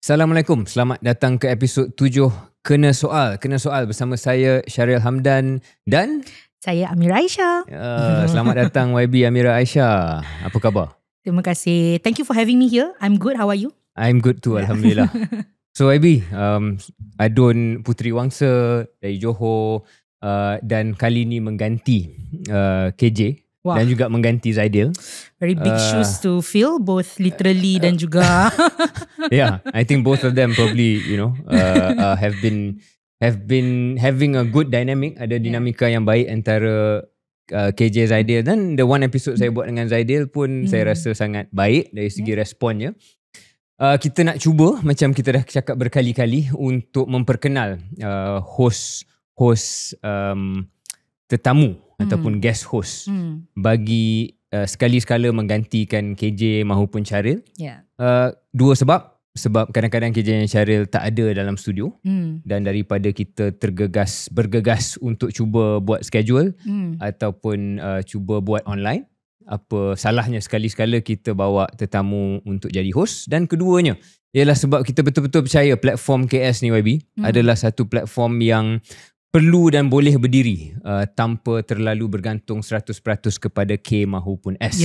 Assalamualaikum, selamat datang ke episod 7 Kena Soal bersama saya Syaril Hamdan dan saya Amira Aisyah. Selamat datang YB Amira Aisyah. Apa khabar? Terima kasih. Thank you for having me here. I'm good. How are you? I'm good too, Alhamdulillah. So YB, Adun Puteri Wangsa dari Johor dan kali ni mengganti KJ. Wow. Dan juga mengganti Zaidil. Very big shoes to fill, both literally dan juga. Yeah, I think both of them probably, have been having a good dynamic. Ada dinamika yang baik antara KJ Zaidil, dan the one episode saya buat dengan Zaidil pun saya rasa sangat baik dari segi responnya. Kita nak cuba, macam kita dah cakap berkali-kali, untuk memperkenal host tetamu ataupun guest host bagi sekali-sekala menggantikan KJ mahupun Syaril. Dua sebab kadang-kadang KJ dan Syaril tak ada dalam studio, dan daripada kita bergegas untuk cuba buat schedule ataupun cuba buat online, apa salahnya sekali-sekala kita bawa tetamu untuk jadi host. Dan keduanya ialah sebab kita betul-betul percaya platform KS ni YB adalah satu platform yang perlu dan boleh berdiri tanpa terlalu bergantung 100% kepada K mahupun S.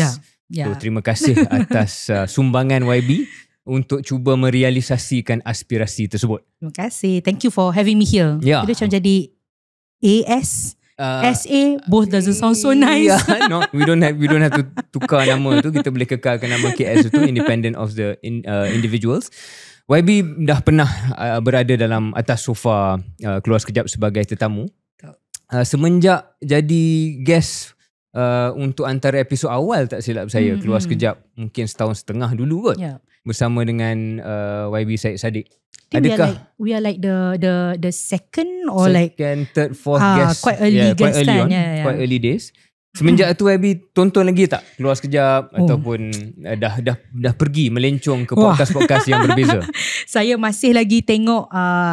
So, terima kasih atas sumbangan YB untuk cuba merealisasikan aspirasi tersebut. Terima kasih. Thank you for having me here. Kita macam jadi AS, SA, both doesn't sound so nice. No, we don't have to tukar nama tu. Kita boleh kekalkan nama KS itu, independent of the individuals. YB dah pernah berada dalam atas sofa Keluar Sekejap sebagai tetamu. Semenjak jadi guest untuk antara episod awal, tak silap saya, Keluar Sekejap, mungkin setahun setengah dulu kot, bersama dengan YB Syed Saddiq. Adakah we are like the second or second, third, fourth guest, quite early guest, quite early days. Semenjak tu YB tonton lagi tak Keluar Sekejap, ataupun dah pergi melencong ke podcast-podcast yang berbeza? Saya masih lagi tengok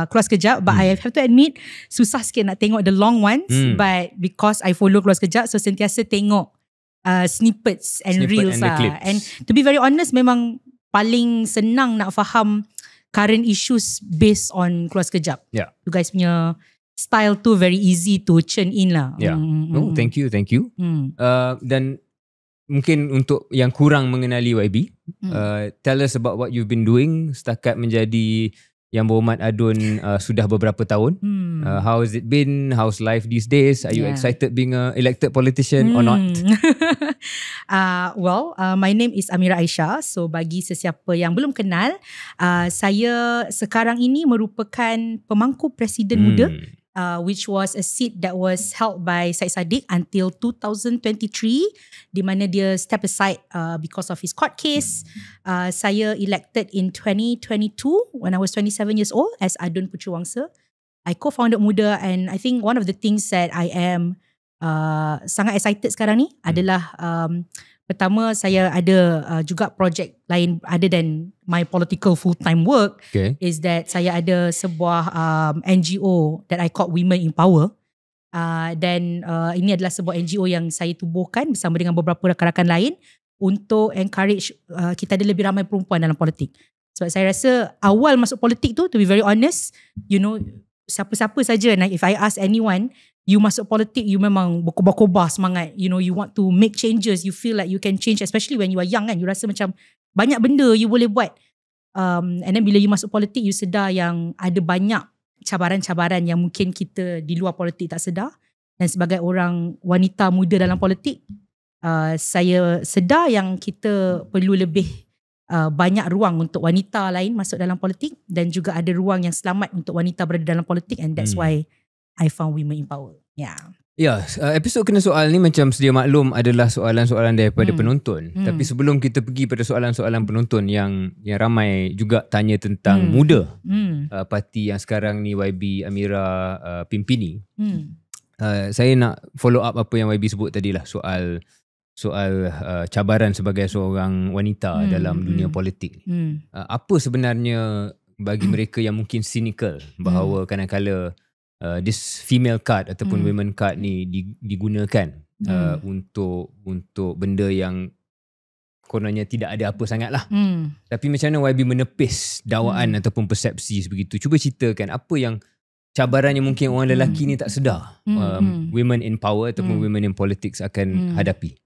Keluar Sekejap, but I have to admit susah sikit nak tengok the long ones, but because I follow Keluar Sekejap, so sentiasa tengok snippets and reels lah. And to be very honest, memang paling senang nak faham current issues based on Keluar Sekejap. You guys punya style tu very easy to churn in lah. Thank you. Dan mungkin untuk yang kurang mengenali YB, tell us about what you've been doing setakat menjadi Yang Berhormat Adun sudah beberapa tahun. How has it been? How's life these days? Are you excited being a elected politician or not? My name is Amira Aisyah. So bagi sesiapa yang belum kenal, saya sekarang ini merupakan pemangku presiden muda, which was a seat that was held by Syed Saddiq until 2023, di mana dia step aside because of his court case. Saya elected in 2022 when I was 27 years old as Adun Puteri Wangsa. I co-founded Muda, and I think one of the things that I am sangat excited sekarang ni adalah pertama, saya ada juga projek lain other than my political full-time work, is that saya ada sebuah NGO that I call Women in Power. Dan ini adalah sebuah NGO yang saya tubuhkan bersama dengan beberapa rakan-rakan lain untuk encourage kita ada lebih ramai perempuan dalam politik. Sebab saya rasa awal masuk politik tu, to be very honest, siapa-siapa saja, if I ask anyone, you masuk politik, you memang berkobar-kobar semangat. You want to make changes. You feel like you can change, especially when you are young kan. You rasa macam banyak benda you boleh buat. And then bila you masuk politik, you sedar yang ada banyak cabaran-cabaran yang mungkin kita di luar politik tak sedar. Dan sebagai orang wanita muda dalam politik, saya sedar yang kita perlu lebih banyak ruang untuk wanita lain masuk dalam politik, dan juga ada ruang yang selamat untuk wanita berada dalam politik, and that's why I found Women in Power. Episod Kena Soal ni macam sedia maklum adalah soalan-soalan daripada penonton. Tapi sebelum kita pergi pada soalan-soalan penonton yang ramai juga tanya tentang Muda, parti yang sekarang ni YB Amira pimpini. Saya nak follow up apa yang YB sebut tadi lah, soal cabaran sebagai seorang wanita dalam dunia politik. Apa sebenarnya bagi mereka yang mungkin cynical bahawa kadang-kala this female card ataupun women card ni digunakan untuk benda yang kononnya tidak ada apa sangat lah. Tapi macam mana YB menepis dakwaan ataupun persepsi sebegitu? Cuba ceritakan apa yang cabaran yang mungkin orang lelaki ni tak sedar women in power ataupun women in politics akan hadapi.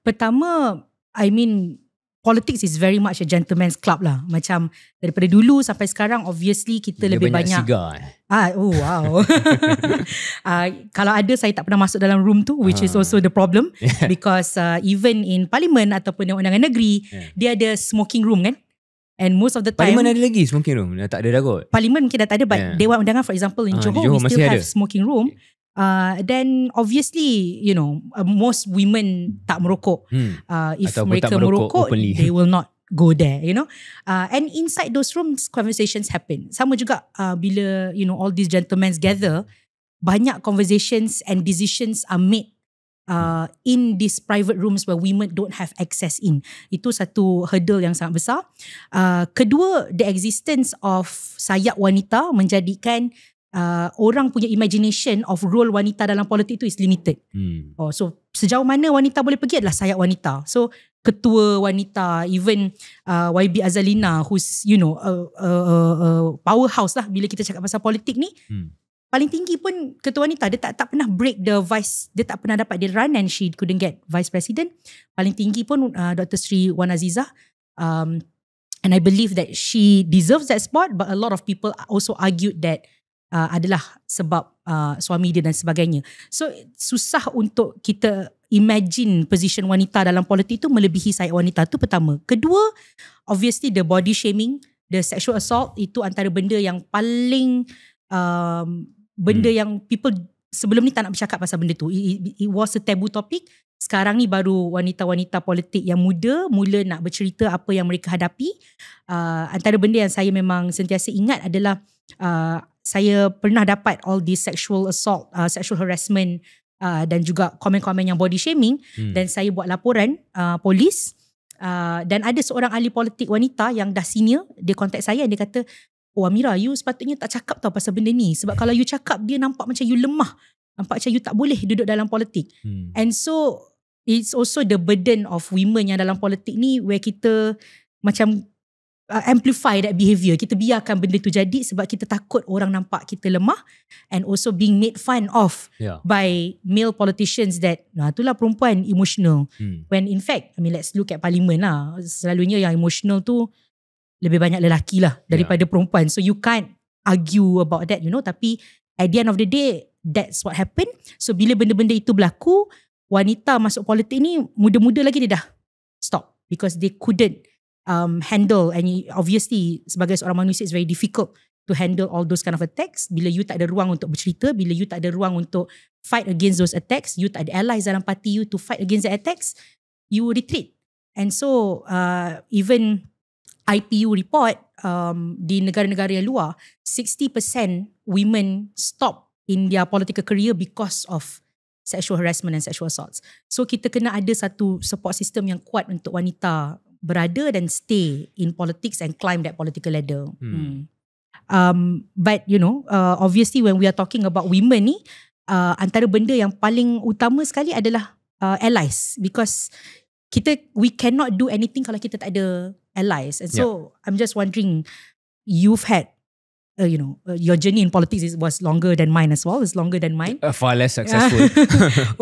Pertama, I mean, politics is very much a gentleman's club lah. Macam daripada dulu sampai sekarang, obviously kita lebih banyak sigar. Oh wow. Kalau ada, saya tak pernah masuk dalam room tu, which is also the problem. Because even in parlimen ataupun undangan negeri, dia ada smoking room kan. And most of the time, parlimen ada lagi smoking room? Tak ada dah kot. Parlimen mungkin dah tak ada, but Dewan Undangan for example in Johor, we still have smoking room. Then obviously, you know, most women tak merokok. If ataupun mereka merokok, they will not go there, you know. And inside those rooms, conversations happen. Sama juga bila, you know, all these gentlemen gather, banyak conversations and decisions are made in these private rooms where women don't have access in. Itu satu hurdle yang sangat besar. Kedua, the existence of sayap wanita menjadikan orang punya imagination of role wanita dalam politik itu is limited. So sejauh mana wanita boleh pergi adalah sayap wanita. So ketua wanita, even YB Azalina, who's, you know, powerhouse lah bila kita cakap pasal politik ni. Paling tinggi pun ketua wanita, dia tak pernah break the vice, dia tak pernah dapat dia run and she couldn't get vice president. Paling tinggi pun Dr. Sri Wan Azizah, and I believe that she deserves that spot, but a lot of people also argued that adalah sebab suami dia dan sebagainya. So susah untuk kita imagine position wanita dalam politik tu melebihi sayap wanita, tu pertama. Kedua, obviously the body shaming, the sexual assault, itu antara benda yang paling benda yang people sebelum ni tak nak bercakap pasal benda tu. It was a taboo topic. Sekarang ni baru wanita-wanita politik yang muda mula nak bercerita apa yang mereka hadapi. Antara benda yang saya memang sentiasa ingat adalah saya pernah dapat all this sexual assault, sexual harassment dan juga komen-komen yang body shaming, dan saya buat laporan polis, dan ada seorang ahli politik wanita yang dah senior, dia contact saya, dia kata, "Oh Amira, you sepatutnya tak cakap tau pasal benda ni. Sebab kalau you cakap, dia nampak macam you lemah. Nampak macam you tak boleh duduk dalam politik." And so, it's also the burden of women yang dalam politik ni, where kita macam amplify that behaviour. Kita biarkan benda tu jadi sebab kita takut orang nampak kita lemah, and also being made fun of by male politicians that, itulah perempuan emotional. When in fact, I mean, let's look at parlimen lah. Selalunya yang emotional tu lebih banyak lelaki lah daripada perempuan. So you can't argue about that, you know. Tapi at the end of the day, that's what happened. So bila benda-benda itu berlaku, wanita masuk politik ni muda-muda lagi dia dah stop. Because they couldn't handle, and obviously sebagai seorang manusia, it's very difficult to handle all those kind of attacks. Bila you tak ada ruang untuk bercerita, bila you tak ada ruang untuk fight against those attacks, you tak ada allies dalam parti you to fight against the attacks, you retreat. And so even IPU report, di negara-negara yang luar, 60% women stop in their political career because of sexual harassment and sexual assaults. So kita kena ada satu support system yang kuat untuk wanita berada dan stay in politics and climb that political ladder. But you know, obviously when we are talking about women ni, antara benda yang paling utama sekali adalah allies, because we cannot do anything kalau kita tak ada allies. And so I'm just wondering, you've had your journey in politics was longer than mine as well. It's longer than mine. Far less successful.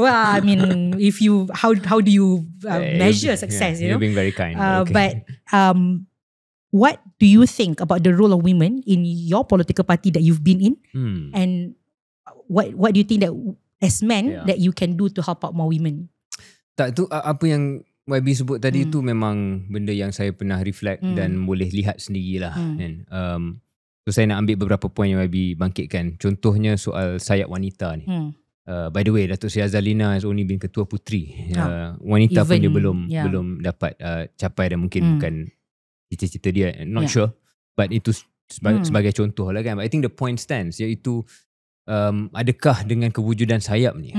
Well, I mean, if you how do you measure success? You know, you're being very kind. But what do you think about the role of women in your political party that you've been in? And what do you think that as men that you can do to help out more women? Tak, tu apa yang YB sebut tadi tu memang benda yang saya pernah reflect dan boleh lihat sendirilah. Kan? So saya nak ambil beberapa poin yang YB bangkitkan. Contohnya soal sayap wanita ni. By the way, Datuk Sri Azalina has only been ketua puteri. Wanita pun dia belum dapat capai, dan mungkin bukan cita-cita dia. Not sure. But itu sebagai contoh lah kan. But I think the point stands, iaitu adakah dengan kewujudan sayap ni,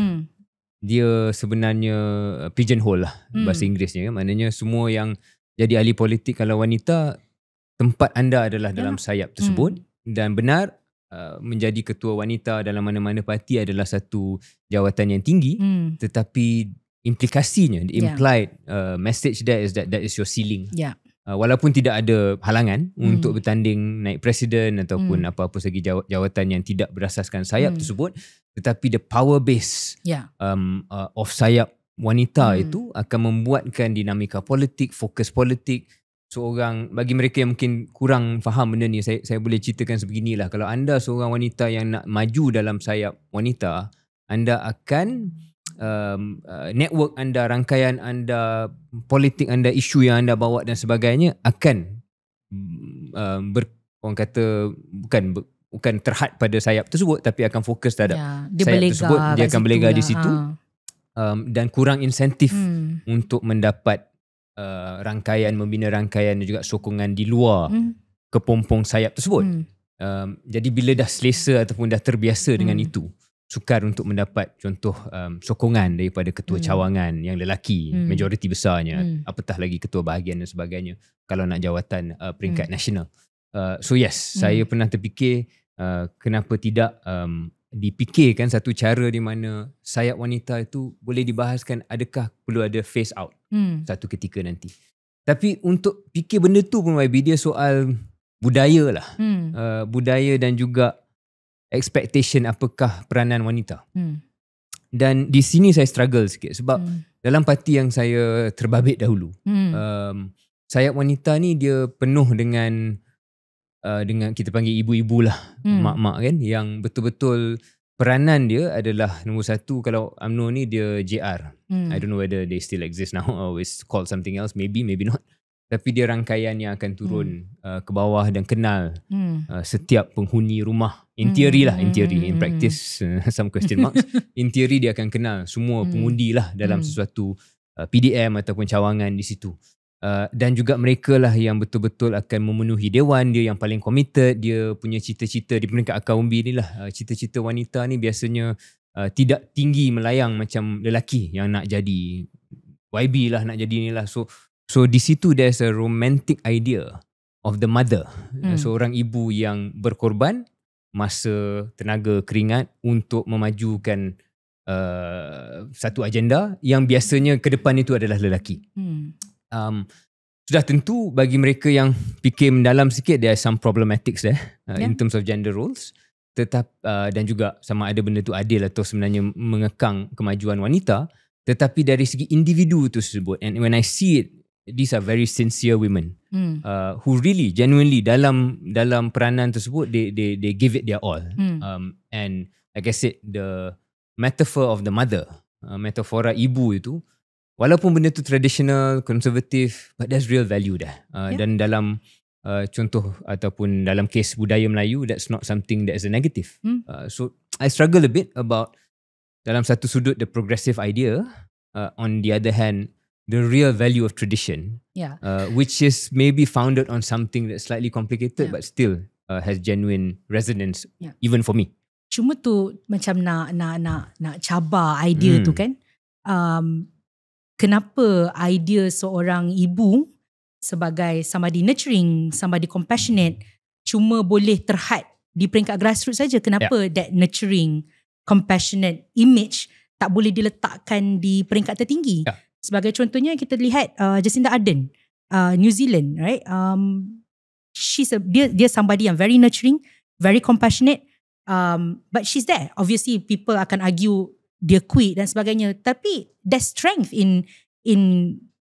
dia sebenarnya pigeonhole lah bahasa Inggerisnya. Maknanya semua yang jadi ahli politik kalau wanita, tempat anda adalah dalam sayap tersebut. Dan benar, menjadi ketua wanita dalam mana-mana parti adalah satu jawatan yang tinggi, tetapi implikasinya, the implied message there is that is your ceiling. Walaupun tidak ada halangan untuk bertanding naik presiden ataupun apa-apa segi jawatan yang tidak berasaskan sayap tersebut, tetapi the power base of sayap wanita itu akan membuatkan dinamika politik, fokus politik. Seorang, bagi mereka yang mungkin kurang faham benda ni, saya boleh ceritakan sebeginilah. Kalau anda seorang wanita yang nak maju dalam sayap wanita, anda akan network anda, rangkaian anda, politik anda, isu yang anda bawa dan sebagainya akan orang kata bukan terhad pada sayap tersebut, tapi akan fokus terhadap sayap tersebut. Dia akan berlega di situ dan kurang insentif untuk mendapat rangkaian, membina rangkaian dan juga sokongan di luar kepompong sayap tersebut. Jadi bila dah selesa ataupun dah terbiasa dengan itu, sukar untuk mendapat contoh sokongan daripada ketua cawangan yang lelaki, majoriti besarnya, apatah lagi ketua bahagian dan sebagainya kalau nak jawatan peringkat nasional. So yes, saya pernah terfikir kenapa tidak dipikirkan satu cara di mana sayap wanita itu boleh dibahaskan, adakah perlu ada phase out satu ketika nanti. Tapi untuk fikir benda tu pun YB, dia soal budaya lah. Budaya dan juga expectation apakah peranan wanita. Dan di sini saya struggle sikit sebab dalam parti yang saya terbabit dahulu, sayap wanita ni dia penuh dengan kita panggil ibu-ibu lah, mak-mak kan, yang betul-betul peranan dia adalah nombor satu. Kalau UMNO ni dia JR, I don't know whether they still exist now or is called something else, maybe not, tapi dia rangkaian yang akan turun ke bawah dan kenal setiap penghuni rumah. In theory lah, in practice some question marks. In theory dia akan kenal semua pengundi lah dalam sesuatu PDM ataupun cawangan di situ. Dan juga mereka lah yang betul-betul akan memenuhi dewan. Dia yang paling committed. Dia punya cita-cita di peringkat akar umbi ni lah. Cita-cita wanita ni biasanya tidak tinggi melayang macam lelaki yang nak jadi YB lah, nak jadi ni lah. So di situ there's a romantic idea of the mother, seorang ibu yang berkorban masa, tenaga, keringat untuk memajukan satu agenda yang biasanya ke depan itu adalah lelaki. Sudah tentu bagi mereka yang fikir mendalam sikit, there are some problematics there in terms of gender roles. Dan juga sama ada benda tu adil atau sebenarnya mengekang kemajuan wanita. Tetapi dari segi individu tu tersebut, and when I see it, these are very sincere women who really genuinely dalam peranan tersebut they give it their all. And like I said, the metaphor of the mother, metafora ibu itu, walaupun benda tu traditional, konservatif, but there's real value dah. Dan dalam contoh ataupun dalam kes budaya Melayu, that's not something that is a negative. So I struggle a bit about, dalam satu sudut, the progressive idea, on the other hand the real value of tradition, which is maybe founded on something that's slightly complicated but still has genuine resonance even for me. Cuma tu macam nak cabar idea tu kan. Kenapa idea seorang ibu sebagai somebody nurturing, somebody compassionate cuma boleh terhad di peringkat grassroots saja? Kenapa that nurturing, compassionate image tak boleh diletakkan di peringkat tertinggi? Sebagai contohnya kita lihat Jacinda Ardern, New Zealand, right? Dia somebody yang very nurturing, very compassionate, but she's there. Obviously people akan argue dia quit dan sebagainya, tapi there's strength in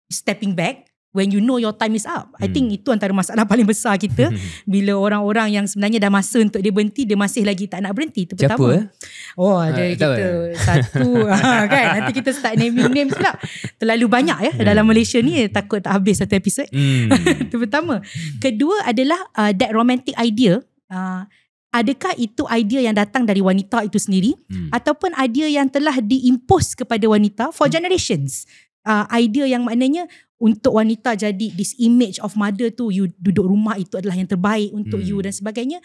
stepping back when you know your time is up. I think itu antara masalah paling besar kita bila orang-orang yang sebenarnya dah masa untuk dia berhenti, dia masih lagi tak nak berhenti. Itu pertama. Ada kita satu kan, nanti kita start naming names pula. Terlalu banyak dalam Malaysia ni, takut tak habis satu episod. Itu pertama. Kedua adalah that romantic idea. Adakah itu idea yang datang dari wanita itu sendiri ataupun idea yang telah diimpose kepada wanita for generations? Idea yang maknanya untuk wanita jadi this image of mother tu, you duduk rumah itu adalah yang terbaik untuk you dan sebagainya.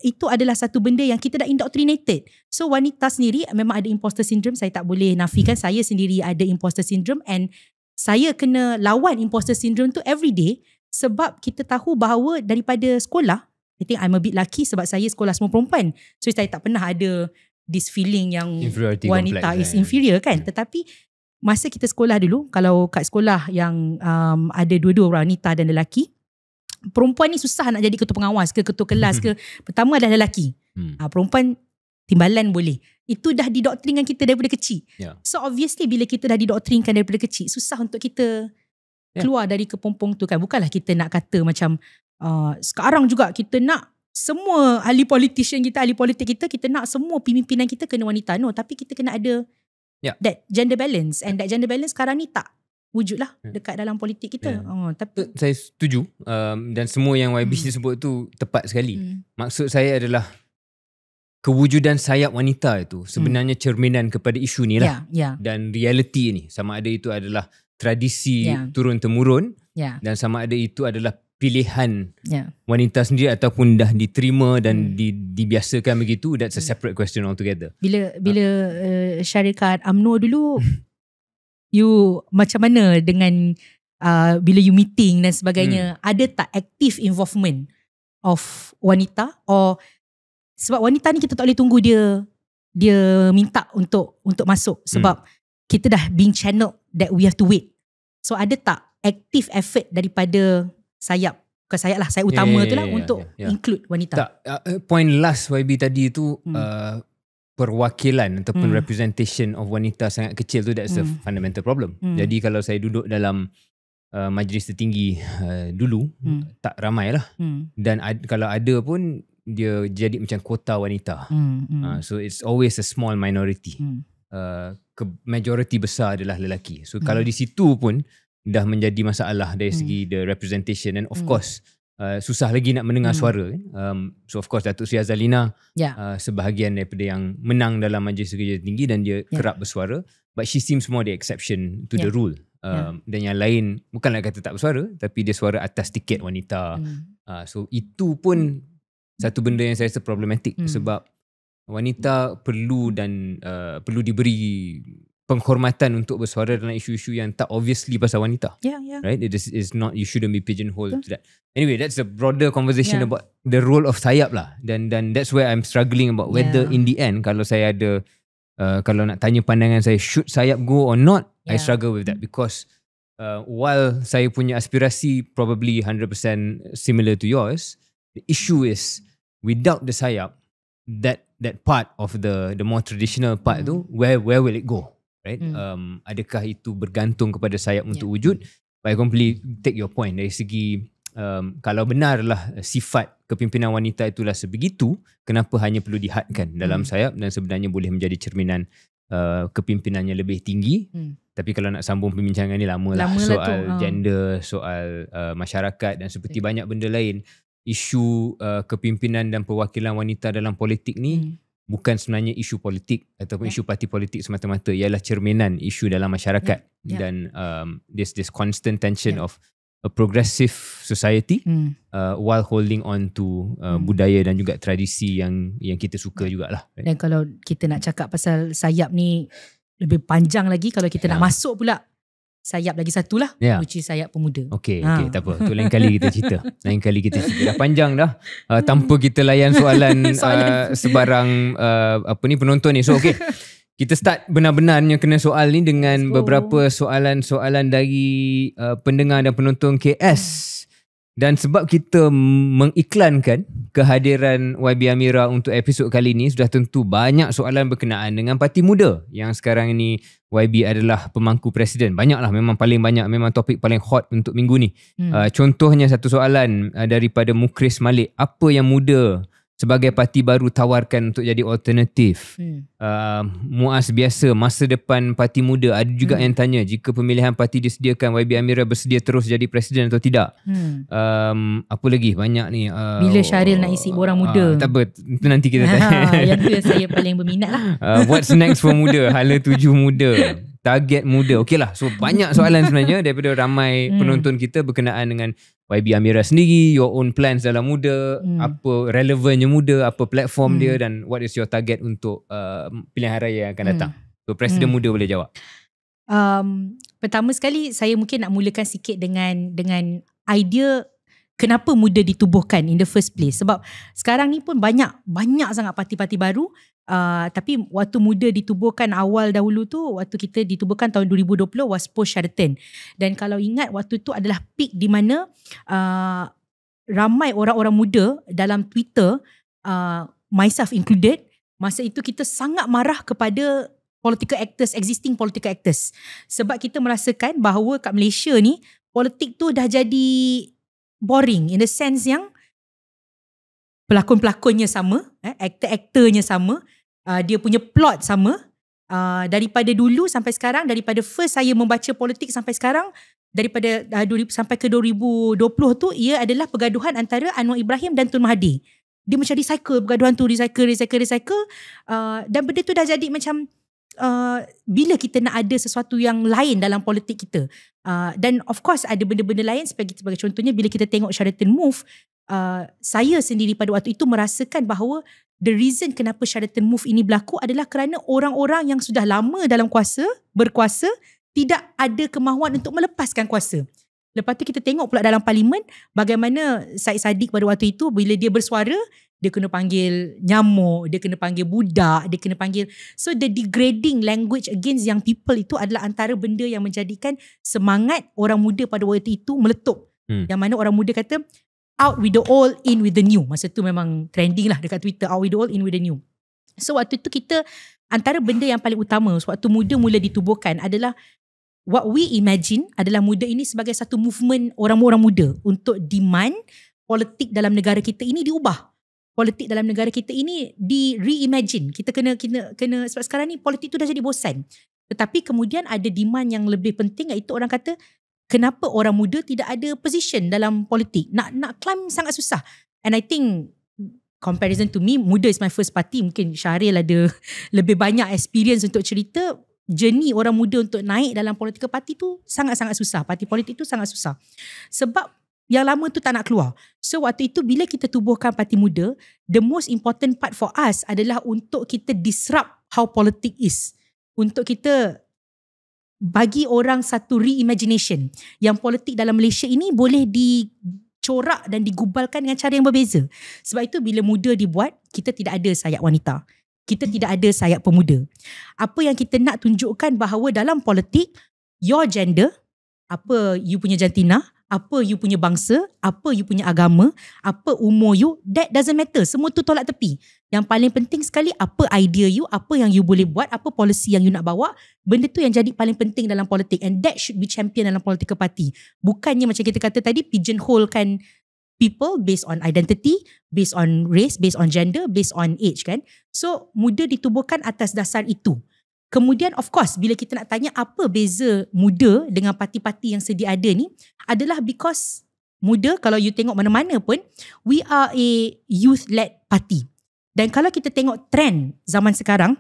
Itu adalah satu benda yang kita dah indoctrinated. So wanita sendiri memang ada imposter syndrome. Saya tak boleh nafikan, saya sendiri ada imposter syndrome, and saya kena lawan imposter syndrome tu every day sebab kita tahu bahawa daripada sekolah I think I'm a bit lucky sebab saya sekolah semua perempuan. So saya tak pernah ada this feeling yang wanita is inferior kan. Tetapi masa kita sekolah dulu, kalau kat sekolah yang ada dua-dua orang, wanita dan lelaki, perempuan ni susah nak jadi ketua pengawas ke ketua kelas ke. Pertama adalah lelaki. Perempuan timbalan boleh. Itu dah didoktrinkan kita daripada kecil. So obviously bila kita dah didoktrinkan daripada kecil, susah untuk kita keluar dari kepompong tu kan. Bukanlah kita nak kata macam sekarang juga kita nak semua ahli politician kita, ahli politik kita nak semua pimpinan kita kena wanita. No, tapi kita kena ada that gender balance. And that gender balance sekarang ni tak wujud lah dekat dalam politik kita. Tapi saya setuju, dan semua yang YB sebut tu tepat sekali. Maksud saya adalah kewujudan sayap wanita itu sebenarnya cerminan kepada isu ni lah. Dan reality ni, sama ada itu adalah tradisi turun-temurun dan sama ada itu adalah pilihan wanita sendiri ataupun dah diterima dan dibiasakan begitu. That's a separate question altogether. Bila syarikat UMNO dulu you macam mana dengan bila you meeting dan sebagainya, ada tak active involvement of wanita? Or sebab wanita ni kita tak boleh tunggu dia minta untuk masuk sebab kita dah being channeled that we have to wait. So ada tak active effort daripada sayap, bukan sayap lah, sayap utama tu lah untuk include wanita? Tak, point last YB tadi tu perwakilan ataupun representation of wanita sangat kecil tu, that's a fundamental problem. Jadi kalau saya duduk dalam majlis tertinggi dulu, tak ramai lah. Dan kalau ada pun dia jadi macam kota wanita. So it's always a small minority. Majority besar adalah lelaki. So kalau di situ pun dah menjadi masalah dari segi the representation. And of course susah lagi nak mendengar suara kan? So of course Datuk Sri Azalina sebahagian daripada yang menang dalam majlis kerja tinggi dan dia kerap bersuara, but she seems more the exception to the rule. Dan yang lain bukanlah kata tak bersuara, tapi dia suara atas tiket wanita. So itu pun satu benda yang saya rasa problematik, sebab wanita perlu diberi penghormatan untuk bersuara dalam isu-isu yang tak obviously pasal wanita. Right? It is not, you shouldn't be pigeonholed to that. Anyway, that's a broader conversation about the role of sayap lah. Dan that's where I'm struggling about whether in the end, kalau saya ada kalau nak tanya pandangan saya, should sayap go or not, I struggle with that because while saya punya aspirasi probably 100% similar to yours, the issue is without the sayap, that part of the more traditional part tu, where will it go? Right? Adakah itu bergantung kepada sayap untuk wujud? But I completely take your point dari segi kalau benarlah sifat kepimpinan wanita itulah sebegitu, kenapa hanya perlu dihadkan dalam sayap dan sebenarnya boleh menjadi cerminan kepimpinannya lebih tinggi. Tapi kalau nak sambung perbincangan ni lama lah soal gender, soal masyarakat dan seperti banyak benda lain. Isu kepimpinan dan perwakilan wanita dalam politik ni bukan sebenarnya isu politik ataupun isu parti politik semata-mata, ialah cerminan isu dalam masyarakat. Dan this constant tension of a progressive society while holding on to budaya dan juga tradisi yang kita suka jugalah. Dan kalau kita nak cakap pasal sayap ni lebih panjang lagi, kalau kita nak masuk pula sayap lagi satu lah, which is sayap pemuda. Okay, tak apa. Tu lain kali kita cerita. Dah panjang dah. Tanpa kita layan soalan sebarang penonton ni. So kita start benar-benarnya kena soal ni dengan beberapa soalan-soalan dari pendengar dan penonton KS. Dan sebab kita mengiklankan kehadiran YB Amira untuk episod kali ini, sudah tentu banyak soalan berkenaan dengan Parti Muda yang sekarang ini YB adalah pemangku presiden. Banyaklah, memang paling banyak, memang topik paling hot untuk minggu ni. Contohnya satu soalan daripada Mukris Malik. Apa yang Muda sebagai parti baru tawarkan untuk jadi alternatif? Muaz biasa, masa depan Parti Muda. Ada juga yang tanya, jika pemilihan parti disediakan, YB Amira bersedia terus jadi presiden atau tidak? Apa lagi? Banyak ni. Bila Syaril nak isi borang muda? Tak apa, itu nanti kita tanya. Yang tu yang saya paling berminat lah. What's next for Muda? Hala tuju muda, target muda. Okey lah, so banyak soalan sebenarnya daripada ramai penonton kita berkenaan dengan YB Amira sendiri, your own plans dalam Muda, apa relevannya Muda, apa platform dia, dan what is your target untuk pilihan raya yang akan datang. So Presiden Muda boleh jawab. Pertama sekali saya mungkin nak mulakan sikit dengan idea kenapa muda ditubuhkan in the first place. Sebab sekarang ni pun banyak sangat parti-parti baru. Tapi waktu muda ditubuhkan awal dahulu tu, waktu kita ditubuhkan tahun 2020 was post Sheraton. Dan kalau ingat waktu tu adalah peak di mana ramai orang-orang muda dalam Twitter, myself included, masa itu kita sangat marah kepada existing political actors. Sebab kita merasakan bahawa kat Malaysia ni, politik tu dah jadi boring in the sense yang pelakon-pelakonnya sama, aktor-aktornya sama, dia punya plot sama. Daripada dulu sampai sekarang, daripada first saya membaca politik sampai sekarang, daripada sampai ke 2020 tu, ia adalah pergaduhan antara Anwar Ibrahim dan Tun Mahathir. Dia macam recycle, pergaduhan tu recycle. Dan benda tu dah jadi macam bila kita nak ada sesuatu yang lain dalam politik kita. Dan of course ada benda-benda lain, sebagai contohnya bila kita tengok Sheraton Move, saya sendiri pada waktu itu merasakan bahawa the reason kenapa Sheraton Move ini berlaku adalah kerana orang-orang yang sudah lama dalam berkuasa tidak ada kemahuan untuk melepaskan kuasa. Lepas tu kita tengok pula dalam parlimen bagaimana Syed Saddiq pada waktu itu bila dia bersuara, dia kena panggil nyamuk, dia kena panggil budak, dia kena panggil. So the degrading language against young people itu adalah antara benda yang menjadikan semangat orang muda pada waktu itu meletup. Yang mana orang muda kata out with the old, in with the new. Masa tu memang trending lah dekat Twitter, out with the old, in with the new. So waktu tu kita, antara benda yang paling utama waktu muda mula ditubuhkan adalah what we imagine adalah muda ini sebagai satu movement orang-orang muda untuk demand politik dalam negara kita ini diubah. Politik dalam negara kita ini di-reimagine. Kita kena sebab sekarang ni politik tu dah jadi bosan. Tetapi kemudian ada demand yang lebih penting, iaitu orang kata kenapa orang muda tidak ada position dalam politik. Nak climb sangat susah. And I think comparison to me, muda is my first party. Mungkin Syahril ada lebih banyak experience untuk cerita. Journey orang muda untuk naik dalam political party tu sangat-sangat susah. Parti politik tu sangat susah. Sebab yang lama tu tak nak keluar. So waktu itu bila kita tubuhkan parti muda, the most important part for us adalah untuk kita disrupt how politik is. Untuk kita bagi orang satu reimagination yang politik dalam Malaysia ini boleh dicorak dan digubalkan dengan cara yang berbeza. Sebab itu bila muda dibuat, kita tidak ada sayap wanita. Kita tidak ada sayap pemuda. Apa yang kita nak tunjukkan bahawa dalam politik, your gender, apa you punya jantina, apa you punya bangsa, apa you punya agama, apa umur you, that doesn't matter. Semua tu tolak tepi. Yang paling penting sekali, apa idea you, apa yang you boleh buat, apa policy yang you nak bawa, benda tu yang jadi paling penting dalam politik. And that should be champion dalam political party. Bukannya macam kita kata tadi, pigeonhole-kan people based on identity, based on race, based on gender, based on age kan. So muda ditubuhkan atas dasar itu. Kemudian of course bila kita nak tanya apa beza muda dengan parti-parti yang sedia ada ni, adalah because muda, kalau you tengok mana-mana pun, we are a youth-led party. Dan kalau kita tengok trend zaman sekarang,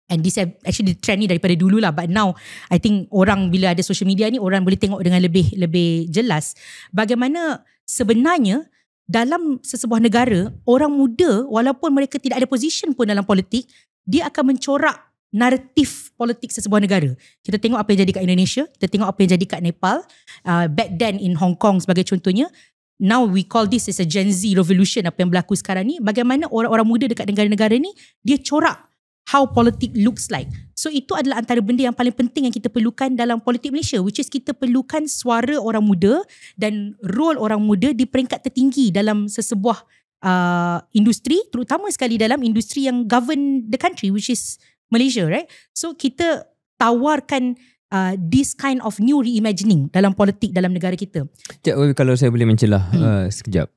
and this actually trend ni daripada dulu lah, but now I think orang bila ada social media ni, orang boleh tengok dengan lebih jelas bagaimana sebenarnya dalam sesebuah negara, orang muda walaupun mereka tidak ada position pun dalam politik, dia akan mencorak naratif politik sesebuah negara. Kita tengok apa yang jadi kat Indonesia, kita tengok apa yang jadi kat Nepal, back then in Hong Kong sebagai contohnya. Now we call this as a Gen Z revolution, apa yang berlaku sekarang ni. Bagaimana orang-orang muda dekat negara-negara ni, dia corak how politik looks like. So itu adalah antara benda yang paling penting yang kita perlukan dalam politik Malaysia, which is kita perlukan suara orang muda dan role orang muda di peringkat tertinggi dalam sesebuah industri, terutama sekali dalam industri yang govern the country, which is Malaysia, right? So kita tawarkan this kind of new reimagining dalam politik dalam negara kita. Kalau saya boleh mencelah sekejap,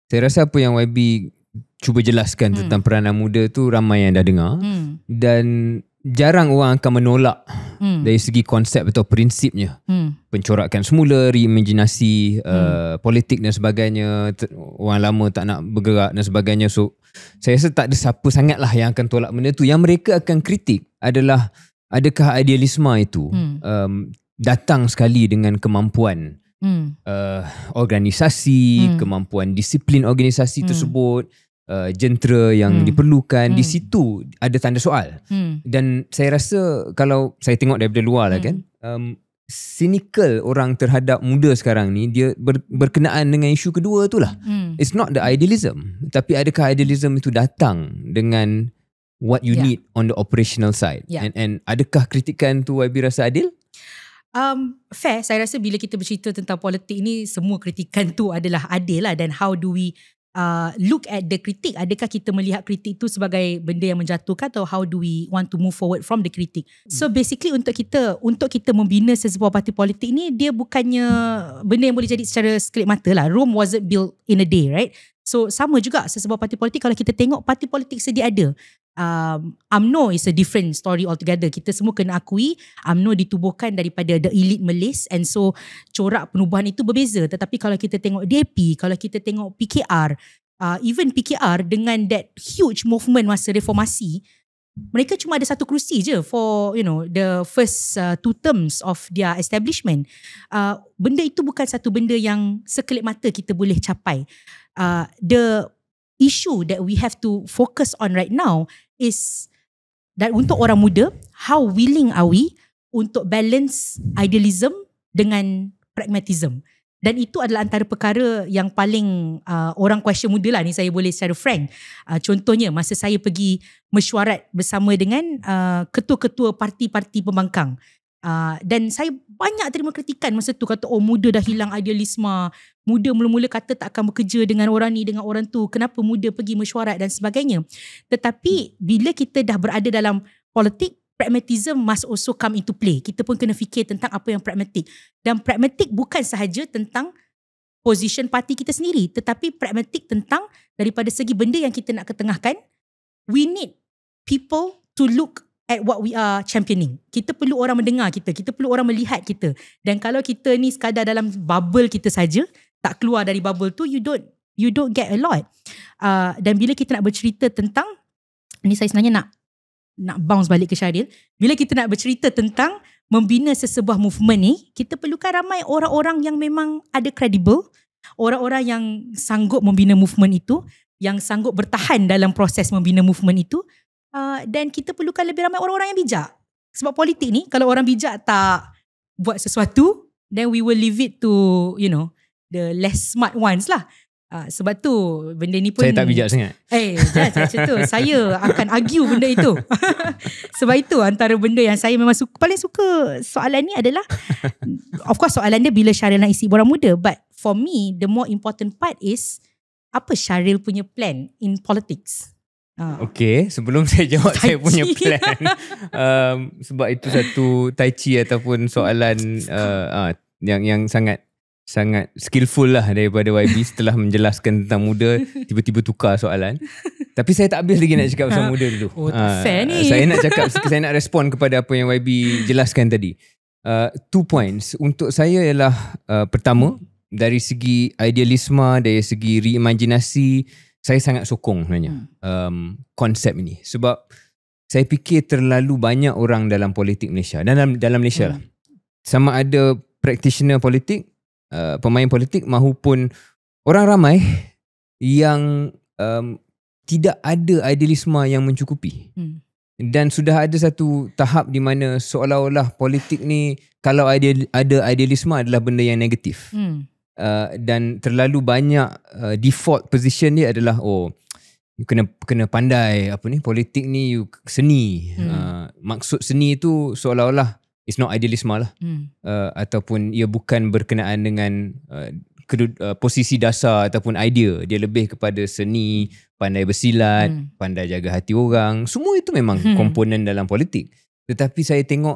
saya rasa apa yang YB cuba jelaskan tentang peranan muda tu ramai yang dah dengar, dan jarang orang akan menolak dari segi konsep atau prinsipnya. Pencorakan semula, reimajinasi politik dan sebagainya, orang lama tak nak bergerak dan sebagainya. So saya rasa tak ada siapa sangat lah yang akan tolak benda tu. Yang mereka akan kritik adalah adakah idealisme itu datang sekali dengan kemampuan organisasi, kemampuan disiplin organisasi tersebut, jentera yang diperlukan. Di situ ada tanda soal. Dan saya rasa kalau saya tengok daripada luar lah kan, cynical orang terhadap muda sekarang ni, dia berkenaan dengan isu kedua tu lah. It's not the idealism, tapi adakah idealism itu datang dengan what you need on the operational side? And adakah kritikan tu YB rasa adil? Fair. Saya rasa bila kita bercerita tentang politik ni, semua kritikan tu adalah adil lah. Dan how do we look at the kritik? Adakah kita melihat kritik tu sebagai benda yang menjatuhkan, atau how do we want to move forward from the kritik? So basically untuk kita membina sesebuah parti politik ni, dia bukannya benda yang boleh jadi secara sekelip mata lah. Rome wasn't built in a day, right? So sama juga sesebuah parti politik. Kalau kita tengok parti politik sedia ada, UMNO is a different story altogether. Kita semua kena akui UMNO ditubuhkan daripada the elite Malays, and so corak penubuhan itu berbeza. Tetapi kalau kita tengok DAP, kalau kita tengok PKR, even PKR dengan that huge movement masa reformasi, mereka cuma ada satu kerusi je for the first 2 terms of their establishment. Benda itu bukan satu benda yang sekelip mata kita boleh capai. The issue that we have to focus on right now is that untuk orang muda, how willing are we untuk balance idealism dengan pragmatism. Dan itu adalah antara perkara yang paling orang question muda lah ni, saya boleh secara frank. Contohnya masa saya pergi mesyuarat bersama dengan ketua-ketua parti-parti pembangkang, dan saya banyak terima kritikan masa tu, kata muda dah hilang idealisme, muda mula-mula kata tak akan bekerja dengan orang ni, dengan orang tu, kenapa muda pergi mesyuarat dan sebagainya. Tetapi bila kita dah berada dalam politik, pragmatism must also come into play. Kita pun kena fikir tentang apa yang pragmatik. Dan pragmatik bukan sahaja tentang position parti kita sendiri, tetapi pragmatik tentang daripada segi benda yang kita nak ketengahkan, we need people to look at what we are championing. Kita perlu orang mendengar kita perlu orang melihat kita. Dan kalau kita ni sekadar dalam bubble kita saja, tak keluar dari bubble tu, you don't get a lot. Dan bila kita nak bercerita tentang ni, saya sebenarnya nak bounce balik ke Syaril. Bila kita nak bercerita tentang membina sesebuah movement ni, kita perlukan ramai orang-orang yang memang ada credible, orang-orang yang sanggup membina movement itu, yang sanggup bertahan dalam proses membina movement itu. Dan kita perlukan lebih ramai orang-orang yang bijak. Sebab politik ni, kalau orang bijak tak buat sesuatu, then we will leave it to the less smart ones lah. Sebab tu benda ni pun, saya tak bijak sangat. Jangan macam tu. Saya akan argue benda itu. Sebab itu antara benda yang saya memang paling suka soalan ni adalah of course soalan dia bila Syaril nak isi Borang Muda, but for me the more important part is apa Syaril punya plan in politics. Okay, sebelum saya jawab saya punya plan, sebab itu satu tai chi ataupun soalan yang sangat skillful lah daripada YB. Setelah menjelaskan tentang muda, tiba-tiba tukar soalan. Tapi saya tak habis lagi nak cakap pasal muda dulu. Fair ni. Saya nak respon kepada apa yang YB jelaskan tadi. 2 points untuk saya ialah pertama, dari segi idealisme, dari segi reimajinasi, saya sangat sokong sebenarnya konsep ini. Sebab saya fikir terlalu banyak orang dalam politik Malaysia, dalam Malaysia lah, sama ada practitioner politik, pemain politik maupun orang ramai yang tidak ada idealisme yang mencukupi. Dan sudah ada satu tahap di mana seolah-olah politik ni, kalau ada idealisme adalah benda yang negatif. Dan terlalu banyak default position dia adalah you kena pandai politik ni, you seni. Maksud seni tu seolah-olah it's not idealisme lah. Ataupun ia bukan berkenaan dengan posisi dasar ataupun idea. Dia lebih kepada seni, pandai bersilat, pandai jaga hati orang. Semua itu memang komponen dalam politik. Tetapi saya tengok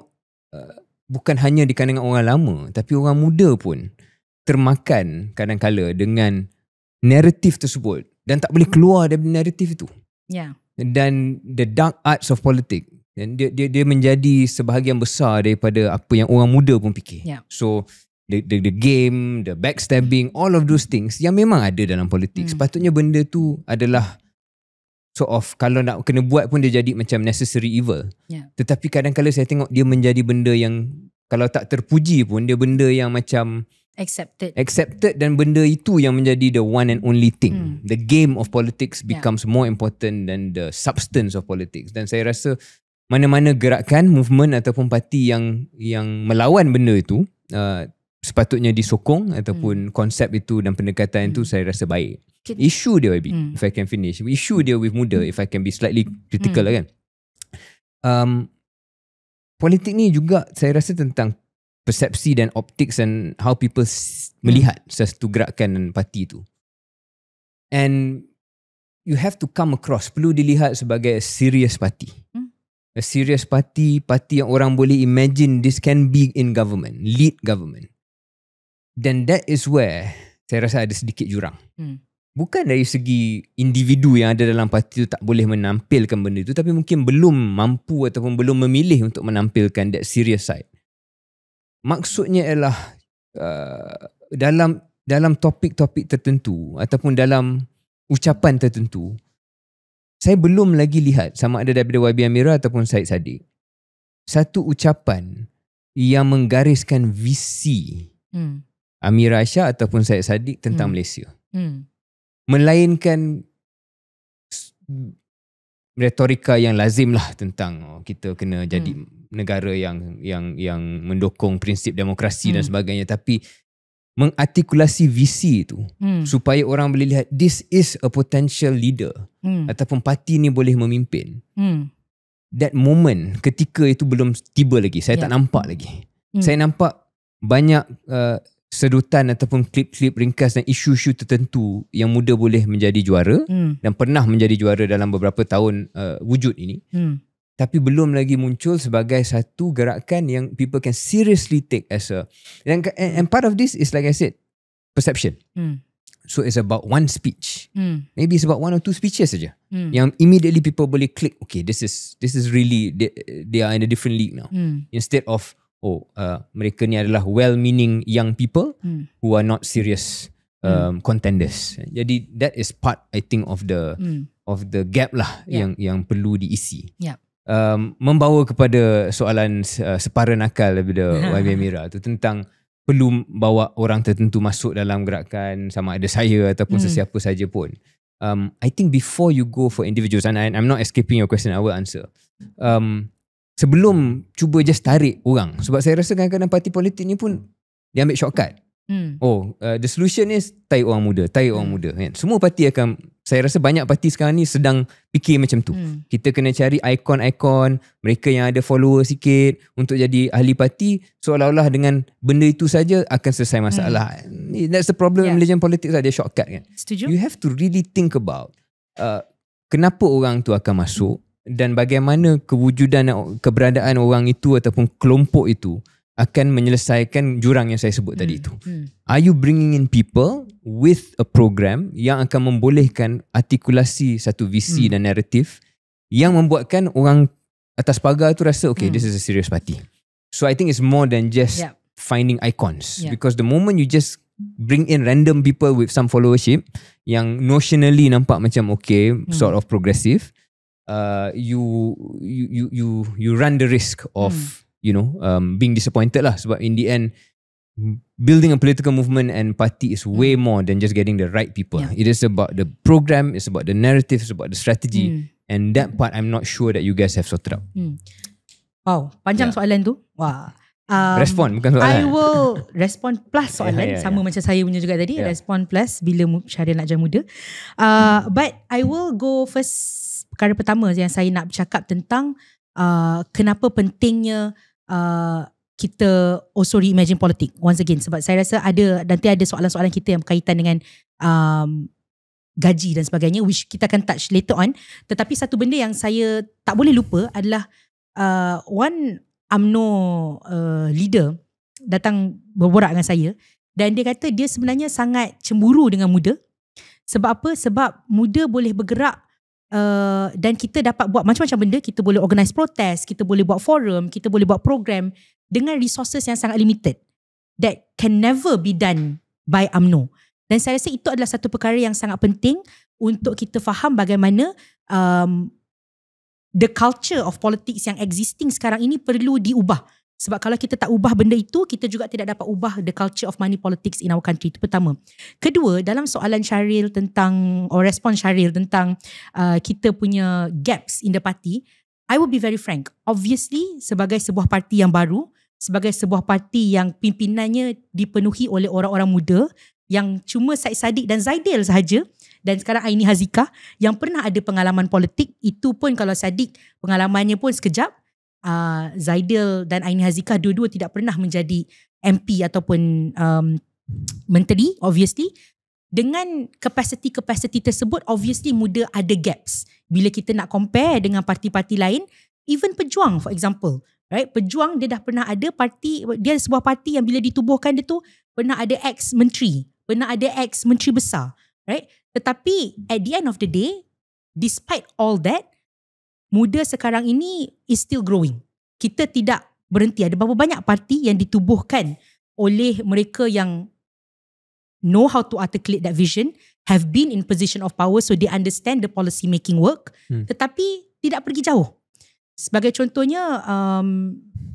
bukan hanya di kalangan orang lama, tapi orang muda pun termakan kadang-kala dengan naratif tersebut dan tak boleh keluar dari naratif itu. Dan the dark arts of politics, dan dia menjadi sebahagian besar daripada apa yang orang muda pun fikir. So the game, the backstabbing, all of those things yang memang ada dalam politik. Sepatutnya benda tu adalah sort of, kalau nak kena buat pun dia jadi macam necessary evil. Tetapi kadang-kala saya tengok dia menjadi benda yang kalau tak terpuji pun, dia benda yang macam accepted, dan benda itu yang menjadi the one and only thing. The game of politics becomes more important than the substance of politics. Dan saya rasa mana-mana gerakan, movement ataupun parti yang melawan benda itu sepatutnya disokong ataupun konsep itu dan pendekatan itu saya rasa baik. Isu dia if I can finish. Isu dia with muda, if I can be slightly critical lah kan. Politik ni juga saya rasa tentang persepsi dan optics and how people melihat sesuatu gerakan dan parti itu. And you have to come across, perlu dilihat sebagai a serious party. A serious party yang orang boleh imagine this can be in government, lead government. Then that is where saya rasa ada sedikit jurang. Bukan dari segi individu yang ada dalam parti itu tak boleh menampilkan benda itu, tapi mungkin belum mampu ataupun belum memilih untuk menampilkan that serious side. Maksudnya ialah dalam topik-topik tertentu ataupun dalam ucapan tertentu, saya belum lagi lihat sama ada daripada YB Amira ataupun Syed Saddiq satu ucapan yang menggariskan visi Amira Aisyah ataupun Syed Saddiq tentang Malaysia. Melainkan retorika yang lazim lah tentang kita kena jadi negara yang mendukung prinsip demokrasi dan sebagainya, tapi mengartikulasi visi itu supaya orang boleh lihat this is a potential leader ataupun parti ni boleh memimpin. That moment ketika itu belum tiba lagi, saya tak nampak lagi. Saya nampak banyak sedutan ataupun klip-klip ringkas dan isu-isu tertentu yang muda boleh menjadi juara dan pernah menjadi juara dalam beberapa tahun wujud ini. Tapi belum lagi muncul sebagai satu gerakan yang people can seriously take as a, and part of this is like I said, perception. So it's about one speech, maybe it's about one or two speeches saja yang immediately people boleh click, okay, this is really they are in a different league now, instead of mereka ni adalah well-meaning young people who are not serious contenders. Jadi that is part I think of the gap lah yang perlu diisi. Membawa kepada soalan separa nakal daripada YB Amira tu tentang perlu bawa orang tertentu masuk dalam gerakan, sama ada saya ataupun sesiapa saja pun. I think before you go for individuals, and I'm not escaping your question, I will answer. Sebelum cuba just tarik orang, sebab saya rasa kadang-kadang parti politik ni pun dia ambil shortcut. The solution is tarik orang muda kan. Semua parti akan, saya rasa banyak parti sekarang ni sedang fikir macam tu. Kita kena cari ikon-ikon mereka yang ada follower sikit untuk jadi ahli parti, seolah-olah dengan benda itu saja akan selesai masalah. That's the problem in Malaysian politics, dia shortcut kan. Setuju? You have to really think about kenapa orang tu akan masuk dan bagaimana kewujudan keberadaan orang itu ataupun kelompok itu akan menyelesaikan jurang yang saya sebut tadi itu. Are you bringing in people with a program yang akan membolehkan artikulasi satu visi dan naratif yang membuatkan orang atas pagar tu rasa okay, this is a serious party. So I think it's more than just finding icons, because the moment you just bring in random people with some followership yang notionally nampak macam okay, sort of progressive, you run the risk of being disappointed lah, sebab in the end building a political movement and party is way more than just getting the right people. It is about the program, it's about the narrative, it's about the strategy, and that part I'm not sure that you guys have sorted out. Wow, panjang soalan tu. Wah. Respond bukan soalan. I will respond plus soalan sama macam saya punya juga tadi. Respond plus bila Syaril nak jadi muda. But I will go first. Perkara pertama yang saya nak bercakap tentang kenapa pentingnya kita also reimagine politik once again, sebab saya rasa nanti ada soalan-soalan kita yang berkaitan dengan gaji dan sebagainya, which kita akan touch later on. Tetapi satu benda yang saya tak boleh lupa adalah one UMNO leader datang berborak dengan saya dan dia kata dia sebenarnya sangat cemburu dengan muda. Sebab apa? Sebab muda boleh bergerak dan kita dapat buat macam-macam benda. Kita boleh organise protes, kita boleh buat forum, kita boleh buat program dengan resources yang sangat limited that can never be done by UMNO. Dan saya rasa itu adalah satu perkara yang sangat penting untuk kita faham bagaimana the culture of politics yang existing sekarang ini perlu diubah. Sebab kalau kita tak ubah benda itu, kita juga tidak dapat ubah the culture of money politics in our country. Itu pertama. Kedua, dalam soalan Syaril tentang, or respon Syaril tentang kita punya gaps in the party, I will be very frank. Obviously, sebagai sebuah parti yang baru, sebagai sebuah parti yang pimpinannya dipenuhi oleh orang-orang muda yang cuma Syed Saddiq dan Zaidil sahaja, dan sekarang Aini Hazikah yang pernah ada pengalaman politik, itu pun kalau Saddiq pengalamannya pun sekejap, Zaidil dan Aini Hazikah dua-dua tidak pernah menjadi MP ataupun menteri, obviously. Dengan capacity tersebut, obviously muda ada gaps. Bila kita nak compare dengan parti-parti lain, even Pejuang for example, right? Pejuang dia dah pernah ada parti, dia sebuah parti yang bila ditubuhkan dia tu pernah ada ex-menteri, pernah ada ex-menteri besar, right? Tetapi at the end of the day, despite all that, muda sekarang ini is still growing. Kita tidak berhenti. Ada berapa banyak parti yang ditubuhkan oleh mereka yang know how to articulate that vision, have been in position of power, so they understand the policy making work, tetapi tidak pergi jauh. Sebagai contohnya,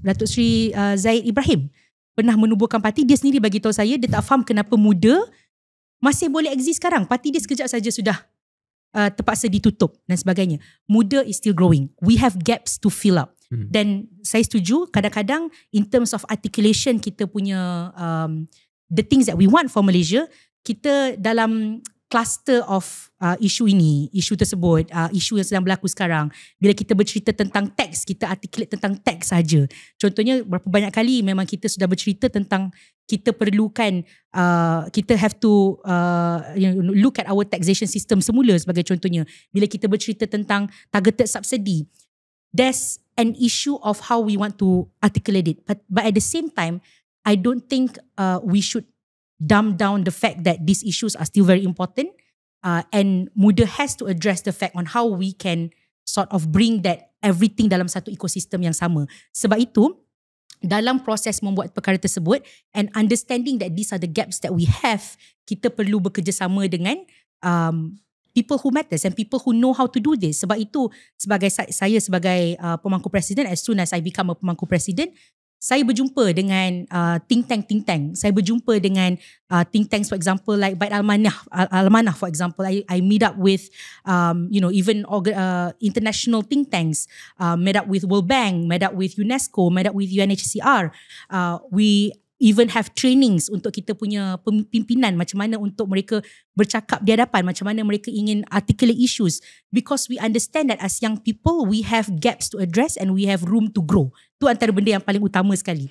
Datuk Seri Zahid Ibrahim pernah menubuhkan parti. Dia sendiri bagi tahu saya, dia tak faham kenapa muda masih boleh exist sekarang. Parti dia sekejap saja sudah terpaksa ditutup dan sebagainya. Muda is still growing. We have gaps to fill up. Dan saya setuju, kadang-kadang in terms of articulation kita punya the things that we want for Malaysia, kita dalam cluster of isu tersebut, isu yang sedang berlaku sekarang. Bila kita bercerita tentang teks, kita articulate tentang teks saja. Contohnya, berapa banyak kali memang kita sudah bercerita tentang kita perlukan, kita have to look at our taxation system semula sebagai contohnya. Bila kita bercerita tentang targeted subsidy, there's an issue of how we want to articulate it. But at the same time, I don't think we should dumb down the fact that these issues are still very important, and muda has to address the fact on how we can sort of bring that everything dalam satu ekosistem yang sama. Sebab itu, dalam proses membuat perkara tersebut and understanding that these are the gaps that we have, kita perlu bekerjasama dengan people who matters and people who know how to do this. Sebab itu, saya sebagai pemangku presiden, as soon as I become a pemangku presiden, saya berjumpa dengan think tank. Saya berjumpa dengan think tanks, for example, like Bait Al-Manah, for example. I meet up with, even international think tanks. Met up with World Bank, met up with UNESCO, met up with UNHCR. We even have trainings untuk kita punya pimpinan, macam mana untuk mereka bercakap di hadapan, macam mana mereka ingin articulate issues, because we understand that as young people we have gaps to address and we have room to grow. Itu antara benda yang paling utama sekali.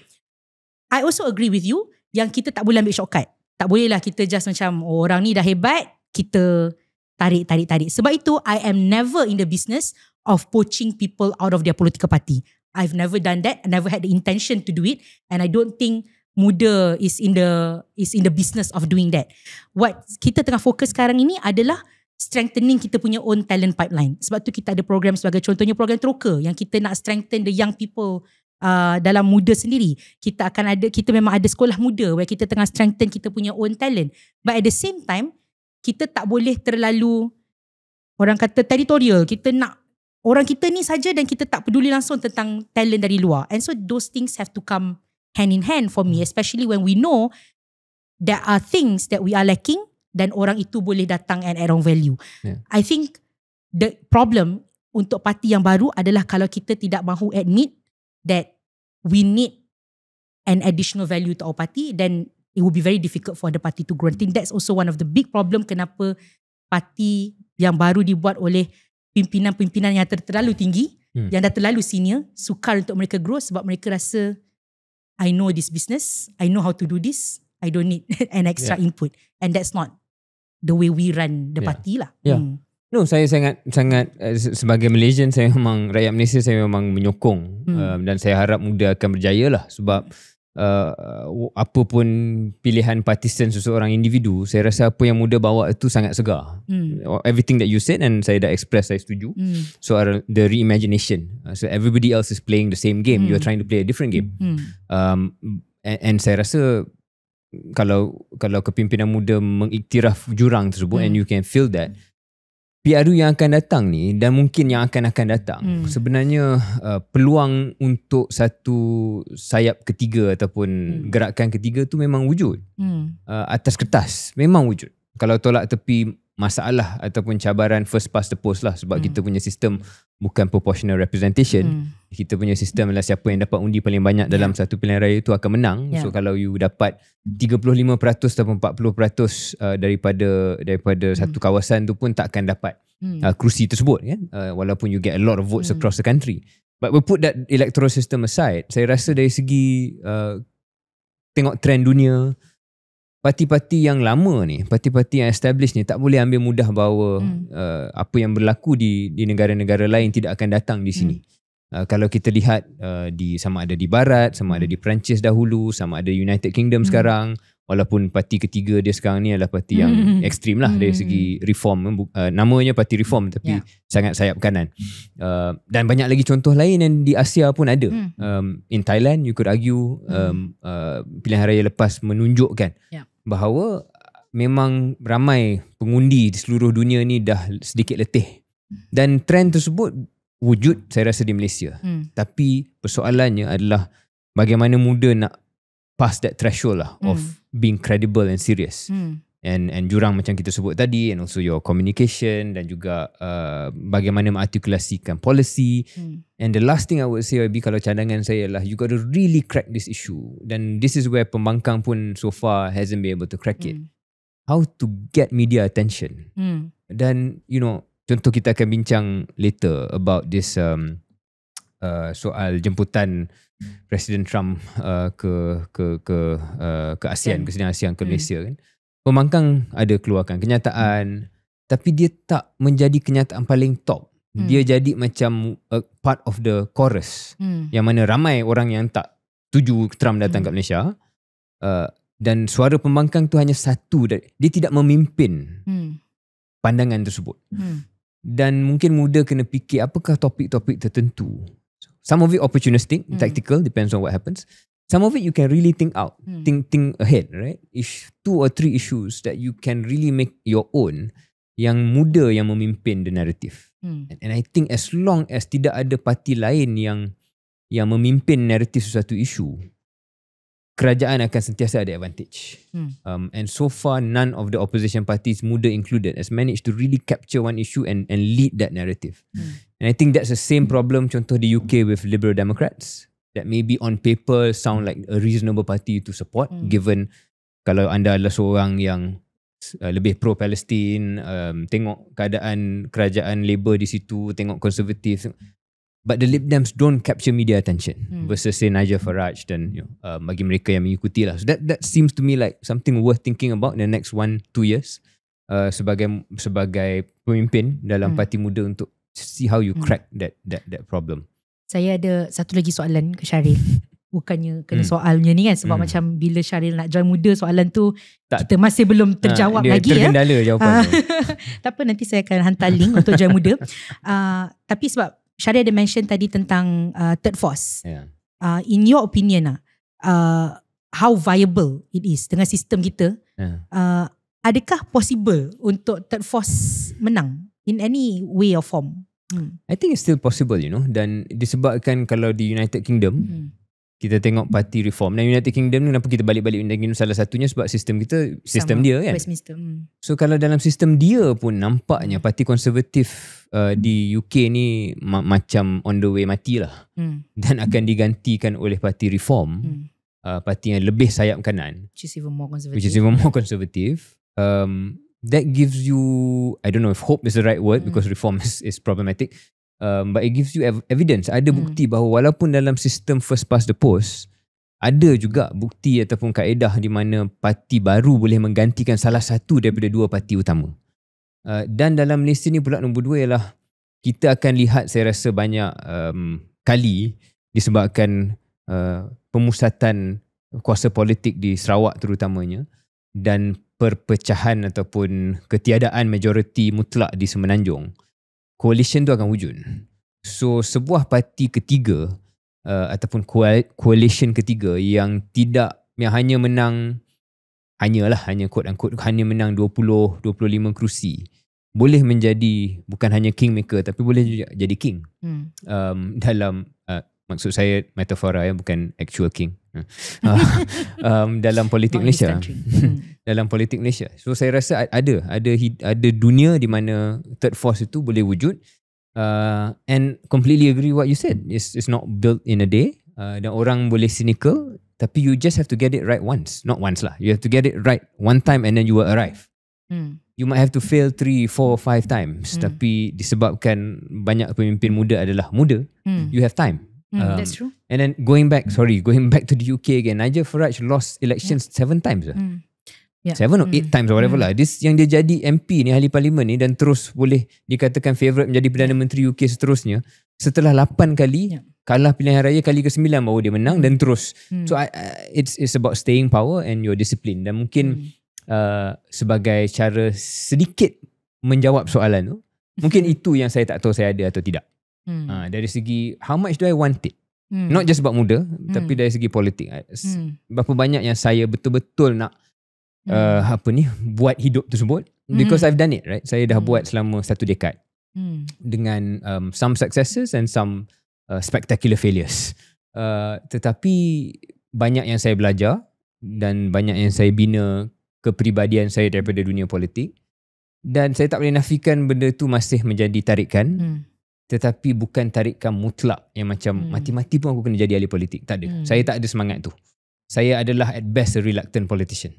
I also agree with you yang kita tak boleh ambil shortcut. Tak bolehlah kita just macam orang ni dah hebat, kita tarik. Sebab itu I am never in the business of poaching people out of their political party. I've never done that. I never had the intention to do it, and I don't think muda is in the business of doing that. What kita tengah fokus sekarang ini adalah strengthening kita punya own talent pipeline. Sebab tu kita ada program sebagai contohnya program Troka yang kita nak strengthen the young people dalam muda sendiri. Kita memang ada sekolah muda where kita tengah strengthen kita punya own talent. But at the same time, kita tak boleh terlalu, orang kata, territorial. Kita nak orang kita ni saja dan kita tak peduli langsung tentang talent dari luar. And so those things have to come hand in hand for me, especially when we know there are things that we are lacking dan orang itu boleh datang and add on value. Yeah. I think the problem untuk parti yang baru adalah kalau kita tidak mahu admit that we need an additional value to our party, then it will be very difficult for the party to grow. I think that's also one of the big problem kenapa parti yang baru dibuat oleh pimpinan-pimpinan yang terlalu tinggi, yang dah terlalu senior, sukar untuk mereka grow sebab mereka rasa I know this business, I know how to do this, I don't need an extra input. And that's not the way we run the party lah. No, saya sangat sebagai Malaysian, saya memang, rakyat Malaysia saya memang menyokong dan saya harap muda akan berjaya lah. Sebab apa pun pilihan partisan seseorang individu, saya rasa apa yang muda bawa itu sangat segar. Everything that you said, and saya dah express, saya setuju. Soal the reimagination. So everybody else is playing the same game, you are trying to play a different game. And saya rasa kalau kepimpinan muda mengiktiraf jurang tersebut, and you can feel that, PRU yang akan datang ni dan mungkin yang akan datang, sebenarnya peluang untuk satu sayap ketiga ataupun gerakan ketiga tu memang wujud. Atas kertas memang wujud. Kalau tolak tepi masalah ataupun cabaran first past the post lah, sebab kita punya sistem bukan proportional representation. Kita punya sistem adalah siapa yang dapat undi paling banyak dalam satu pilihan raya itu akan menang. So kalau you dapat 35% ataupun 40% daripada satu kawasan tu pun tak akan dapat kerusi tersebut kan, walaupun you get a lot of votes across the country. But we put that electoral system aside, saya rasa dari segi tengok trend dunia, parti-parti yang lama ni, parti-parti yang established ni tak boleh ambil mudah bahawa apa yang berlaku di negara-negara lain tidak akan datang di sini. Kalau kita lihat sama ada di Barat, sama ada di Perancis dahulu, sama ada United Kingdom sekarang, walaupun parti ketiga dia sekarang ni adalah parti yang ekstrim lah dari segi reform. Namanya parti reform tapi sangat sayap kanan. Dan banyak lagi contoh lain yang di Asia pun ada. In Thailand, you could argue pilihan raya lepas menunjukkan bahawa memang ramai pengundi di seluruh dunia ni dah sedikit letih. Dan trend tersebut wujud saya rasa di Malaysia. Tapi persoalannya adalah bagaimana muda nak pass that threshold lah of being credible and serious. And jurang macam kita sebut tadi, and also your communication dan juga bagaimana mengartikulasikan policy. And the last thing I would say, kalau cadangan saya ialah you got to really crack this issue. Dan this is where pembangkang pun so far hasn't been able to crack it. How to get media attention. Dan you know, contoh kita akan bincang later about this soal jemputan Presiden Trump ke ASEAN, ke sidang ASEAN ke Malaysia kan. Pembangkang ada keluarkan kenyataan, tapi dia tak menjadi kenyataan paling top. Dia jadi macam a part of the chorus, yang mana ramai orang yang tak tuju Trump datang kat Malaysia, dan suara pembangkang tu hanya satu, dia tidak memimpin pandangan tersebut. Dan mungkin muda kena fikir apakah topik-topik tertentu. Some of it opportunistic, tactical, depends on what happens. Some of it you can really think out, think ahead, right? If 2 or 3 issues that you can really make your own, yang muda yang memimpin the narrative. And I think as long as tidak ada parti lain yang memimpin narrative sesuatu isu, kerajaan akan sentiasa ada advantage. And so far, none of the opposition parties, muda included, has managed to really capture one issue and lead that narrative. And I think that's the same problem, contoh di UK with Liberal Democrats, that maybe on paper sound like a reasonable party to support, given kalau anda adalah seorang yang lebih pro-Palestine, tengok keadaan kerajaan Labour di situ, tengok konservatif. But the Lib Dems don't capture media attention versus say Nigel Farage dan bagi mereka yang mengikuti lah. So that seems to me like something worth thinking about in the next 1-2 years sebagai pemimpin dalam parti muda untuk see how you crack that problem. Saya ada satu lagi soalan ke Syaril. Bukannya kena soalnya ni kan, sebab macam bila Syaril nak join muda, soalan tu kita masih belum terjawab lagi ya. Terkendala jawapan tu. Tak apa, nanti saya akan hantar link untuk join muda. Tapi sebab Syaril ada mention tadi tentang third force. In your opinion, how viable it is dengan sistem kita? Adakah possible untuk third force menang in any way or form? I think it's still possible, you know. Dan disebabkan kalau di United Kingdom, kita tengok parti reform. Dan United Kingdom ni, kenapa kita balik-balik United Kingdom, salah satunya sebab sistem kita, sistem dia kan. Westminster. So kalau dalam sistem dia pun nampaknya parti konservatif di UK ni macam on the way mati lah. Dan akan digantikan oleh parti reform, parti yang lebih sayap kanan, which is even more conservative. That gives you, I don't know if hope is the right word, because reform is problematic, but it gives you evidence. Ada bukti bahawa walaupun dalam sistem first past the post, ada juga bukti ataupun kaedah di mana parti baru boleh menggantikan salah satu daripada 2 parti utama. Dan dalam Malaysia ni pula nombor 2 ialah kita akan lihat, saya rasa banyak kali disebabkan pemusatan kuasa politik di Sarawak terutamanya, dan perpecahan ataupun ketiadaan majoriti mutlak di Semenanjung, coalition tu akan wujud. So sebuah parti ketiga ataupun coalition ketiga yang hanya menang, hanya quote unquote, hanya menang 20-25 kerusi, boleh menjadi bukan hanya kingmaker tapi boleh juga jadi king dalam Maksud saya metafora ya, bukan actual king. Dalam politik Malaysia. Dalam politik Malaysia. So saya rasa ada dunia di mana third force itu boleh wujud. And completely agree what you said. It's not built in a day. Dan orang boleh cynical, tapi you just have to get it right once. Not once lah. You have to get it right one time and then you will arrive. You might have to fail 3, 4, 5 times. Tapi disebabkan banyak pemimpin muda adalah muda, you have time. That's true. And then going back to the UK again, Nigel Farage lost elections 7 times. 7 or 8 times or whatever lah. This yang dia jadi MP ni, ahli parlimen ni, dan terus boleh dikatakan favourite menjadi Perdana Menteri UK seterusnya. Setelah 8 kali kalah pilihan raya, kali ke-9 baru dia menang dan terus. So it's about staying power and your discipline. Dan mungkin sebagai cara sedikit menjawab soalan tu, mungkin itu yang saya tak tahu saya ada atau tidak. Dari segi how much do I want it, not just about muda, tapi dari segi politik, berapa banyak yang saya betul-betul nak buat hidup tersebut, because I've done it, right? Saya dah buat selama 1 dekad dengan some successes and some spectacular failures, tetapi banyak yang saya belajar dan banyak yang saya bina kepribadian saya daripada dunia politik, dan saya tak boleh nafikan benda tu masih menjadi tarikan. Tetapi bukan tarikan mutlak yang macam mati-mati pun aku kena jadi ahli politik. Tak ada. Saya tak ada semangat tu. Saya adalah at best a reluctant politician.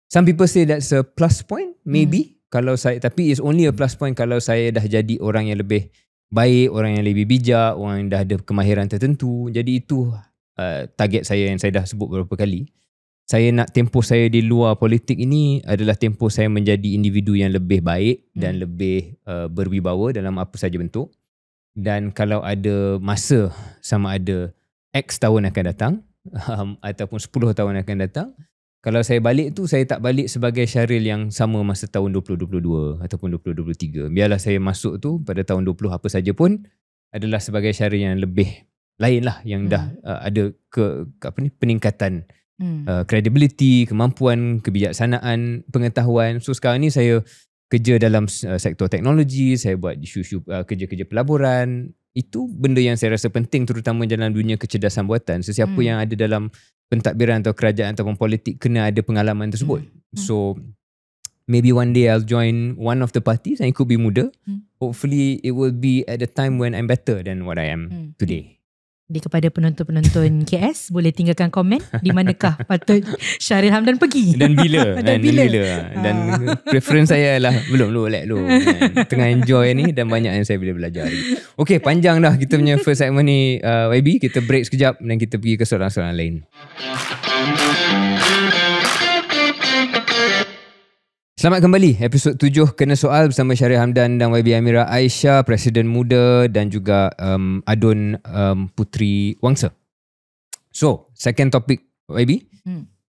Some people say that's a plus point, maybe. Kalau saya, tapi it's only a plus point kalau saya dah jadi orang yang lebih baik, orang yang lebih bijak, orang yang dah ada kemahiran tertentu. Jadi itu target saya yang saya dah sebut beberapa kali. Saya nak tempoh saya di luar politik ini adalah tempoh saya menjadi individu yang lebih baik dan lebih berwibawa dalam apa saja bentuk. Dan kalau ada masa, sama ada X tahun akan datang ataupun 10 tahun akan datang, kalau saya balik tu, saya tak balik sebagai Syaril yang sama masa tahun 2022 ataupun 2023. Biarlah saya masuk tu pada tahun 20 apa saja pun adalah sebagai Syaril yang lebih lain lah, yang dah ada peningkatan credibility, kemampuan, kebijaksanaan, pengetahuan. So sekarang ni saya kerja dalam sektor teknologi, saya buat isu-isu kerja-kerja pelaburan. Itu benda yang saya rasa penting, terutama dalam dunia kecerdasan buatan. Sesiapa yang ada dalam pentadbiran atau kerajaan ataupun politik kena ada pengalaman tersebut. So maybe one day I'll join one of the parties, and it could be muda. Hopefully it will be at the time when I'm better than what I am today. Jadi kepada penonton-penonton KS, boleh tinggalkan komen di manakah patut Syaril Hamdan pergi dan bila. Dan preference saya adalah belum tengah enjoy ni dan banyak yang saya boleh belajar lagi. Okay, panjang dah kita punya first segment ni, YB. Kita break sekejap dan kita pergi ke soalan-soalan lain. Selamat kembali, episod 7 Kena Soal bersama Syaril Hamdan dan YB Amira Aisyah, Presiden Muda, dan juga Adun Putri Wangsa. So, second topic YB.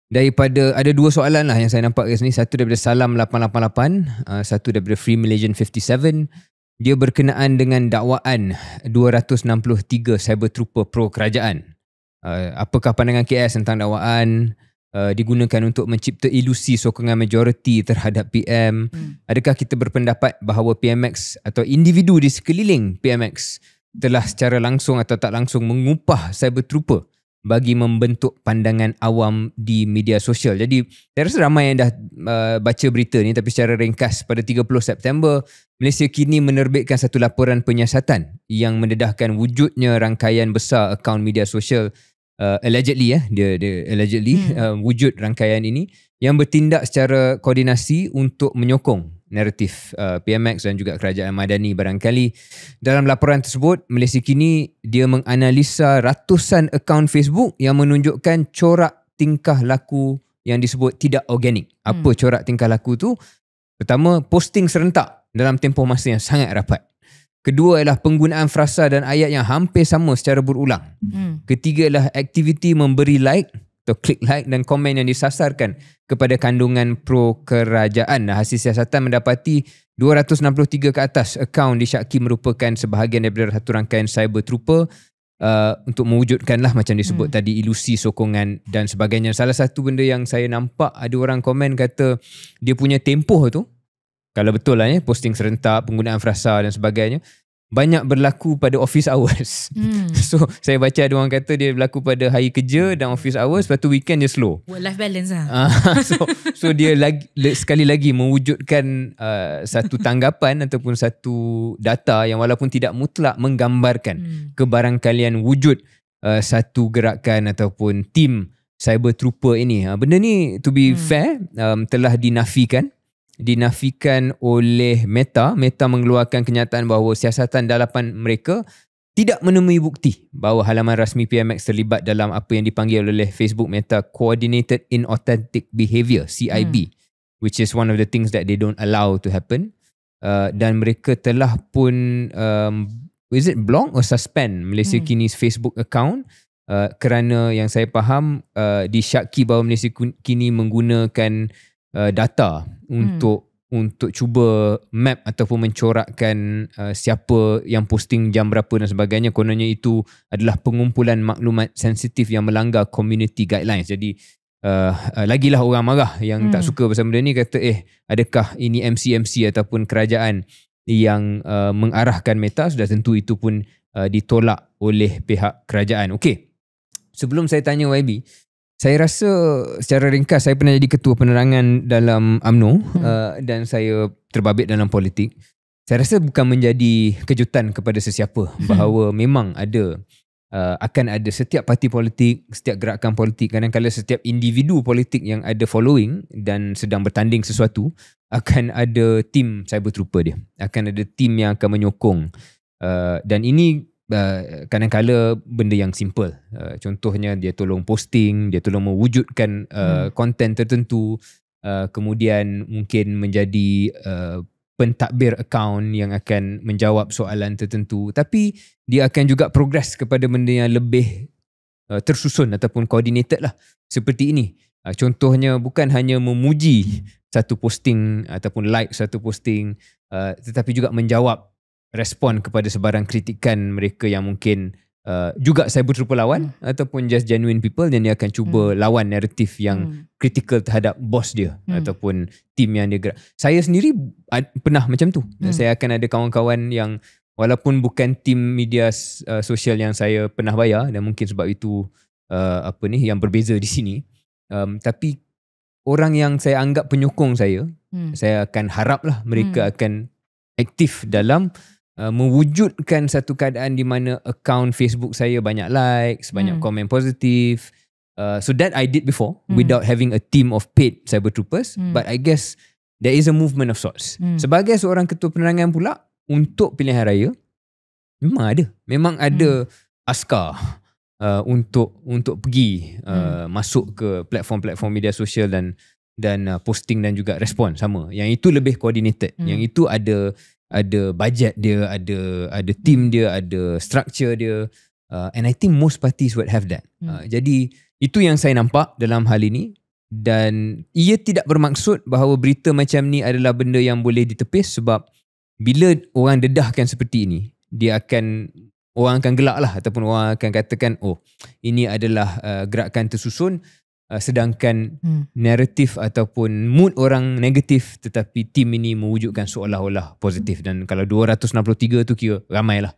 Daripada, ada 2 soalan lah yang saya nampak kat sini. Satu daripada Salam 888, satu daripada Free Malaysian 57. Dia berkenaan dengan dakwaan 263 cyber trooper pro kerajaan. Apakah pandangan KS tentang dakwaan? Digunakan untuk mencipta ilusi sokongan majoriti terhadap PM. Adakah kita berpendapat bahawa PMX atau individu di sekeliling PMX telah secara langsung atau tak langsung mengupah cyber trooper bagi membentuk pandangan awam di media sosial? Jadi saya rasa ramai yang dah baca berita ni, tapi secara ringkas, pada 30 September Malaysia kini menerbitkan satu laporan penyiasatan yang mendedahkan wujudnya rangkaian besar akaun media sosial, allegedly dia allegedly wujud rangkaian ini yang bertindak secara koordinasi untuk menyokong naratif PMX dan juga kerajaan madani. Barangkali dalam laporan tersebut, Malaysia kini dia menganalisa ratusan akaun Facebook yang menunjukkan corak tingkah laku yang disebut tidak organik. Apa corak tingkah laku tu? Pertama, posting serentak dalam tempoh masa yang sangat rapat. Kedua adalah penggunaan frasa dan ayat yang hampir sama secara berulang. Ketiga adalah aktiviti memberi like atau klik like dan komen yang disasarkan kepada kandungan pro kerajaan. Hasil siasatan mendapati 263 ke atas akaun disyaki merupakan sebahagian daripada satu rangkaian cyber trooper untuk mewujudkanlah macam disebut tadi ilusi sokongan dan sebagainya. Salah satu benda yang saya nampak, ada orang komen kata dia punya tempoh tu, kalau betul lah posting serentak, penggunaan frasa dan sebagainya, banyak berlaku pada office hours. So saya baca ada orang kata dia berlaku pada hari kerja dan office hours, lepas tu weekend dia slow. Work life balance lah. So dia sekali lagi mewujudkan satu tanggapan ataupun satu data yang walaupun tidak mutlak menggambarkan kebarangkalian wujud satu gerakan ataupun tim cyber trooper ini. Benda ni to be fair telah dinafikan oleh Meta. Meta mengeluarkan kenyataan bahawa siasatan dalapan mereka tidak menemui bukti bahawa halaman rasmi PMX terlibat dalam apa yang dipanggil oleh Facebook Meta Coordinated Inauthentic Behaviour, CIB, which is one of the things that they don't allow to happen. Dan mereka telah pun is it block or suspend Malaysia Kini's Facebook account kerana yang saya faham disyaki bahawa Malaysia Kini menggunakan data untuk cuba map ataupun mencorakkan siapa yang posting jam berapa dan sebagainya. Kononnya itu adalah pengumpulan maklumat sensitif yang melanggar community guidelines. Jadi lagilah orang marah yang tak suka pasal benda ni, kata adakah ini MC ataupun kerajaan yang mengarahkan Meta? Sudah tentu itu pun ditolak oleh pihak kerajaan. Okey, sebelum saya tanya YB, saya rasa secara ringkas saya pernah jadi ketua penerangan dalam UMNO dan saya terbabit dalam politik. Saya rasa bukan menjadi kejutan kepada sesiapa bahawa memang akan ada setiap parti politik, setiap gerakan politik, kadang-kadang setiap individu politik yang ada following dan sedang bertanding sesuatu, akan ada tim cyber trooper dia. Akan ada tim yang akan menyokong. Dan ini kadang-kadang benda yang simple. Contohnya dia tolong posting, dia tolong mewujudkan konten tertentu, kemudian mungkin menjadi pentadbir akaun yang akan menjawab soalan tertentu, tapi dia akan juga progress kepada benda yang lebih tersusun ataupun coordinated lah, seperti ini. Contohnya bukan hanya memuji satu posting ataupun like satu posting, tetapi juga menjawab respon kepada sebarang kritikan mereka yang mungkin juga cyber trooper lawan ataupun just genuine people, dan dia akan cuba lawan naratif yang critical terhadap bos dia ataupun tim yang dia gerak. Saya sendiri pernah macam tu. Saya akan ada kawan-kawan yang walaupun bukan tim media sosial yang saya pernah bayar, dan mungkin sebab itu yang berbeza di sini, tapi orang yang saya anggap penyokong saya akan haraplah mereka akan aktif dalam mewujudkan satu keadaan di mana akaun Facebook saya banyak likes, banyak komen positif. So that I did before without having a team of paid cyber troopers. But I guess there is a movement of sorts. Sebagai seorang ketua penerangan pula untuk pilihan raya, memang ada askar untuk pergi masuk ke platform-platform media sosial dan posting dan juga respon sama. Yang itu lebih coordinated. Yang itu ada budget dia, ada team dia, ada structure dia, and I think most parties would have that. Jadi itu yang saya nampak dalam hal ini, dan ia tidak bermaksud bahawa berita macam ni adalah benda yang boleh ditepis, sebab bila orang dedahkan seperti ini, orang akan gelak lah, ataupun orang akan katakan ini adalah gerakan tersusun, sedangkan naratif ataupun mood orang negatif, tetapi tim ini mewujudkan seolah-olah positif. Dan kalau 263 tu kira ramai lah.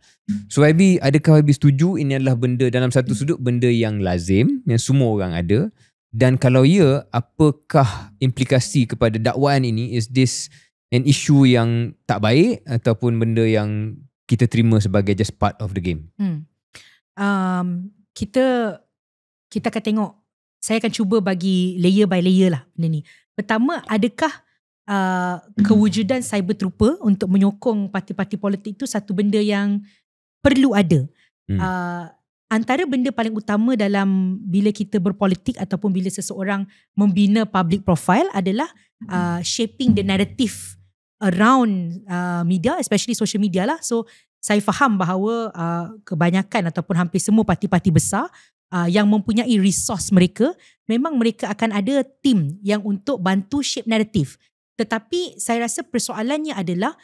So YB, adakah YB setuju ini adalah benda dalam satu sudut benda yang lazim, yang semua orang ada? Dan kalau ya, apakah implikasi kepada dakwaan ini? Is this an issue yang tak baik ataupun benda yang kita terima sebagai just part of the game? Kita akan tengok. Saya akan cuba bagi layer by layer lah benda ni. Pertama, adakah kewujudan cyber trooper untuk menyokong parti-parti politik itu satu benda yang perlu ada? Antara benda paling utama dalam bila kita berpolitik ataupun bila seseorang membina public profile adalah shaping the narrative around media, especially social media lah. So saya faham bahawa kebanyakan ataupun hampir semua parti-parti besar yang mempunyai resource mereka, memang mereka akan ada team yang untuk bantu shape naratif. Tetapi saya rasa persoalannya adalah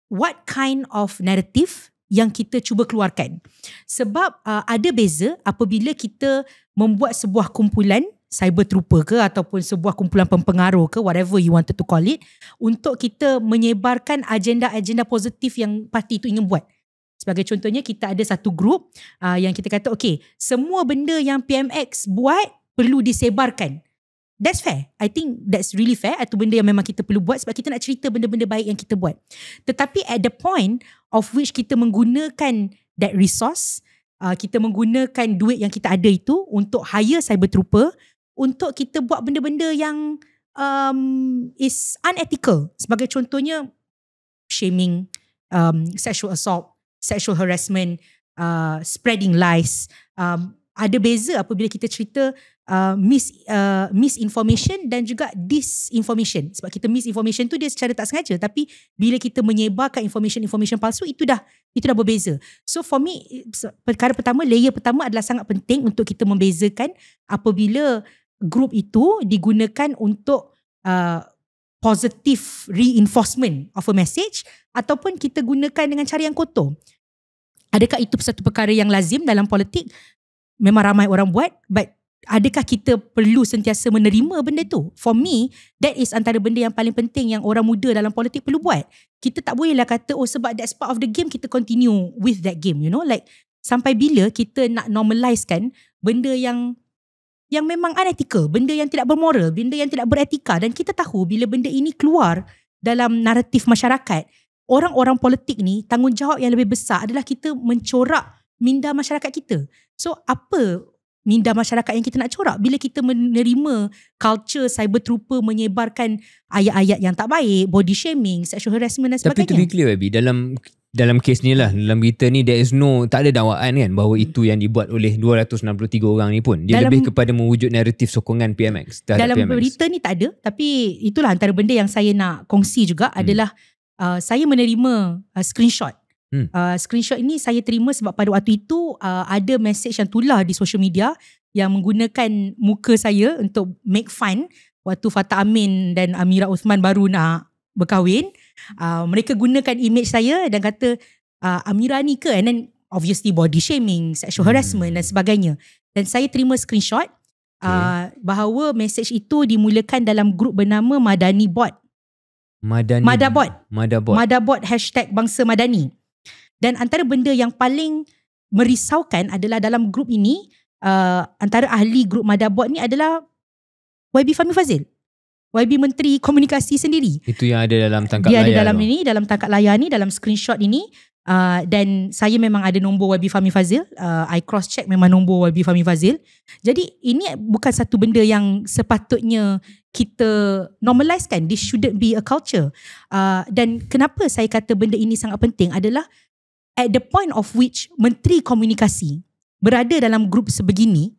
what kind of narrative yang kita cuba keluarkan. Sebab ada beza apabila kita membuat sebuah kumpulan cyber trooper ke ataupun sebuah kumpulan pempengaruh ke, whatever you wanted to call it, untuk kita menyebarkan agenda-agenda positif yang parti itu ingin buat. Sebagai contohnya, kita ada satu grup yang kita kata, okay, semua benda yang PMX buat perlu disebarkan. That's fair. I think that's really fair. Itu benda yang memang kita perlu buat sebab kita nak cerita benda-benda baik yang kita buat. Tetapi at the point of which kita menggunakan that resource, kita menggunakan duit yang kita ada itu untuk hire cyber trooper, untuk kita buat benda-benda yang is unethical. Sebagai contohnya, shaming, sexual assault, sexual harassment, spreading lies. Ada beza apabila kita cerita misinformation dan juga disinformation. Sebab kita misinformation tu dia secara tak sengaja, tapi bila kita menyebarkan information palsu, itu dah berbeza. So for me, perkara pertama, layer pertama adalah sangat penting untuk kita membezakan apabila group itu digunakan untuk positive reinforcement of a message ataupun kita gunakan dengan cara yang kotor. Adakah itu satu perkara yang lazim dalam politik? Memang ramai orang buat, but adakah kita perlu sentiasa menerima benda tu? For me, that is antara benda yang paling penting yang orang muda dalam politik perlu buat. Kita tak bolehlah kata, oh sebab that's part of the game, kita continue with that game, you know, like sampai bila kita nak normalizekan benda yang memang unethical, benda yang tidak bermoral, benda yang tidak beretika. Dan kita tahu bila benda ini keluar dalam naratif masyarakat, orang-orang politik ni tanggungjawab yang lebih besar adalah kita mencorak minda masyarakat kita. So apa minda masyarakat yang kita nak corak bila kita menerima culture cyber trooper menyebarkan ayat-ayat yang tak baik, body shaming, sexual harassment dan sebagainya. Tapi to be clear, Abi, dalam kes ni lah, dalam berita ni there is tak ada dakwaan kan bahawa itu yang dibuat oleh 263 orang ni pun. Dia lebih kepada mewujud naratif sokongan PMX terhadap dalam PMX. Berita ni tak ada, tapi itulah antara benda yang saya nak kongsi juga adalah saya menerima screenshot. Screenshot ini saya terima sebab pada waktu itu ada message yang tular di social media yang menggunakan muka saya untuk make fun waktu Fatah Amin dan Amira Uthman baru nak berkahwin. Mereka gunakan image saya dan kata Amira ni ke, and then obviously body shaming, sexual harassment dan sebagainya. Dan saya terima screenshot bahawa message itu dimulakan dalam grup bernama Madani Bot. Madabot hashtag Bangsa Madani. Dan antara benda yang paling merisaukan adalah dalam grup ini, antara ahli grup Madabot ni adalah YB Fahmi Fadzil, YB Menteri Komunikasi sendiri. Itu yang ada dalam tangkap layar. Dia ada dalam tu. ini, dalam tangkap layar ni, dalam screenshot ini. Dan saya memang ada nombor YB Fahmi Fadzil. I cross check memang nombor YB Fahmi Fadzil. Jadi ini bukan satu benda yang sepatutnya kita normalizekan. This shouldn't be a culture. Dan kenapa saya kata benda ini sangat penting adalah at the point of which Menteri Komunikasi berada dalam grup sebegini,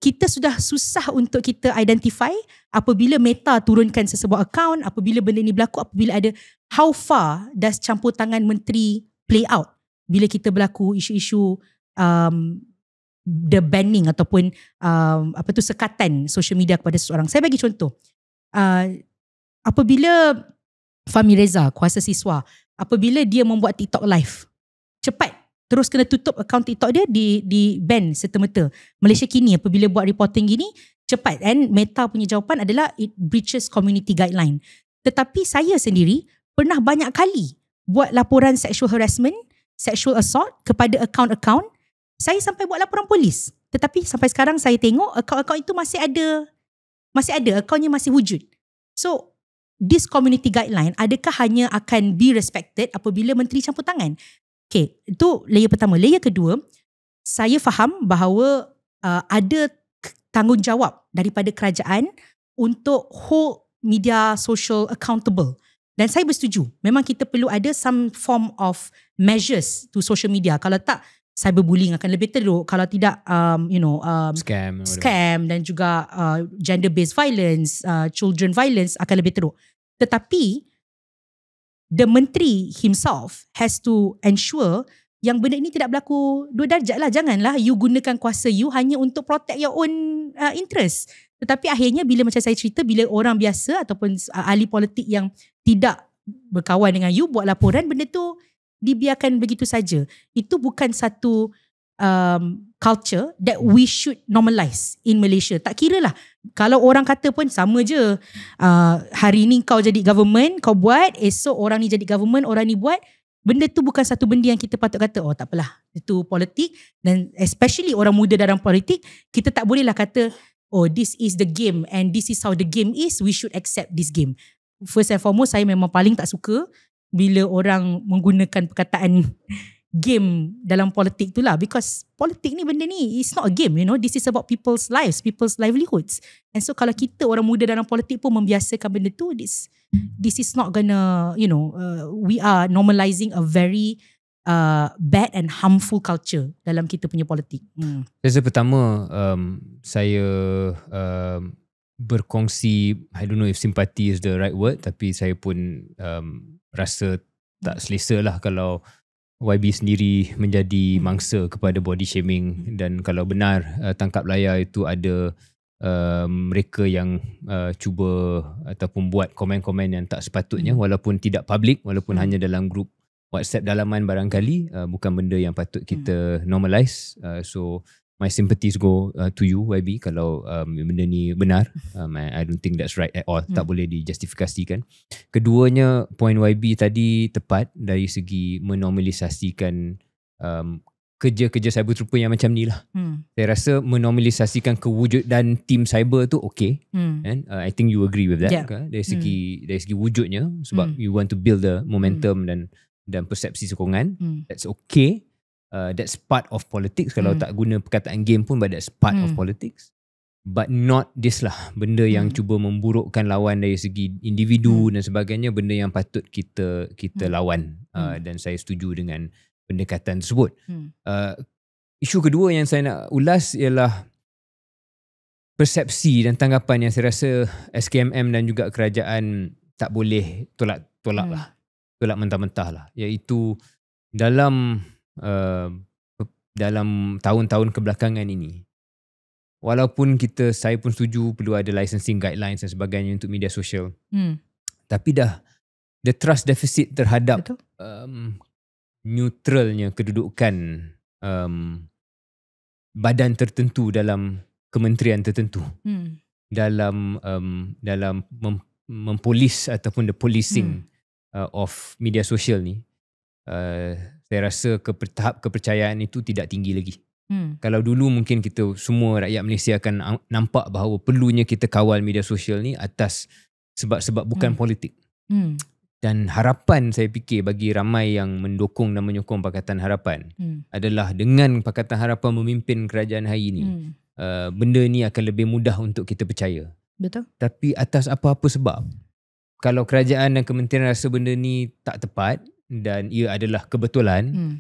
kita sudah susah untuk kita identify apabila Meta turunkan sesebuah account, apabila benda ini berlaku, apabila ada how far does campur tangan menteri play out bila kita berlaku isu-isu the banning ataupun sekatan social media kepada seseorang. Saya bagi contoh. Apabila Fahmi Reza, kuasa siswa, apabila dia membuat TikTok live, cepat terus kena tutup akaun TikTok dia, di ban serta-merta. Malaysia kini apabila buat reporting gini, cepat. And Meta punya jawapan adalah it breaches community guideline. Tetapi saya sendiri pernah banyak kali buat laporan sexual harassment, sexual assault kepada akaun-akaun. Saya sampai buat laporan polis. Tetapi sampai sekarang saya tengok akaun-akaun itu masih ada, akaunnya masih wujud. So this community guideline adakah hanya akan be respected apabila menteri campur tangan? Okay, itu layer pertama. Layer kedua, saya faham bahawa ada tanggungjawab daripada kerajaan untuk hold media social accountable. Dan saya bersetuju. Memang kita perlu ada some form of measures to social media. Kalau tak, cyberbullying akan lebih teruk. Kalau tidak, scam dan juga gender-based violence, children violence akan lebih teruk. Tetapi the menteri himself has to ensure yang benda ini tidak berlaku dua darjat lah. Janganlah you gunakan kuasa you hanya untuk protect your own interest. Tetapi akhirnya bila macam saya cerita, bila orang biasa ataupun ahli politik yang tidak berkawan dengan you buat laporan, benda tu dibiarkan begitu saja. Itu bukan satu culture that we should normalize in Malaysia. Tak kira lah, kalau orang kata pun sama je, hari ni kau jadi government, kau buat, esok orang ni jadi government, orang ni buat. Benda tu bukan satu benda yang kita patut kata, oh tak apalah, itu politik. Dan especially orang muda dalam politik, kita tak bolehlah kata, oh this is the game and this is how the game is, we should accept this game. First and foremost, saya memang paling tak suka bila orang menggunakan perkataan game dalam politik tu lah, because politik ni, benda ni it's not a game, you know, this is about people's lives, people's livelihoods. And so kalau kita orang muda dalam politik pun membiasakan benda tu, this is not gonna, you know, we are normalizing a very bad and harmful culture dalam kita punya politik. Jadi pertama, saya berkongsi, I don't know if sympathy is the right word, tapi saya pun rasa tak selesa lah kalau YB sendiri menjadi mangsa kepada body shaming, dan kalau benar tangkap layar itu ada mereka yang cuba ataupun buat komen-komen yang tak sepatutnya, walaupun tidak public, walaupun hanya dalam grup WhatsApp dalaman barangkali, bukan benda yang patut kita normalize. So my sympathies go to you YB kalau benda ni benar. I don't think that's right at all. Tak boleh dijustifikasikan. Keduanya, point YB tadi tepat dari segi menormalisasikan kerja-kerja cyber trooper yang macam ni lah. Saya rasa menormalisasikan kewujudan tim cyber tu okay. And I think you agree with that. Yeah. Dari segi wujudnya, sebab you want to build the momentum dan persepsi sokongan. That's okay. That's part of politics. Kalau tak guna perkataan game pun, but that's part of politics. But not this lah, benda yang cuba memburukkan lawan dari segi individu dan sebagainya, benda yang patut kita lawan. Dan saya setuju dengan pendekatan tersebut. Isu kedua yang saya nak ulas ialah persepsi dan tanggapan yang saya rasa SKMM dan juga kerajaan tak boleh tolak lah, tolak mentah-mentah lah, iaitu dalam tahun-tahun kebelakangan ini, walaupun saya pun setuju perlu ada licensing guidelines dan sebagainya untuk media sosial, tapi dah the trust deficit terhadap neutralnya kedudukan badan tertentu dalam kementerian tertentu, dalam mempolis ataupun the policing of media sosial ni. Saya rasa tahap kepercayaan itu tidak tinggi lagi. Kalau dulu mungkin kita semua rakyat Malaysia akan nampak bahawa perlunya kita kawal media sosial ni atas sebab-sebab bukan politik. Dan harapan saya fikir bagi ramai yang mendukung dan menyokong Pakatan Harapan adalah dengan Pakatan Harapan memimpin kerajaan hari ini, benda ni akan lebih mudah untuk kita percaya. Betul. Tapi atas apa-apa sebab, kalau kerajaan dan kementerian rasa benda ni tak tepat dan ia adalah kebetulan,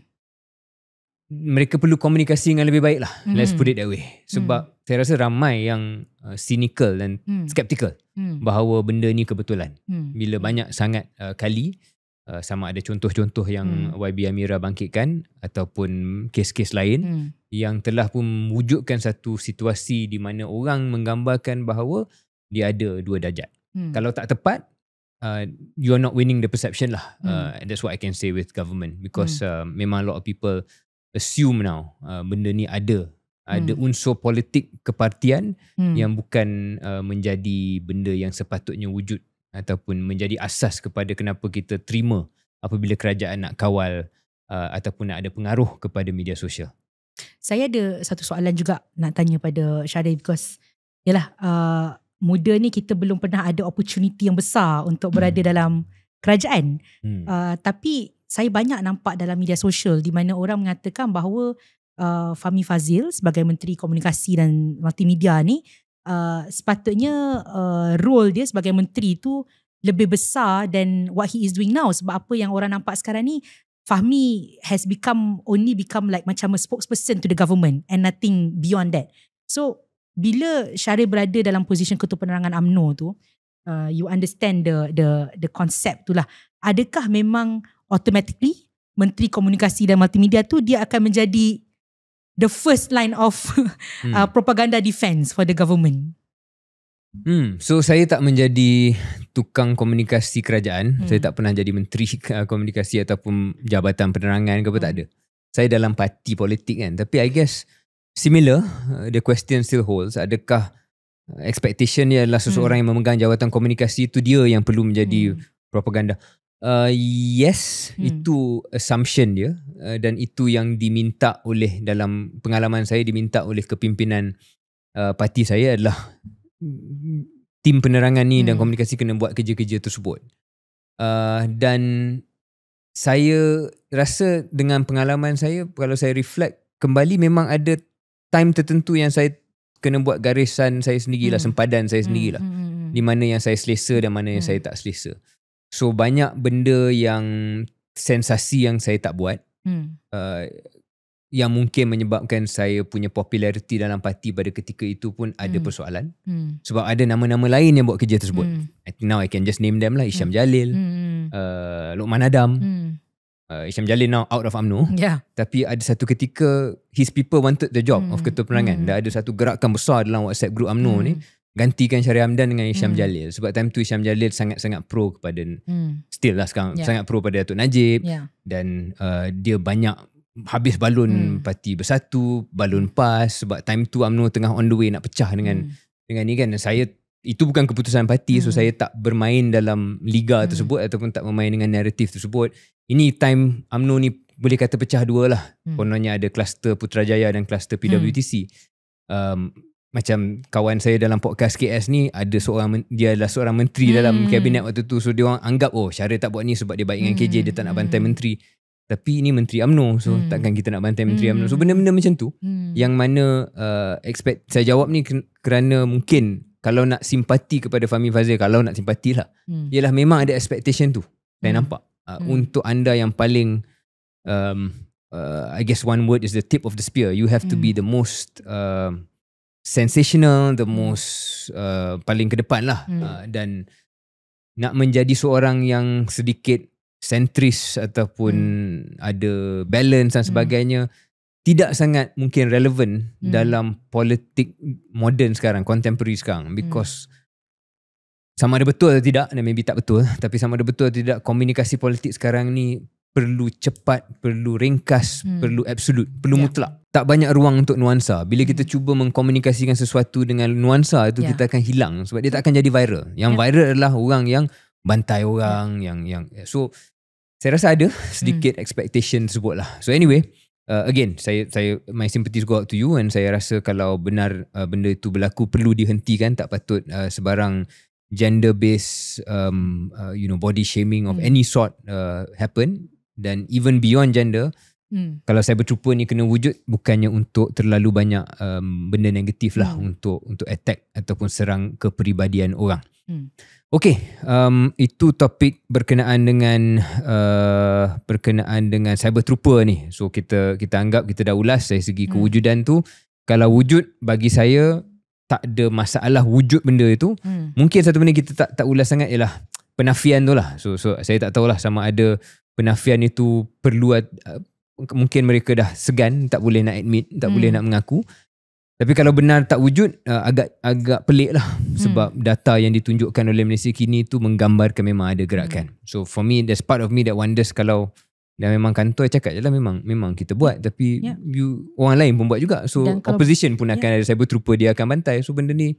mereka perlu komunikasi dengan lebih baik lah. Let's put it that way. Sebab saya rasa ramai yang cynical dan skeptical bahawa benda ni kebetulan. Bila banyak sangat kali, sama ada contoh-contoh yang YB Amira bangkitkan ataupun kes-kes lain yang telah pun mewujudkan satu situasi di mana orang menggambarkan bahawa dia ada dua darjat. Kalau tak tepat, you are not winning the perception lah. That's what I can say with government, because memang a lot of people assume now benda ni ada unsur politik kepartian yang bukan menjadi benda yang sepatutnya wujud ataupun menjadi asas kepada kenapa kita terima apabila kerajaan nak kawal ataupun nak ada pengaruh kepada media sosial. Saya ada satu soalan juga nak tanya pada Syaril, because yalah, muda ni kita belum pernah ada opportunity yang besar untuk berada dalam kerajaan. Tapi saya banyak nampak dalam media sosial di mana orang mengatakan bahawa Fahmi Fadzil sebagai Menteri Komunikasi dan Multimedia ni sepatutnya role dia sebagai menteri tu lebih besar than what he is doing now. Sebab apa yang orang nampak sekarang ni, Fahmi has only become like macam a spokesperson to the government and nothing beyond that. So bila Syaril berada dalam posisi Ketua Penerangan UMNO tu, you understand the concept tu lah. Adakah memang automatically Menteri Komunikasi dan Multimedia tu dia akan menjadi the first line of propaganda defense for the government? So saya tak menjadi tukang komunikasi kerajaan. Saya tak pernah jadi Menteri Komunikasi ataupun Jabatan Penerangan ke apa, tak ada. saya dalam parti politik kan. Tapi I guess similar, the question still holds. Adakah expectation dia adalah seseorang yang memegang jawatan komunikasi itu dia yang perlu menjadi propaganda? Yes, itu assumption dia, dan itu yang diminta oleh, dalam pengalaman saya, diminta oleh kepimpinan parti saya adalah tim penerangan ni dan komunikasi kena buat kerja-kerja tersebut. Dan saya rasa dengan pengalaman saya, kalau saya reflect kembali, memang ada time tertentu yang saya kena buat garisan saya sendirilah, sempadan saya sendirilah, di mana yang saya selesa dan mana yang saya tak selesa. So banyak benda yang sensasi yang saya tak buat, yang mungkin menyebabkan saya punya populariti dalam parti pada ketika itu pun ada persoalan. Sebab ada nama-nama lain yang buat kerja tersebut. I think now I can just name them lah. Isham Jalil, Luqman Adam. Isham Jalil now out of UMNO. Tapi ada satu ketika his people wanted the job of Ketua Penerangan. Dah ada satu gerakan besar dalam WhatsApp group UMNO ni, gantikan Syarif Hamdan dengan Isham Jalil. Sebab time tu Isham Jalil sangat-sangat pro kepada, still lah sekarang, sangat pro pada Datuk Najib. Dan dia banyak habis balon Parti Bersatu, balon PAS, sebab time tu UMNO tengah on the way nak pecah dengan ni kan. Dan saya, itu bukan keputusan parti, so saya tak bermain dalam liga tersebut ataupun tak bermain dengan naratif tersebut. Ini time UMNO ni boleh kata pecah dua lah. Kononnya ada kluster Putrajaya dan kluster PWTC. Macam kawan saya dalam podcast KS ni, ada seorang, dia adalah seorang menteri dalam kabinet waktu tu. So dia orang anggap, oh Syarif tak buat ni sebab dia baik dengan KJ, dia tak nak bantai menteri. Tapi ini menteri UMNO, so takkan kita nak bantai menteri UMNO. So benda-benda macam tu, yang mana saya jawab ni kerana mungkin kalau nak simpati kepada Fahmi Fadzil, kalau nak simpati lah, ialah memang ada expectation tu. Saya nampak untuk anda yang paling I guess one word is the tip of the spear. You have to be the most sensational, the most paling ke depan lah. Dan nak menjadi seorang yang sedikit sentris ataupun ada balance dan sebagainya, tidak sangat mungkin relevan dalam politik moden sekarang, contemporary sekarang. Because sama ada betul atau tidak, dan maybe tak betul, tapi sama ada betul atau tidak, komunikasi politik sekarang ni perlu cepat, perlu ringkas, perlu absolute, perlu mutlak. Tak banyak ruang untuk nuansa. Bila kita cuba mengkomunikasikan sesuatu dengan nuansa itu, kita akan hilang sebab dia tak akan jadi viral. Yang viral adalah orang yang bantai orang, yang so saya rasa ada sedikit expectation tersebut lah. So anyway, again, saya my sympathies go out to you, and saya rasa kalau benar benda itu berlaku, perlu dihentikan. Tak patut sebarang gender based body shaming of any sort happen. Dan even beyond gender, kalau saya bercuba ni kena wujud bukannya untuk terlalu banyak benda negatif lah, untuk attack ataupun serang kepribadian orang. Okay, itu topik berkenaan dengan cyber trooper ni. So kita anggap kita dah ulas dari segi kewujudan tu. Kalau wujud, bagi saya tak ada masalah wujud benda itu. Mungkin satu benda kita tak ulas sangat ialah penafian tu lah. So saya tak tahulah sama ada penafian itu perlu, mungkin mereka dah segan, tak boleh nak admit, tak boleh nak mengaku. Tapi kalau benar tak wujud, agak pelik lah. Sebab data yang ditunjukkan oleh Malaysia kini tu menggambarkan memang ada gerakan. So for me, there's part of me that wonders kalau dah memang kantor cakap je lah, memang kita buat. Tapi orang lain pun buat juga. So opposition pun akan ada cyber trooper, dia akan bantai. So benda ni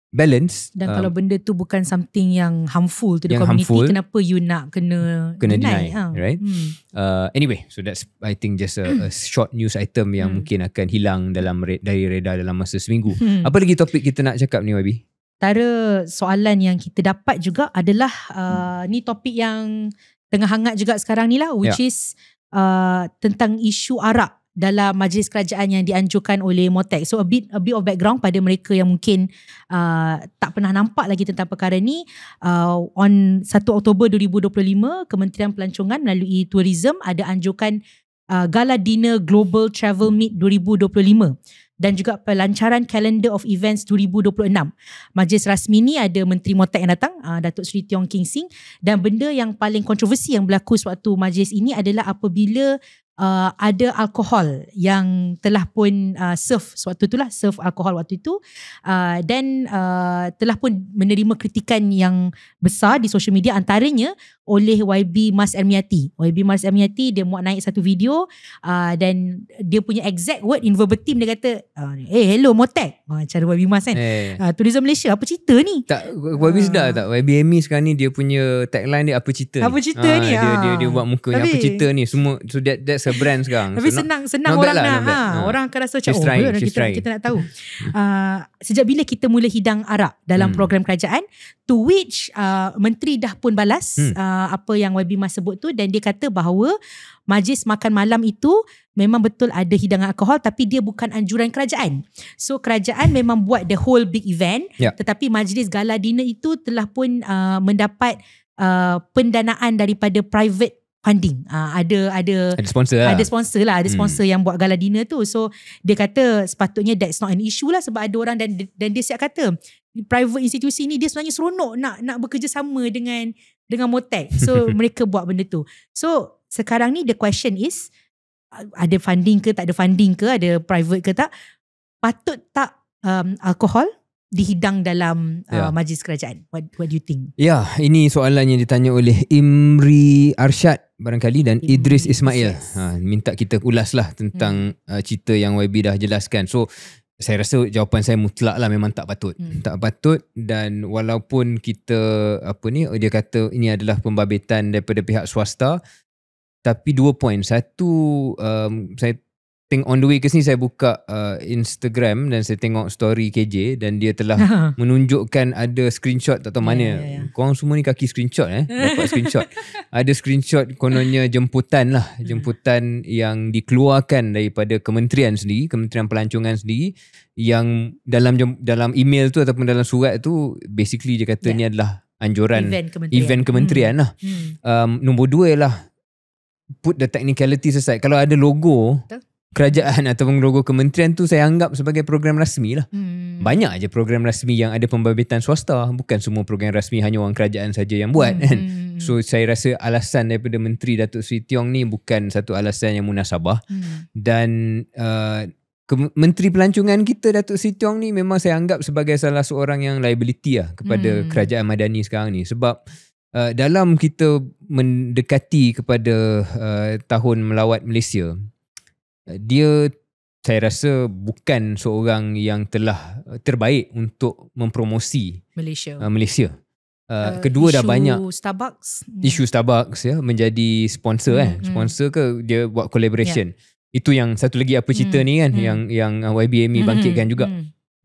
balance. Dan kalau benda tu bukan something yang harmful to the community, kenapa you nak kena deny? Right? Anyway, so that's I think just a short news item yang mungkin akan hilang dari radar dalam masa seminggu. Apa lagi topik kita nak cakap ni, YB? Antara soalan yang kita dapat juga adalah ni topik yang tengah hangat juga sekarang ni lah, which is tentang isu arak dalam majlis kerajaan yang dianjurkan oleh MOTEC. So a bit of background pada mereka yang mungkin tak pernah nampak lagi tentang perkara ni. On 1 Oktober 2025, Kementerian Pelancongan melalui Tourism ada anjurkan Gala Dinner Global Travel Meet 2025 dan juga pelancaran Calendar of Events 2026. Majlis rasmi ni ada Menteri MOTEC yang datang, Datuk Seri Tiong King Sing, dan benda yang paling kontroversi yang berlaku sewaktu majlis ini adalah apabila ada alkohol yang telah pun serve alkohol waktu itu, dan telah pun menerima kritikan yang besar di social media, antaranya oleh YB Mas Ermiati. YB Mas Ermiati dia muat naik satu video dan dia punya exact word in verbatim dia kata, hello Motek. Cara YB Mas kan. Tourism Malaysia, apa cerita ni? Tak, YB sedar tak? YB Amy sekarang ni dia punya tagline dia, apa cerita ni? Apa cerita ni? Dia buat muka ni, apa cerita ni? Semua, so that's a brand sekarang. Tapi so senang orang nak. Orang akan rasa macam, kita nak tahu. Sejak bila kita mula hidang arak dalam program kerajaan, to which menteri dah pun balas apa yang YB Mas sebut tu, dan dia kata bahawa majlis makan malam itu memang betul ada hidangan alkohol, tapi dia bukan anjuran kerajaan. So kerajaan memang buat the whole big event, tetapi majlis gala dinner itu telah pun mendapat pendanaan daripada private funding. Ada sponsor lah. Ada sponsor yang buat gala dinner tu. So dia kata sepatutnya that's not an issue lah, sebab ada orang dan dia siap kata private institusi ni dia sebenarnya seronok nak bekerjasama dengan Motek. So mereka buat benda tu. So sekarang ni the question is, ada funding ke, tak ada funding ke, ada private ke tak, patut tak alkohol dihidang dalam majlis kerajaan? What do you think? Ini soalan yang ditanya oleh Imri Arsyad barangkali dan Idris Ismail. Minta kita ulas lah tentang cerita yang YB dah jelaskan. So saya rasa jawapan saya mutlak lah, memang tak patut. Tak patut. Dan walaupun kita dia kata ini adalah pembabitan daripada pihak swasta, tapi 2 poin. Satu, saya tengok on the way ke sini, saya buka Instagram dan saya tengok story KJ dan dia telah menunjukkan ada screenshot, tak tahu mana. Korang semua ni kaki screenshot dapat screenshot. Ada screenshot kononnya jemputan yang dikeluarkan daripada kementerian sendiri, Kementerian Pelancongan sendiri, yang dalam email tu ataupun dalam surat tu basically dia kata ni adalah anjuran event kementerian lah. Nombor 2 ialah put the technicalities aside. Kalau ada logo kerajaan ataupun logo kementerian tu, saya anggap sebagai program rasmi lah. Banyak aja program rasmi yang ada pembabitan swasta. Bukan semua program rasmi hanya orang kerajaan saja yang buat kan. So saya rasa alasan daripada Menteri Datuk Seri Tiong ni bukan satu alasan yang munasabah. Dan Menteri Pelancongan kita Datuk Seri Tiong ni memang saya anggap sebagai salah seorang yang liability lah kepada kerajaan madani sekarang ni. Sebab dalam kita mendekati kepada tahun melawat Malaysia, dia saya rasa bukan seorang yang telah terbaik untuk mempromosi Malaysia. Kedua, dah banyak isu Starbucks menjadi sponsor sponsor ke dia buat collaboration. Itu yang satu lagi apa cerita ni kan, yang YB Amy bangkitkan juga.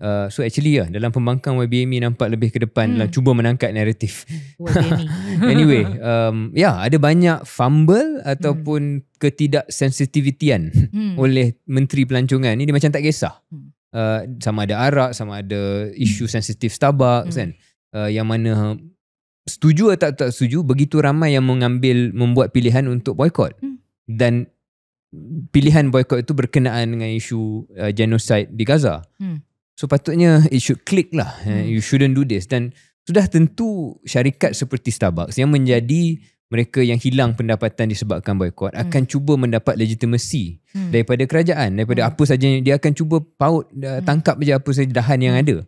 So actually dalam pembangkang YB Amy nampak lebih ke depan dalam cuba menangkap naratif. Anyway, ada banyak fumble ataupun ketidaksensitivitian oleh Menteri Pelancongan ni. Dia macam tak kisah sama ada arak, sama ada isu sensitif Starbucks kan, yang mana setuju atau tak setuju, begitu ramai yang membuat pilihan untuk boykot. Dan pilihan boykot itu berkenaan dengan isu genocide di Gaza. So patutnya it should click lah. You shouldn't do this. Dan sudah tentu syarikat seperti Starbucks yang menjadi mereka yang hilang pendapatan disebabkan boykot akan cuba mendapat legitimacy daripada kerajaan, daripada apa saja. Dia akan cuba tangkap je apa saja dahan yang ada.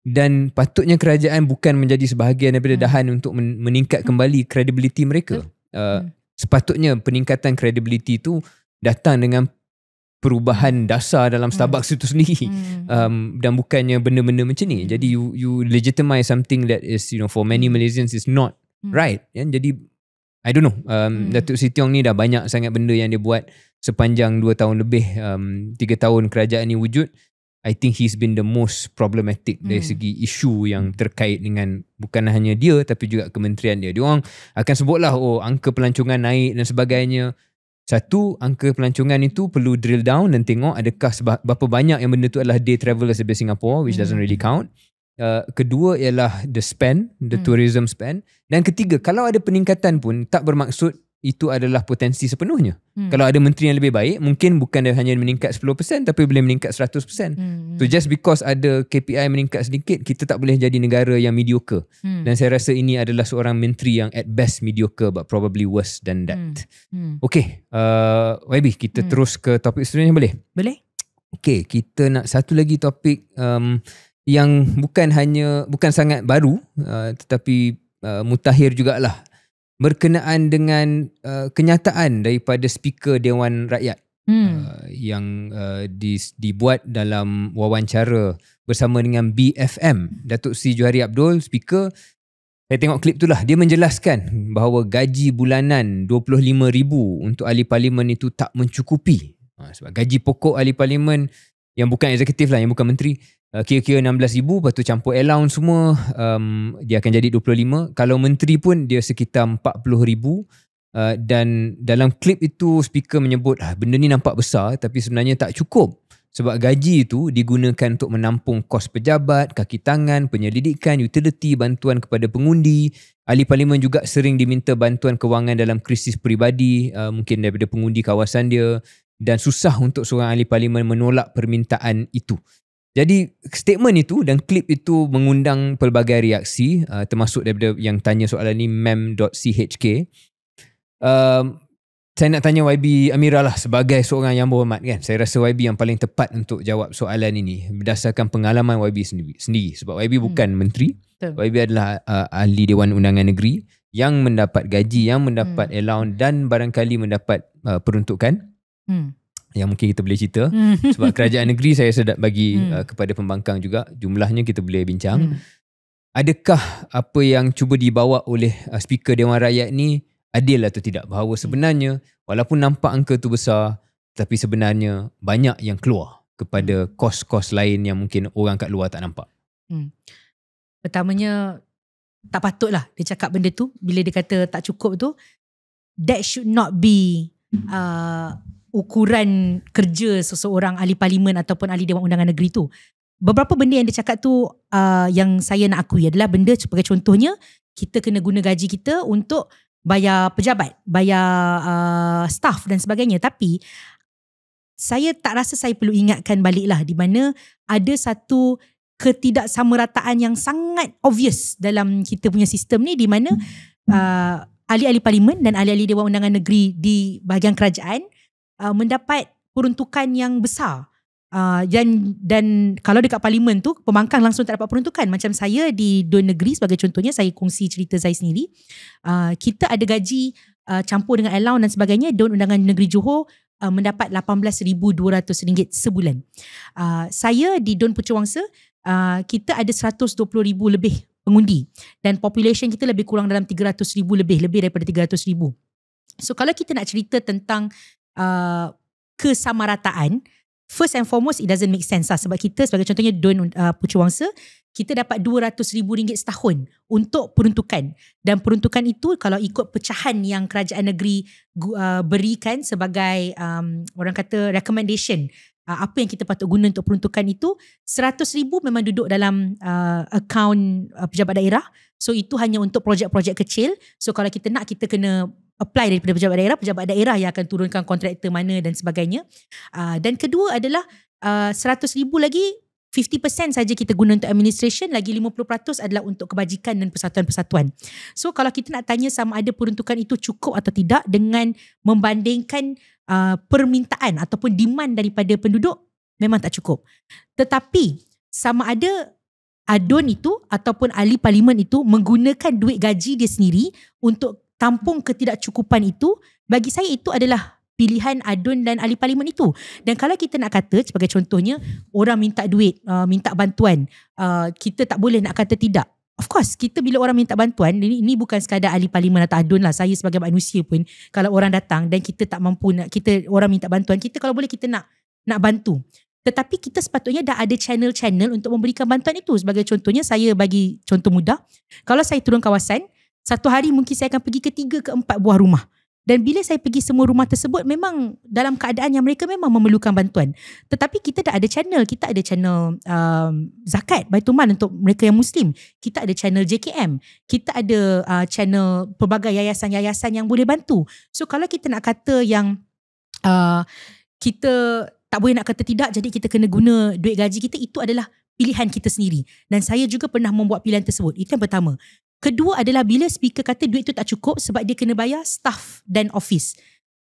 Dan patutnya kerajaan bukan menjadi sebahagian daripada dahan untuk meningkat kembali kredibiliti mereka. Sepatutnya peningkatan kredibiliti itu datang dengan perubahan dasar dalam Starbucks itu sendiri, dan bukannya benda-benda macam ni. Jadi you legitimize something that is, for many Malaysians is not right. Jadi I don't know, Datuk Seri Tiong ni dah banyak sangat benda yang dia buat sepanjang 2 tahun lebih, 3 tahun kerajaan ni wujud. I think he's been the most problematic dari segi isu yang terkait dengan bukan hanya dia tapi juga kementerian dia. Dia orang akan sebutlah angka pelancongan naik dan sebagainya. Satu, angka pelancongan itu perlu drill down dan tengok adakah berapa banyak yang benda tu adalah day travelers dari Singapore, which doesn't really count. Kedua ialah the spend, the tourism spend. Dan ketiga, kalau ada peningkatan pun tak bermaksud itu adalah potensi sepenuhnya. Kalau ada menteri yang lebih baik, mungkin bukan hanya meningkat 10% tapi boleh meningkat 100%. So just because ada KPI meningkat sedikit, kita tak boleh jadi negara yang mediocre. Dan saya rasa ini adalah seorang menteri yang at best mediocre but probably worse than that. Okay, YB, kita terus ke topik seterusnya boleh? Boleh. Okay, kita nak satu lagi topik yang bukan sangat baru, tetapi mutakhir jugalah. berkenaan dengan kenyataan daripada speaker Dewan Rakyat yang dibuat dalam wawancara bersama dengan BFM, Datuk Seri Johari Abdul, speaker. Saya tengok klip tu lah, dia menjelaskan bahawa gaji bulanan 25,000 untuk ahli parlimen itu tak mencukupi. Sebab gaji pokok ahli parlimen yang bukan eksekutif lah, yang bukan menteri, kira-kira 16,000, lepas tu campur allowance semua, dia akan jadi 25. Kalau menteri pun dia sekitar 40,000. Dan dalam klip itu speaker menyebut benda ni nampak besar tapi sebenarnya tak cukup, sebab gaji itu digunakan untuk menampung kos pejabat, kaki tangan, penyelidikan, utility, bantuan kepada pengundi. Ahli parlimen juga sering diminta bantuan kewangan dalam krisis peribadi, mungkin daripada pengundi kawasan dia, dan susah untuk seorang ahli parlimen menolak permintaan itu. Jadi statement itu dan klip itu mengundang pelbagai reaksi, termasuk daripada yang tanya soalan ni, mem.chk. Saya nak tanya YB Amira lah sebagai seorang yang berhormat kan. Saya rasa YB yang paling tepat untuk jawab soalan ini berdasarkan pengalaman YB sendiri. Sebab YB bukan menteri. Betul. YB adalah ahli Dewan Undangan Negeri yang mendapat gaji, yang mendapat allowance dan barangkali mendapat peruntukan. Yang mungkin kita boleh cerita. Sebab kerajaan negeri saya sedap bagi kepada pembangkang juga. Jumlahnya kita boleh bincang. Adakah apa yang cuba dibawa oleh speaker Dewan Rakyat ni adil atau tidak? Bahawa sebenarnya walaupun nampak angka tu besar, tapi sebenarnya banyak yang keluar kepada kos-kos lain yang mungkin orang kat luar tak nampak. Pertamanya, tak patutlah dia cakap benda tu. Bila dia kata tak cukup tu, that should not be ukuran kerja seseorang ahli parlimen ataupun ahli Dewan Undangan Negeri tu. Beberapa benda yang dia cakap tu yang saya nak akui adalah benda sebagai contohnya, kita kena guna gaji kita untuk bayar pejabat, bayar staff dan sebagainya. Tapi saya tak rasa saya perlu ingatkan baliklah di mana ada satu ketidaksamarataan yang sangat obvious dalam kita punya sistem ni, di mana ahli-ahli parlimen dan ahli-ahli Dewan Undangan Negeri di bahagian kerajaan mendapat peruntukan yang besar. Dan kalau dekat parlimen tu, pembangkang langsung tak dapat peruntukan. Macam saya di Dun Negeri sebagai contohnya, saya kongsi cerita saya sendiri. Kita ada gaji campur dengan allowance dan sebagainya. Dun Undangan Negeri Johor mendapat RM18,200 sebulan. Saya di Dun Pucawangsa, kita ada 120,000 lebih pengundi dan population kita lebih kurang dalam 300,000 lebih daripada 300,000. So kalau kita nak cerita tentang kesamarataan, first and foremost, it doesn't make sense lah. Sebab kita sebagai contohnya Dun Pucawangsa, kita dapat RM200,000 setahun untuk peruntukan. Dan peruntukan itu kalau ikut pecahan yang kerajaan negeri berikan sebagai orang kata recommendation, apa yang kita patut guna untuk peruntukan itu, RM100,000 memang duduk dalam akaun pejabat daerah. So itu hanya untuk projek-projek kecil. So kalau kita nak, kita kena apply daripada pejabat daerah yang akan turunkan kontraktor mana dan sebagainya. Dan kedua adalah RM100,000 lagi, 50% saja kita guna untuk administration, lagi 50% adalah untuk kebajikan dan persatuan-persatuan. So kalau kita nak tanya sama ada peruntukan itu cukup atau tidak dengan membandingkan permintaan ataupun demand daripada penduduk, memang tak cukup. Tetapi sama ada adun itu ataupun ahli parlimen itu menggunakan duit gaji dia sendiri untuk tampung ketidakcukupan itu, bagi saya itu adalah pilihan adun dan ahli parlimen itu. Dan kalau kita nak kata sebagai contohnya, orang minta duit, minta bantuan, kita tak boleh nak kata tidak. Of course, kita bila orang minta bantuan, ini bukan sekadar ahli parlimen atau adun lah. Saya sebagai manusia pun, kalau orang datang dan kita tak mampu, orang minta bantuan, kita kalau boleh kita nak bantu. Tetapi kita sepatutnya dah ada channel-channel untuk memberikan bantuan itu. Sebagai contohnya, saya bagi contoh mudah, kalau saya turun kawasan, satu hari mungkin saya akan pergi ke 3 ke 4 buah rumah. Dan bila saya pergi semua rumah tersebut, memang dalam keadaan yang mereka memang memerlukan bantuan. Tetapi kita dah ada channel. Kita ada channel zakat, Baitul Mal untuk mereka yang Muslim. Kita ada channel JKM. Kita ada channel pelbagai yayasan-yayasan yang boleh bantu. So kalau kita nak kata yang kita tak boleh nak kata tidak, jadi kita kena guna duit gaji kita, itu adalah pilihan kita sendiri. Dan saya juga pernah membuat pilihan tersebut. Itu yang pertama. Kedua adalah bila speaker kata duit tu tak cukup sebab dia kena bayar staff dan office.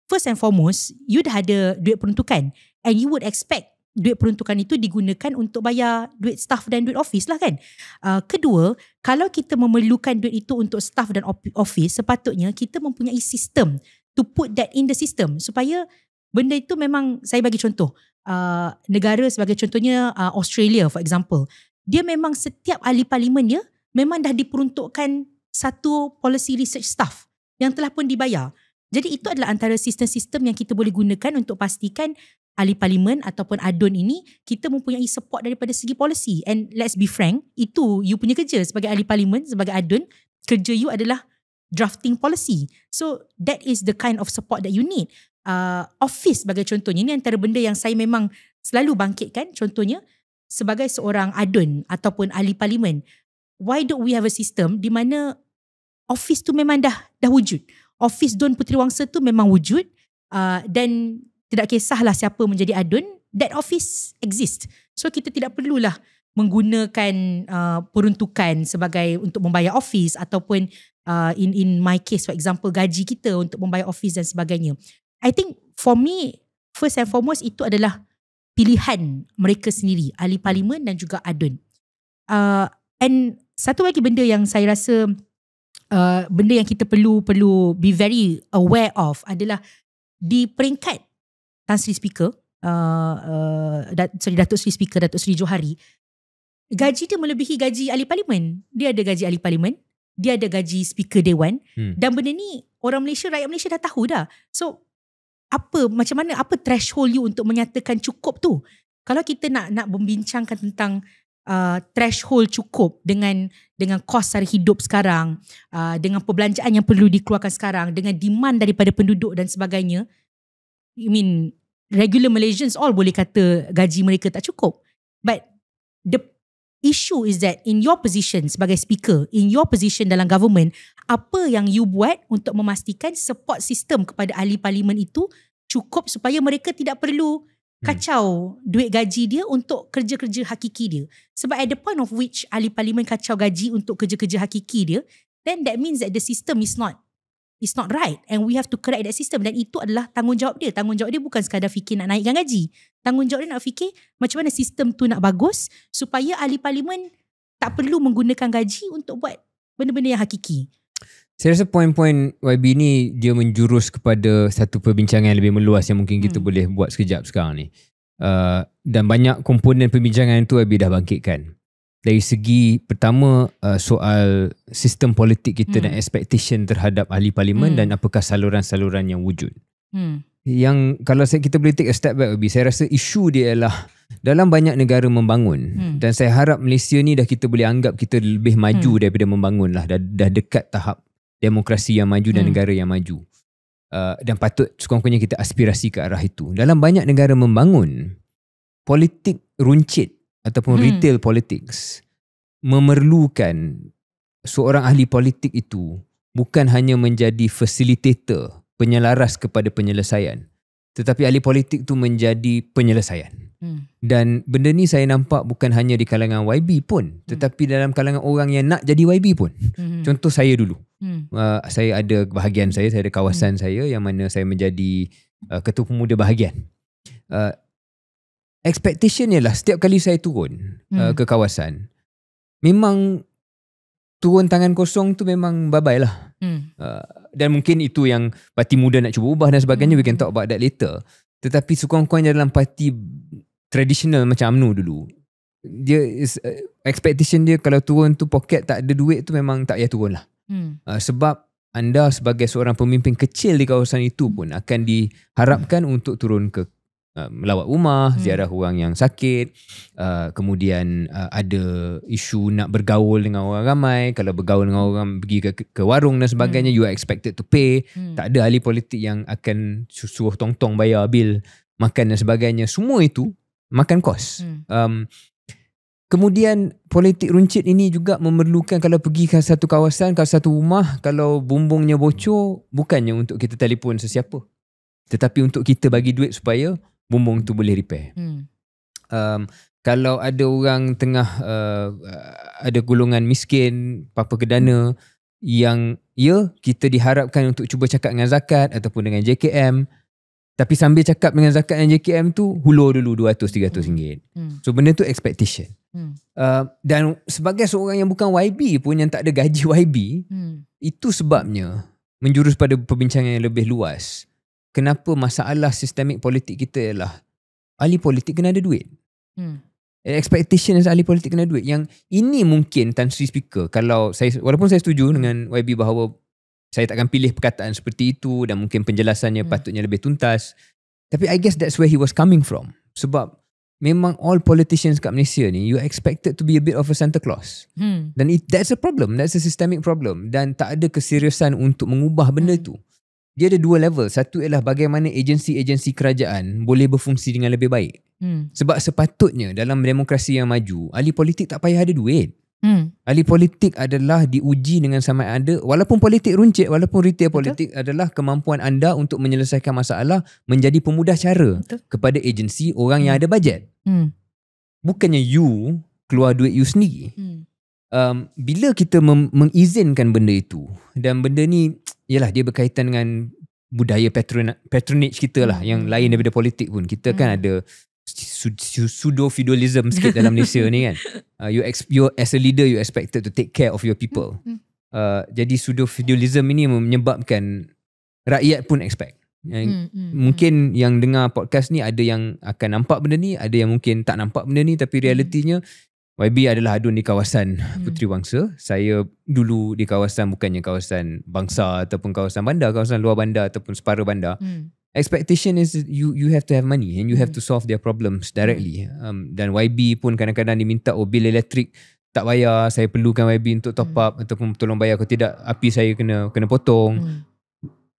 First and foremost, you dah ada duit peruntukan and you would expect duit peruntukan itu digunakan untuk bayar duit staff dan duit office lah kan. Kedua, kalau kita memerlukan duit itu untuk staff dan office, sepatutnya kita mempunyai sistem to put that in the system supaya benda itu memang, saya bagi contoh, negara sebagai contohnya Australia for example, dia memang setiap ahli parlimen dia memang dah diperuntukkan satu policy research staff yang telah pun dibayar. Jadi itu adalah antara sistem-sistem yang kita boleh gunakan untuk pastikan ahli parlimen ataupun ADUN ini kita mempunyai support daripada segi policy. And let's be frank, itu you punya kerja sebagai ahli parlimen, sebagai ADUN, kerja you adalah drafting policy. So that is the kind of support that you need. Office sebagai contohnya, ini antara benda yang saya memang selalu bangkitkan. Contohnya sebagai seorang ADUN ataupun ahli parlimen, why don't we have a system di mana office tu memang dah wujud. Office Dun Puteri Wangsa tu memang wujud, dan tidak kisahlah siapa menjadi ADUN, that office exist. So kita tidak perlulah menggunakan peruntukan sebagai untuk membayar office ataupun in my case for example gaji kita untuk membayar office dan sebagainya. I think for me first and foremost itu adalah pilihan mereka sendiri, ahli parlimen dan juga ADUN. And satu lagi benda yang saya rasa benda yang kita perlu be very aware of adalah di peringkat Tan Sri Speaker, Datuk Sri Speaker, Datuk Sri Johari, gaji dia melebihi gaji ahli parlimen. Dia ada gaji ahli parlimen, dia ada gaji Speaker Dewan, dan benda ni orang Malaysia, rakyat Malaysia dah tahu dah. So macam mana threshold you untuk menyatakan cukup tu? Kalau kita nak membincangkan tentang threshold cukup dengan kos sara hidup sekarang, dengan perbelanjaan yang perlu dikeluarkan sekarang, dengan demand daripada penduduk dan sebagainya, I mean regular Malaysians all boleh kata gaji mereka tak cukup. But the issue is that in your position sebagai speaker, in your position dalam government, apa yang you buat untuk memastikan support system kepada ahli parlimen itu cukup supaya mereka tidak perlu kacau duit gaji dia untuk kerja-kerja hakiki dia. Sebab at the point of which ahli parlimen kacau gaji untuk kerja-kerja hakiki dia, then that means that the system is not right, and we have to correct that system. Dan itu adalah tanggungjawab dia. Tanggungjawab dia bukan sekadar fikir nak naikkan gaji. Tanggungjawab dia nak fikir macam mana sistem tu nak bagus supaya ahli parlimen tak perlu menggunakan gaji untuk buat benda-benda yang hakiki. Saya rasa poin-poin YB ni dia menjurus kepada satu perbincangan yang lebih meluas yang mungkin kita boleh buat sekejap sekarang ni. Dan banyak komponen perbincangan tu YB dah bangkitkan. Dari segi pertama soal sistem politik kita dan expectation terhadap ahli parlimen dan apakah saluran-saluran yang wujud. Yang kalau kita boleh take a step back, saya rasa isu dia ialah dalam banyak negara membangun, dan saya harap Malaysia ni dah kita boleh anggap kita lebih maju daripada membangun lah, dah dekat tahap demokrasi yang maju dan negara yang maju, dan patut sekurang-kurangnya kita aspirasi ke arah itu. Dalam banyak negara membangun, politik runcit ataupun retail politics memerlukan seorang ahli politik itu bukan hanya menjadi facilitator, penyelaras kepada penyelesaian, tetapi ahli politik tu menjadi penyelesaian. Dan benda ni saya nampak bukan hanya di kalangan YB pun, tetapi dalam kalangan orang yang nak jadi YB pun. Contoh saya dulu, saya ada bahagian saya ada kawasan saya yang mana saya menjadi ketua pemuda bahagian. Expectation ialah setiap kali saya turun ke kawasan, memang turun tangan kosong tu memang bye-bye lah. Dan mungkin itu yang parti muda nak cuba ubah dan sebagainya, we can talk about that later. Tetapi sekurang-kurangnya dalam parti tradisional macam UMNO dulu, dia expectation dia kalau turun tu poket tak ada duit tu memang tak payah turun lah. Sebab anda sebagai seorang pemimpin kecil di kawasan itu pun akan diharapkan untuk turun ke melawat rumah, ziarah orang yang sakit, kemudian ada isu nak bergaul dengan orang ramai. Kalau bergaul dengan orang, pergi ke warung dan sebagainya, you are expected to pay. Tak ada ahli politik yang akan suruh tong-tong bayar bil makan dan sebagainya. Semua itu makan kos. Kemudian politik runcit ini juga memerlukan, kalau pergi ke satu kawasan, ke satu rumah, kalau bumbungnya bocor, bukannya untuk kita telefon sesiapa, tetapi untuk kita bagi duit supaya bumbung tu boleh repair. Kalau ada orang tengah ada golongan miskin, papa kedana, yang kita diharapkan untuk cuba cakap dengan zakat ataupun dengan JKM, Tapi sambil cakap dengan zakat dan JKM tu, hulur dulu RM200-300. So benda tu expectation. Dan sebagai seorang yang bukan YB pun, yang tak ada gaji YB, itu sebabnya menjurus pada perbincangan yang lebih luas. Kenapa masalah sistemik politik kita ialah ahli politik kena ada duit. Expectation ahli politik kena duit. Yang ini mungkin Tan Sri Speaker, kalau saya, walaupun saya setuju dengan YB bahawa saya takkan pilih perkataan seperti itu dan mungkin penjelasannya patutnya lebih tuntas. Tapi I guess that's where he was coming from. Sebab memang all politicians kat Malaysia ni, you expected to be a bit of a Santa Claus. Dan that's a problem. That's a systemic problem. Dan tak ada keseriusan untuk mengubah benda itu. Dia ada dua level. Satu ialah bagaimana agensi-agensi kerajaan boleh berfungsi dengan lebih baik. Sebab sepatutnya dalam demokrasi yang maju, ahli politik tak payah ada duit. Ahli politik adalah diuji dengan sama ada, walaupun politik runcit, walaupun retail politik, adalah kemampuan anda untuk menyelesaikan masalah menjadi pemudah cara kepada agensi orang yang ada bajet. Bukannya you keluar duit you sendiri. Bila kita mengizinkan benda itu, dan benda ni yalah, dia berkaitan dengan budaya patronage kita lah, yang lain daripada politik pun. Kita kan ada pseudo-feudalism sikit dalam Malaysia ni kan. You as a leader, you expected to take care of your people. Jadi pseudo-feudalism ini menyebabkan rakyat pun expect. Mungkin yang dengar podcast ni ada yang akan nampak benda ni, ada yang mungkin tak nampak benda ni, tapi realitinya YB adalah adun di kawasan Puteri Wangsa. Saya dulu di kawasan, bukannya kawasan bangsa ataupun kawasan bandar, kawasan luar bandar ataupun separa bandar. Expectation is you have to have money and you have to solve their problems directly. Dan YB pun kadang-kadang diminta, bil elektrik tak bayar, saya perlukan YB untuk top up ataupun tolong bayar, kalau tidak api saya kena potong.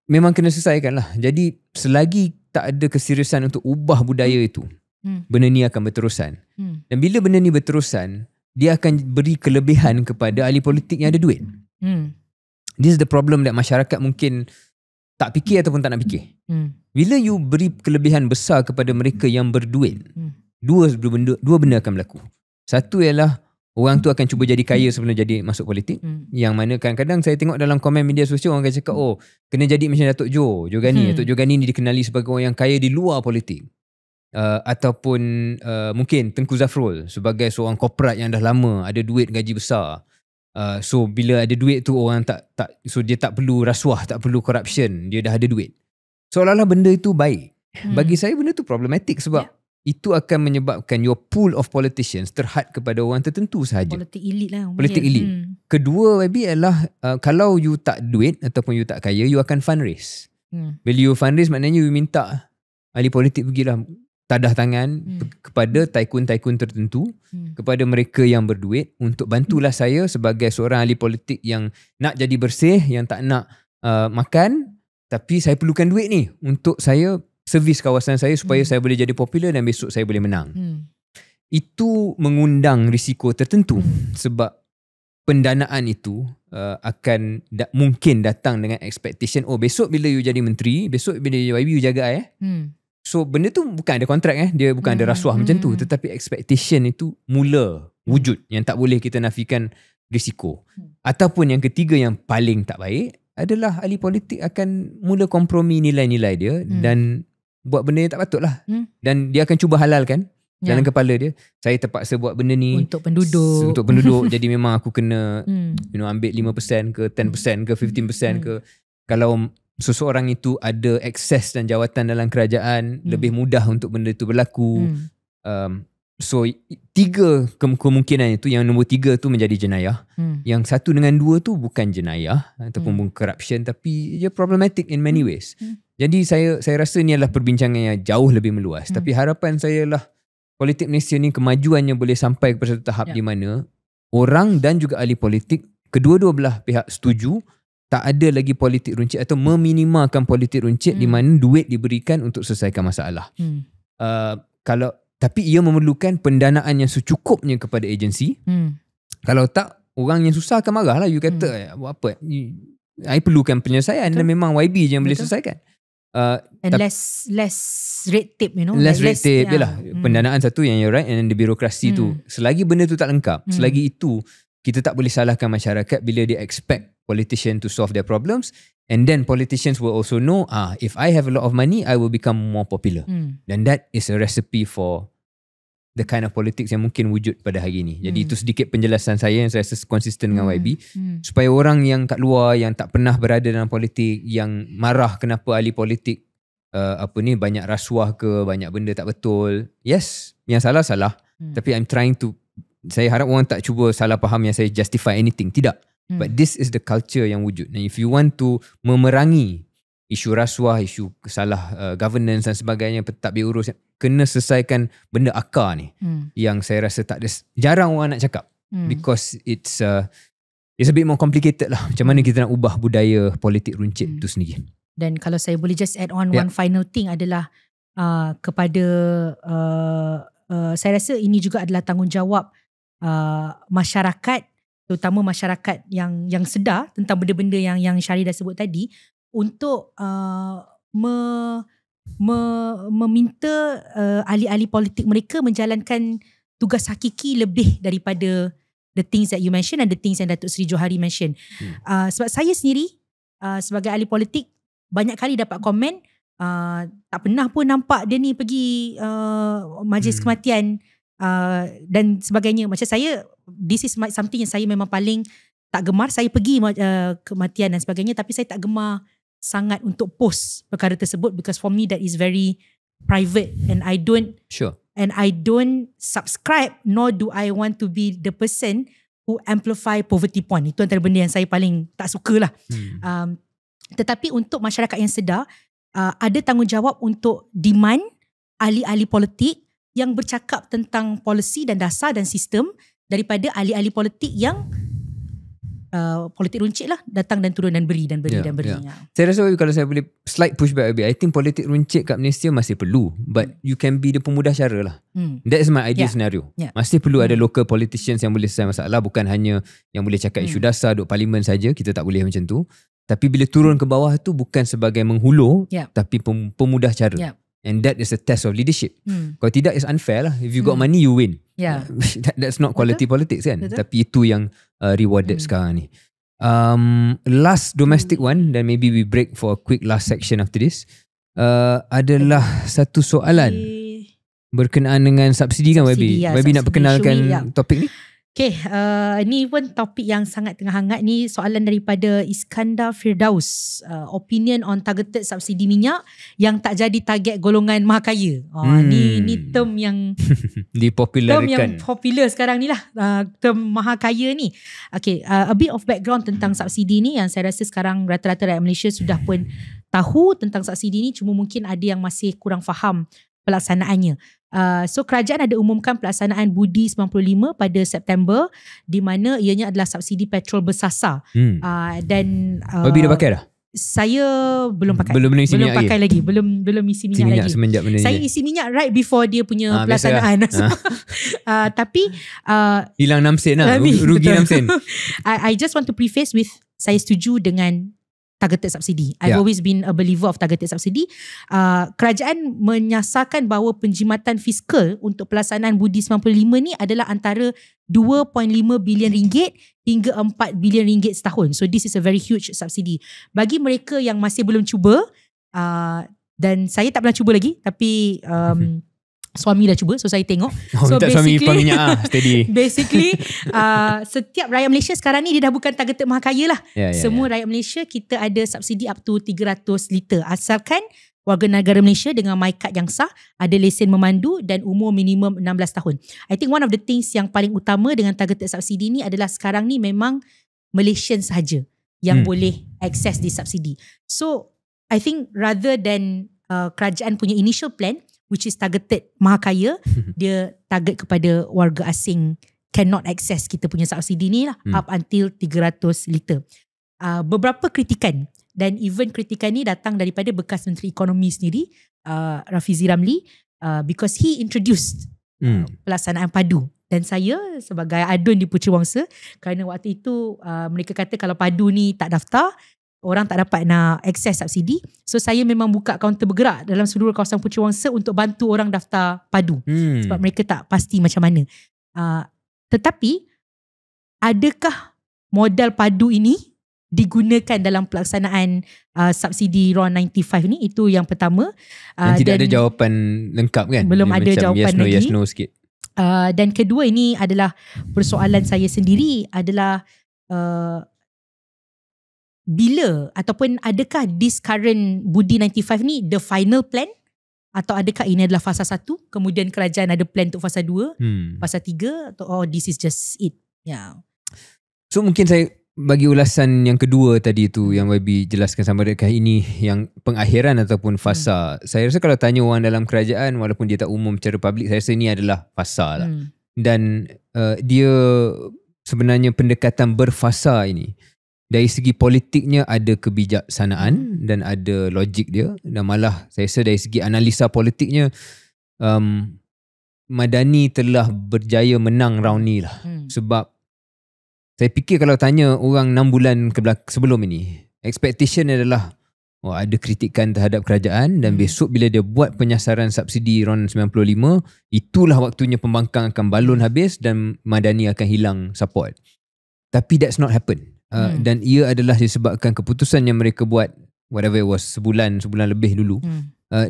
Memang kena selesaikan lah. Jadi selagi tak ada keseriusan untuk ubah budaya itu, benda ni akan berterusan. Dan bila benda ni berterusan, dia akan beri kelebihan kepada ahli politik yang ada duit. This is the problem that masyarakat mungkin tak fikir ataupun tak nak fikir. Bila you beri kelebihan besar kepada mereka yang berduit, dua benda akan berlaku. Satu ialah orang tu akan cuba jadi kaya sebelum jadi masuk politik. Yang mana kadang-kadang saya tengok dalam komen media sosial, orang akan cakap, oh, kena jadi macam Datuk Jogani. Datuk Jogani ni dikenali sebagai orang yang kaya di luar politik. Ataupun mungkin Tengku Zafrul sebagai seorang korporat yang dah lama, ada duit, gaji besar. So bila ada duit tu, orang so dia tak perlu rasuah, tak perlu corruption, dia dah ada duit. Seolah-olah benda itu baik. Bagi saya benda tu problematik sebab itu akan menyebabkan your pool of politicians terhad kepada orang tertentu sahaja. Politik elit lah. Politik elit. Kedua YB adalah kalau you tak duit ataupun you tak kaya, you akan fundraise. Bila you fundraise, maknanya you minta ahli politik pergilah tadah tangan kepada tycoon-tycoon tertentu, kepada mereka yang berduit, untuk bantulah saya sebagai seorang ahli politik yang nak jadi bersih, yang tak nak makan, tapi saya perlukan duit ni untuk saya servis kawasan saya supaya saya boleh jadi popular dan besok saya boleh menang. Itu mengundang risiko tertentu sebab pendanaan itu akan mungkin datang dengan expectation, oh besok bila you jadi menteri, besok bila YB you jaga So benda tu bukan ada kontrak, dia bukan ada rasuah macam tu, tetapi expectation itu mula wujud, yang tak boleh kita nafikan risiko. Ataupun yang ketiga yang paling tak baik adalah ahli politik akan mula kompromi nilai-nilai dia dan buat benda yang tak patut lah. Dan dia akan cuba halalkan dalam kepala dia, saya terpaksa buat benda ni untuk penduduk jadi memang aku kena ambil 5% ke 10% ke 15% ke. Kalau seseorang itu ada akses dan jawatan dalam kerajaan, lebih mudah untuk benda itu berlaku. So 3 kemungkinan itu, yang nombor 3 tu menjadi jenayah. Yang 1 dengan 2 tu bukan jenayah ataupun corruption, tapi ia problematic in many ways. Jadi saya rasa ni adalah perbincangan yang jauh lebih meluas. Tapi harapan saya lah politik Malaysia ni kemajuannya boleh sampai kepada satu tahap di mana orang dan juga ahli politik, kedua-dua belah pihak setuju tak ada lagi politik runcit atau meminimalkan politik runcit di mana duit diberikan untuk selesaikan masalah. Tapi ia memerlukan pendanaan yang secukupnya kepada agensi. Kalau tak, orang yang susah akan marah lah. You kata, buat apa? I perlukan penyelesaian. Dan memang YB je yang boleh selesaikan. And less red tape, Less red tape je lah. Pendanaan satu yang you're right. And then the birokrasi tu. Selagi benda tu tak lengkap, selagi itu kita tak boleh salahkan masyarakat bila dia expect politician to solve their problems, and then politicians will also know, if I have a lot of money, I will become more popular. Dan that is a recipe for the kind of politics yang mungkin wujud pada hari ni. Jadi itu sedikit penjelasan saya yang saya rasa konsisten dengan YB. Supaya orang yang kat luar yang tak pernah berada dalam politik, yang marah kenapa ahli politik banyak rasuah ke, banyak benda tak betul. Yes, yang salah. Tapi I'm trying to, saya harap orang tak cuba salah faham yang saya justify anything. Tidak. But this is the culture yang wujud. And if you want to memerangi isu rasuah, isu salah governance dan sebagainya, tak diurus, kena selesaikan benda akar ni. Yang saya rasa tak ada, jarang orang nak cakap. Because it's a bit more complicated lah. Macam mana kita nak ubah budaya politik runcit tu sendiri. Dan kalau saya boleh just add on one final thing adalah kepada saya rasa ini juga adalah tanggungjawab masyarakat, terutama masyarakat yang sedar tentang benda-benda yang Syahri dah sebut tadi, untuk meminta ahli-ahli politik mereka menjalankan tugas hakiki lebih daripada the things that you mention and the things yang Datuk Seri Johari mention. Sebab saya sendiri sebagai ahli politik banyak kali dapat komen, tak pernah pun nampak dia ni pergi majlis kematian dan sebagainya. Macam saya, this is something yang saya memang paling tak gemar. Saya pergi kematian dan sebagainya, tapi saya tak gemar sangat untuk post perkara tersebut, because for me that is very private and I don't subscribe, nor do I want to be the person who amplify poverty porn. Itu antara benda yang saya paling tak suka lah. Tetapi untuk masyarakat yang sedar, ada tanggungjawab untuk demand ahli-ahli politik yang bercakap tentang polisi dan dasar dan sistem daripada ahli-ahli politik yang politik runcit lah, datang dan turun dan beri. Saya rasa kalau saya boleh slight pushback a bit, I think politik runcit kat Malaysia masih perlu, but you can be the pemudah cara lah. That is my ideal scenario. Masih perlu ada local politicians yang boleh selesai masalah, bukan hanya yang boleh cakap isu dasar duduk parlimen saja. Kita tak boleh macam tu. Tapi bila turun ke bawah tu bukan sebagai menghulur, tapi pemudah cara. And that is a test of leadership. Kalau tidak, is unfair lah. If you got money, you win. That's not quality politics kan. Tapi itu yang rewarded sekarang ni. Last domestic one, then maybe we break for a quick last section after this, adalah satu soalan berkenaan dengan subsidi kan YB? YB nak perkenalkan topik ni? Okay, ni pun topik yang sangat tengah hangat ni. Soalan daripada Iskandar Firdaus. Opinion on targeted subsidi minyak yang tak jadi target golongan mahakaya. Ni term yang dipopularkan. Term yang popular sekarang ni lah. Term mahakaya ni. Okay, a bit of background tentang subsidi ni yang saya rasa sekarang rata-rata rakyat Malaysia sudah pun tahu tentang subsidi ni. Cuma mungkin ada yang masih kurang faham pelaksanaannya. So kerajaan ada umumkan pelaksanaan Budi 95 pada September, di mana ianya adalah subsidi petrol bersasar. Dan YB dah pakai dah? Saya belum pakai. Belum isi minyak pakai lagi. Belum isi minyak lagi. Semenjak benda saya isi minyak right before dia punya pelaksanaan. Tapi hilang 6 sen lah. Rugi 6 sen. I just want to preface with, saya setuju dengan targeted subsidi. I've always been a believer of targeted subsidi. Kerajaan menyasarkan bahawa penjimatan fiskal untuk pelaksanaan Budi 95 ni adalah antara 2.5 bilion ringgit hingga 4 bilion ringgit setahun. So this is a very huge subsidi. Bagi mereka yang masih belum cuba, dan saya tak pernah cuba lagi, tapi suami dah cuba, so saya tengok. So suami minyak steady. Basically setiap rakyat Malaysia sekarang ni dia dah bukan targeted mahakaya lah. Semua rakyat Malaysia kita ada subsidi up to 300 liter, asalkan warga negara Malaysia dengan MyCard yang sah, ada lesen memandu dan umur minimum 16 tahun. I think one of the things yang paling utama dengan targeted subsidi ni adalah sekarang ni memang Malaysian sahaja yang boleh access di subsidi. So I think rather than kerajaan punya initial plan, which is targeted mahakaya, dia target kepada warga asing cannot access kita punya subsidi ni lah, up until 300 liter. Beberapa kritikan, dan even kritikan ni datang daripada bekas Menteri Ekonomi sendiri, Rafizi Ramli, because he introduced pelaksanaan padu. Dan saya sebagai adun di Puteri Wangsa, kerana waktu itu mereka kata kalau padu ni tak daftar, orang tak dapat nak akses subsidi. So saya memang buka kaunter bergerak dalam seluruh kawasan Puteri Wangsa untuk bantu orang daftar padu. Sebab mereka tak pasti macam mana. Tetapi adakah modal padu ini digunakan dalam pelaksanaan subsidi RON 95 ni? Itu yang pertama. Dan tidak ada jawapan lengkap kan? Belum ada jawapan lagi. Yes no sikit. Dan kedua, ini adalah persoalan saya sendiri adalah bila ataupun adakah this current Budi 95 ni the final plan, atau adakah ini adalah fasa 1 kemudian kerajaan ada plan untuk fasa 2, fasa 3, atau this is just it. So mungkin saya bagi ulasan yang kedua tadi tu yang YB jelaskan, sama adakah ini yang pengakhiran ataupun fasa. Saya rasa kalau tanya orang dalam kerajaan, walaupun dia tak umum secara publik, saya rasa ini adalah fasa lah. Dan dia sebenarnya pendekatan berfasa ini dari segi politiknya ada kebijaksanaan dan ada logik dia, dan malah saya rasa dari segi analisa politiknya Madani telah berjaya menang round ni lah. Sebab saya fikir kalau tanya orang 6 bulan sebelum ini, expectation adalah ada kritikan terhadap kerajaan dan besok bila dia buat penyasaran subsidi RON 95, itulah waktunya pembangkang akan balon habis dan Madani akan hilang support. Tapi that's not happen. Dan ia adalah disebabkan keputusan yang mereka buat, whatever it was, sebulan lebih dulu,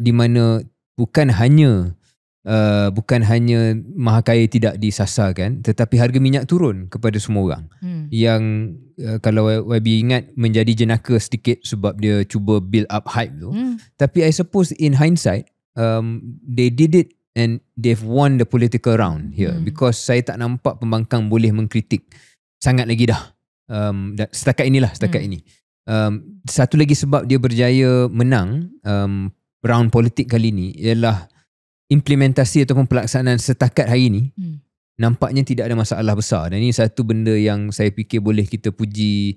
di mana bukan hanya Mahakaya tidak disasarkan, tetapi harga minyak turun kepada semua orang. Yang kalau YB ingat menjadi jenaka sedikit sebab dia cuba build up hype tu. Tapi I suppose in hindsight, they did it and they've won the political round here, because saya tak nampak pembangkang boleh mengkritik sangat lagi dah. Setakat ini. Satu lagi sebab dia berjaya menang round politik kali ni ialah implementasi ataupun pelaksanaan setakat hari ni nampaknya tidak ada masalah besar. Dan ini satu benda yang saya fikir boleh kita puji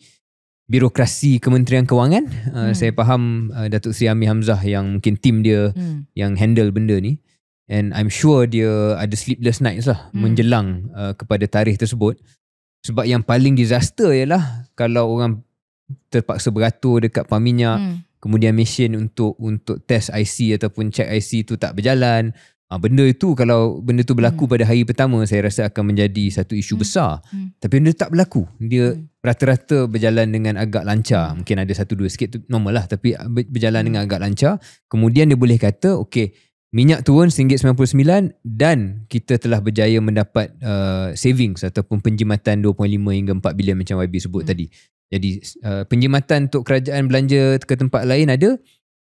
birokrasi Kementerian Kewangan. Saya faham Datuk Seri Amir Hamzah yang mungkin tim dia yang handle benda ni, and I'm sure dia ada sleepless nights lah menjelang kepada tarikh tersebut. Sebab yang paling disaster ialah kalau orang terpaksa beratur dekat pam minyak, kemudian mesin untuk test IC ataupun check IC tu tak berjalan. Benda itu, kalau benda tu berlaku pada hari pertama, saya rasa akan menjadi satu isu besar. Tapi benda tak berlaku. Dia rata-rata berjalan dengan agak lancar. Mungkin ada 1-2 sikit tu normal lah, tapi berjalan dengan agak lancar. Kemudian dia boleh kata, okay, minyak turun RM1.99 dan kita telah berjaya mendapat savings ataupun penjimatan 2.5 hingga 4 bilion macam YB sebut tadi. Jadi penjimatan untuk kerajaan belanja ke tempat lain ada,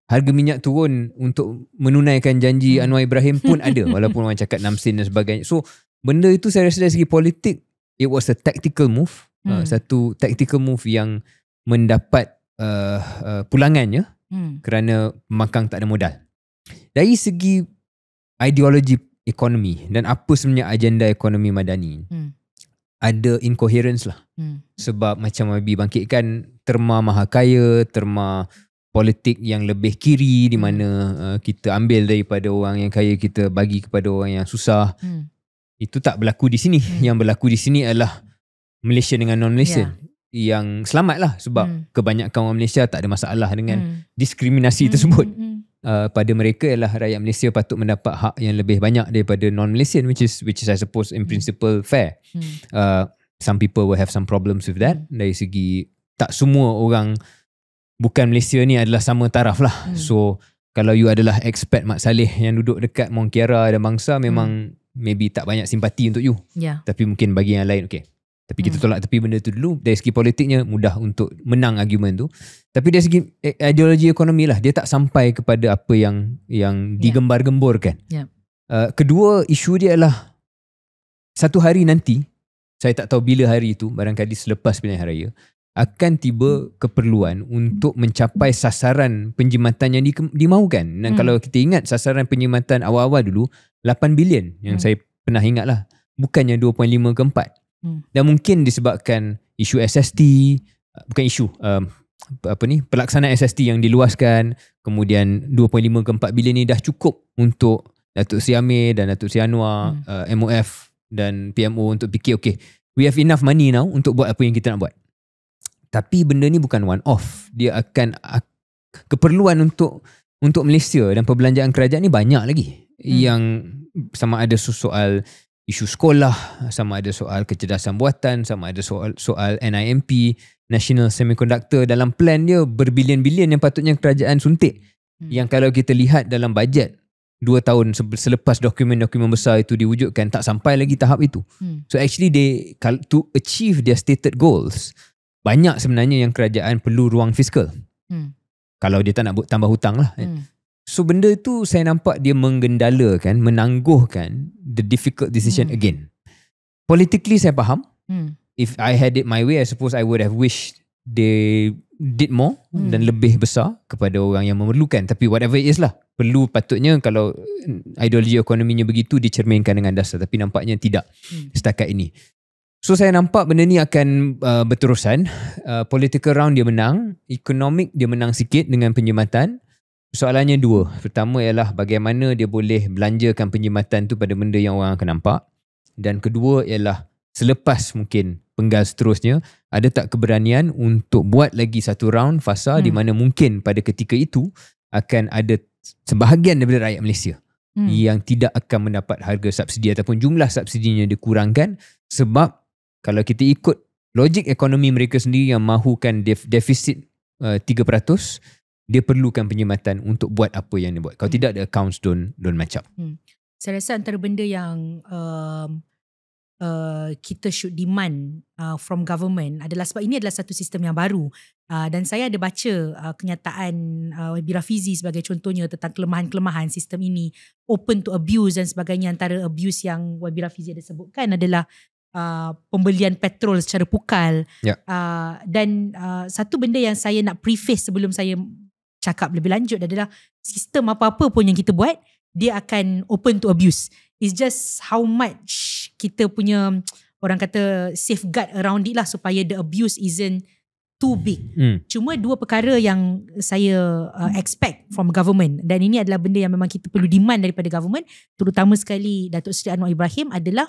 harga minyak turun untuk menunaikan janji Anwar Ibrahim pun ada, walaupun orang cakap 6 sen dan sebagainya. So benda itu saya rasa dari segi politik, it was a tactical move, satu tactical move yang mendapat pulangannya kerana pembangkang tak ada modal. Dari segi ideologi ekonomi dan apa sebenarnya agenda ekonomi Madani, ada incoherence lah. Sebab macam YB bangkitkan terma Mahakaya, terma politik yang lebih kiri, di mana kita ambil daripada orang yang kaya, kita bagi kepada orang yang susah. Itu tak berlaku di sini. Yang berlaku di sini adalah Malaysia dengan non-Malaysia yang selamat lah, sebab kebanyakan orang Malaysia tak ada masalah dengan diskriminasi tersebut. Pada mereka ialah rakyat Malaysia patut mendapat hak yang lebih banyak daripada non-Malaysian, which is I suppose in principle fair. Some people will have some problems with that. Dari segi tak semua orang bukan Malaysia ni adalah sama taraf lah. So kalau you adalah expat Mat Saleh yang duduk dekat Mont Kiara dan Bangsa, memang maybe tak banyak simpati untuk you. Tapi mungkin bagi yang lain okay. Tapi kita tolak tepi benda tu dulu. Dari segi politiknya mudah untuk menang argument tu. Tapi dari segi ideologi ekonomi lah, dia tak sampai kepada apa yang digembar-gemborkan. Kedua isu dia adalah satu hari nanti, saya tak tahu bila hari itu, barangkali selepas pilihan raya, akan tiba keperluan untuk mencapai sasaran penjimatan yang dimaukan. Dan kalau kita ingat sasaran penjimatan awal-awal dulu 8 bilion yang saya pernah ingat lah, bukannya 2.5 ke 4. Dan mungkin disebabkan isu SST, bukan isu pelaksanaan SST yang diluaskan, kemudian 2.5 ke 4 bilion ni dah cukup untuk Datuk Seri Amir dan Datuk Seri Anwar, MOF dan PMO untuk fikir okay, we have enough money now untuk buat apa yang kita nak buat. Tapi benda ni bukan one off. Dia akan keperluan untuk Malaysia dan perbelanjaan kerajaan ni banyak lagi. Yang sama ada soal isu sekolah, sama ada soal kecerdasan buatan, sama ada soal NIMP, National Semiconductor. Dalam plan dia berbilion-bilion yang patutnya kerajaan suntik. Yang kalau kita lihat dalam bajet 2 tahun selepas dokumen-dokumen besar itu diwujudkan, tak sampai lagi tahap itu. So actually to achieve their stated goals, banyak sebenarnya yang kerajaan perlu ruang fiskal. Kalau dia tak nak tambah hutang lah. So benda tu saya nampak dia menggendalakan, menangguhkan the difficult decision again. Politically saya faham. If I had it my way, I suppose I would have wished they did more dan lebih besar kepada orang yang memerlukan. Tapi whatever it is lah, perlu patutnya kalau ideologi ekonominya begitu dicerminkan dengan dasar, tapi nampaknya tidak setakat ini. So saya nampak benda ni akan berterusan. Political round dia menang, economic dia menang sikit dengan penjimatan. Soalannya dua. Pertama ialah bagaimana dia boleh belanjakan penjimatan tu pada benda yang orang akan nampak. Dan kedua ialah selepas mungkin penggal seterusnya, ada tak keberanian untuk buat lagi satu round fasa di mana mungkin pada ketika itu akan ada sebahagian daripada rakyat Malaysia yang tidak akan mendapat harga subsidi ataupun jumlah subsidinya dikurangkan, sebab kalau kita ikut logik ekonomi mereka sendiri yang mahukan defisit 3%, dia perlukan penjimatan untuk buat apa yang dia buat. Kalau tidak, the accounts don't match up. Saya rasa antara benda yang kita should demand from government adalah sebab ini adalah satu sistem yang baru, dan saya ada baca kenyataan YB Rafizi sebagai contohnya tentang kelemahan-kelemahan sistem ini, open to abuse dan sebagainya. Antara abuse yang YB Rafizi ada sebutkan adalah pembelian petrol secara pukal. Dan satu benda yang saya nak preface sebelum saya cakap lebih lanjut adalah sistem apa-apa pun yang kita buat, dia akan open to abuse. It's just how much kita punya, orang kata, safeguard around it lah, supaya the abuse isn't too big. Cuma dua perkara yang saya expect from government, dan ini adalah benda yang memang kita perlu demand daripada government, terutama sekali Datuk Seri Anwar Ibrahim, adalah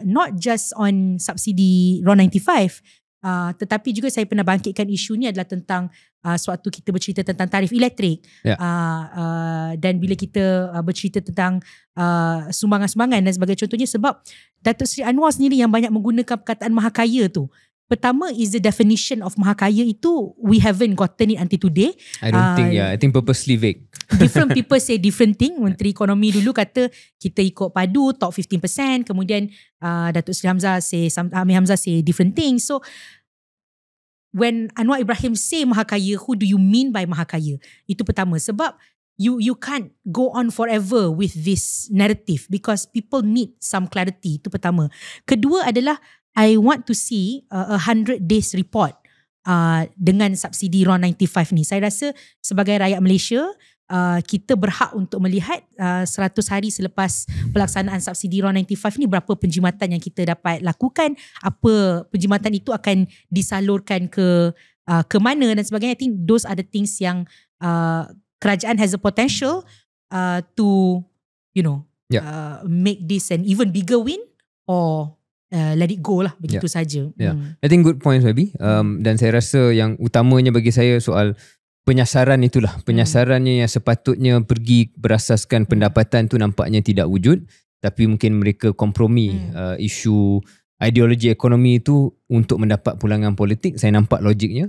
not just on subsidi RON 95, tetapi juga saya pernah bangkitkan isu ni adalah tentang sewaktu kita bercerita tentang tarif elektrik, dan bila kita bercerita tentang sumbangan-sumbangan dan sebagai contohnya, sebab Datuk Seri Anwar sendiri yang banyak menggunakan perkataan mahakaya tu. Pertama is the definition of mahakaya itu, we haven't gotten it until today. I don't think, I think purposely vague. Different people say different thing. Menteri Ekonomi dulu kata kita ikut padu top 15%, kemudian Datuk Seri Amir Hamzah say different things. So when Anwar Ibrahim say mahakaya, who do you mean by mahakaya? Itu pertama, sebab you can't go on forever with this narrative because people need some clarity. Itu pertama. Kedua adalah I want to see a 100 days report dengan subsidi RON 95 ni. Saya rasa sebagai rakyat Malaysia, kita berhak untuk melihat 100 hari selepas pelaksanaan subsidi RON 95 ni, berapa penjimatan yang kita dapat lakukan, apa penjimatan itu akan disalurkan ke mana dan sebagainya. I think those are the things yang kerajaan has a potential to make this an even bigger win, or let it go lah, begitu saja. I think good points, Baby. Dan saya rasa yang utamanya bagi saya soal penyasaran itulah. Penyasarannya yang sepatutnya pergi berasaskan pendapatan tu nampaknya tidak wujud, tapi mungkin mereka kompromi isu ideologi ekonomi itu untuk mendapat pulangan politik. Saya nampak logiknya.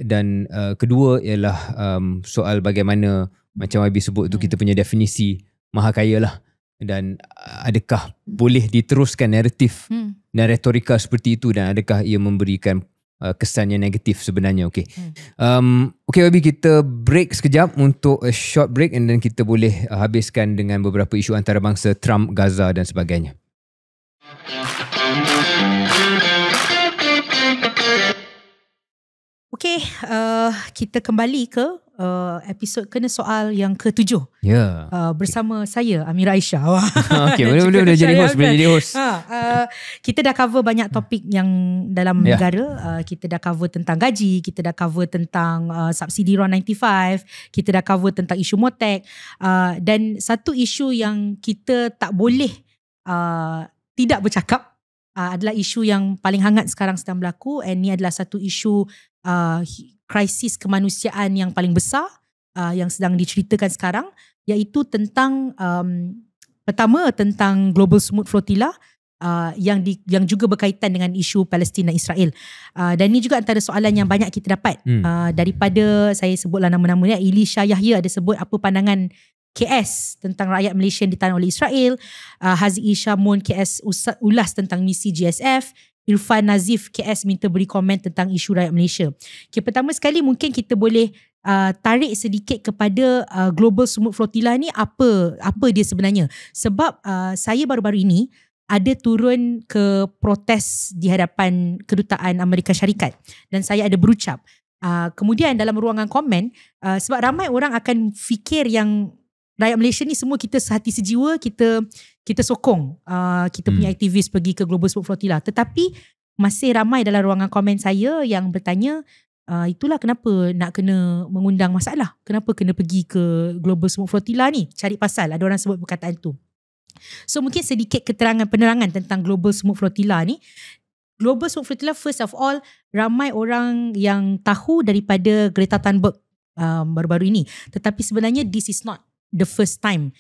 Dan kedua ialah soal bagaimana, macam YB sebut tu, kita punya definisi mahakaya lah. Dan adakah boleh diteruskan naratif dan retorika seperti itu, dan adakah ia memberikan kesan yang negatif sebenarnya. Okay, YB, kita break sekejap untuk a short break, and then kita boleh habiskan dengan beberapa isu antarabangsa, Trump, Gaza dan sebagainya. Okay, kita kembali ke episod Kena Soal yang ke-7 bersama saya, Amira Aisyah. Okay, boleh jadi host. Kita dah cover banyak topik yang dalam negara. Kita dah cover tentang gaji, kita dah cover tentang subsidi RON 95, kita dah cover tentang isu Motek, dan satu isu yang kita tak boleh tidak bercakap adalah isu yang paling hangat sekarang sedang berlaku, and ni adalah satu isu krisis kemanusiaan yang paling besar yang sedang diceritakan sekarang, iaitu tentang Pertama tentang Global Smooth Flotilla yang juga berkaitan dengan isu Palestin dan Israel. Dan ini juga antara soalan yang banyak kita dapat daripada, saya sebutlah nama-nama ni, Elisha Yahya ada sebut apa pandangan KS tentang rakyat Malaysia yang ditahan oleh Israel. Haziq Ishamun KS ulas tentang misi GSF. Irfan Nazif KS minta beri komen tentang isu rakyat Malaysia. Okay, pertama sekali mungkin kita boleh tarik sedikit kepada Global Smooth Flotilla ni, apa dia sebenarnya. Sebab saya baru-baru ini ada turun ke protes di hadapan Kedutaan Amerika Syarikat dan saya ada berucap. Kemudian dalam ruangan komen, sebab ramai orang akan fikir yang rakyat Malaysia ni semua kita sehati sejiwa, kita sokong kita punya aktivis pergi ke Global Smooth Flotilla. Tetapi masih ramai dalam ruangan komen saya yang bertanya, itulah kenapa nak kena mengundang masalah, kenapa kena pergi ke Global Smooth Flotilla ni, cari pasal. Ada orang sebut perkataan tu. So mungkin sedikit penerangan tentang Global Smooth Flotilla ni. Global Smooth Flotilla, first of all, ramai orang yang tahu daripada Greta Thunberg baru-baru ini. Tetapi sebenarnya this is not the first time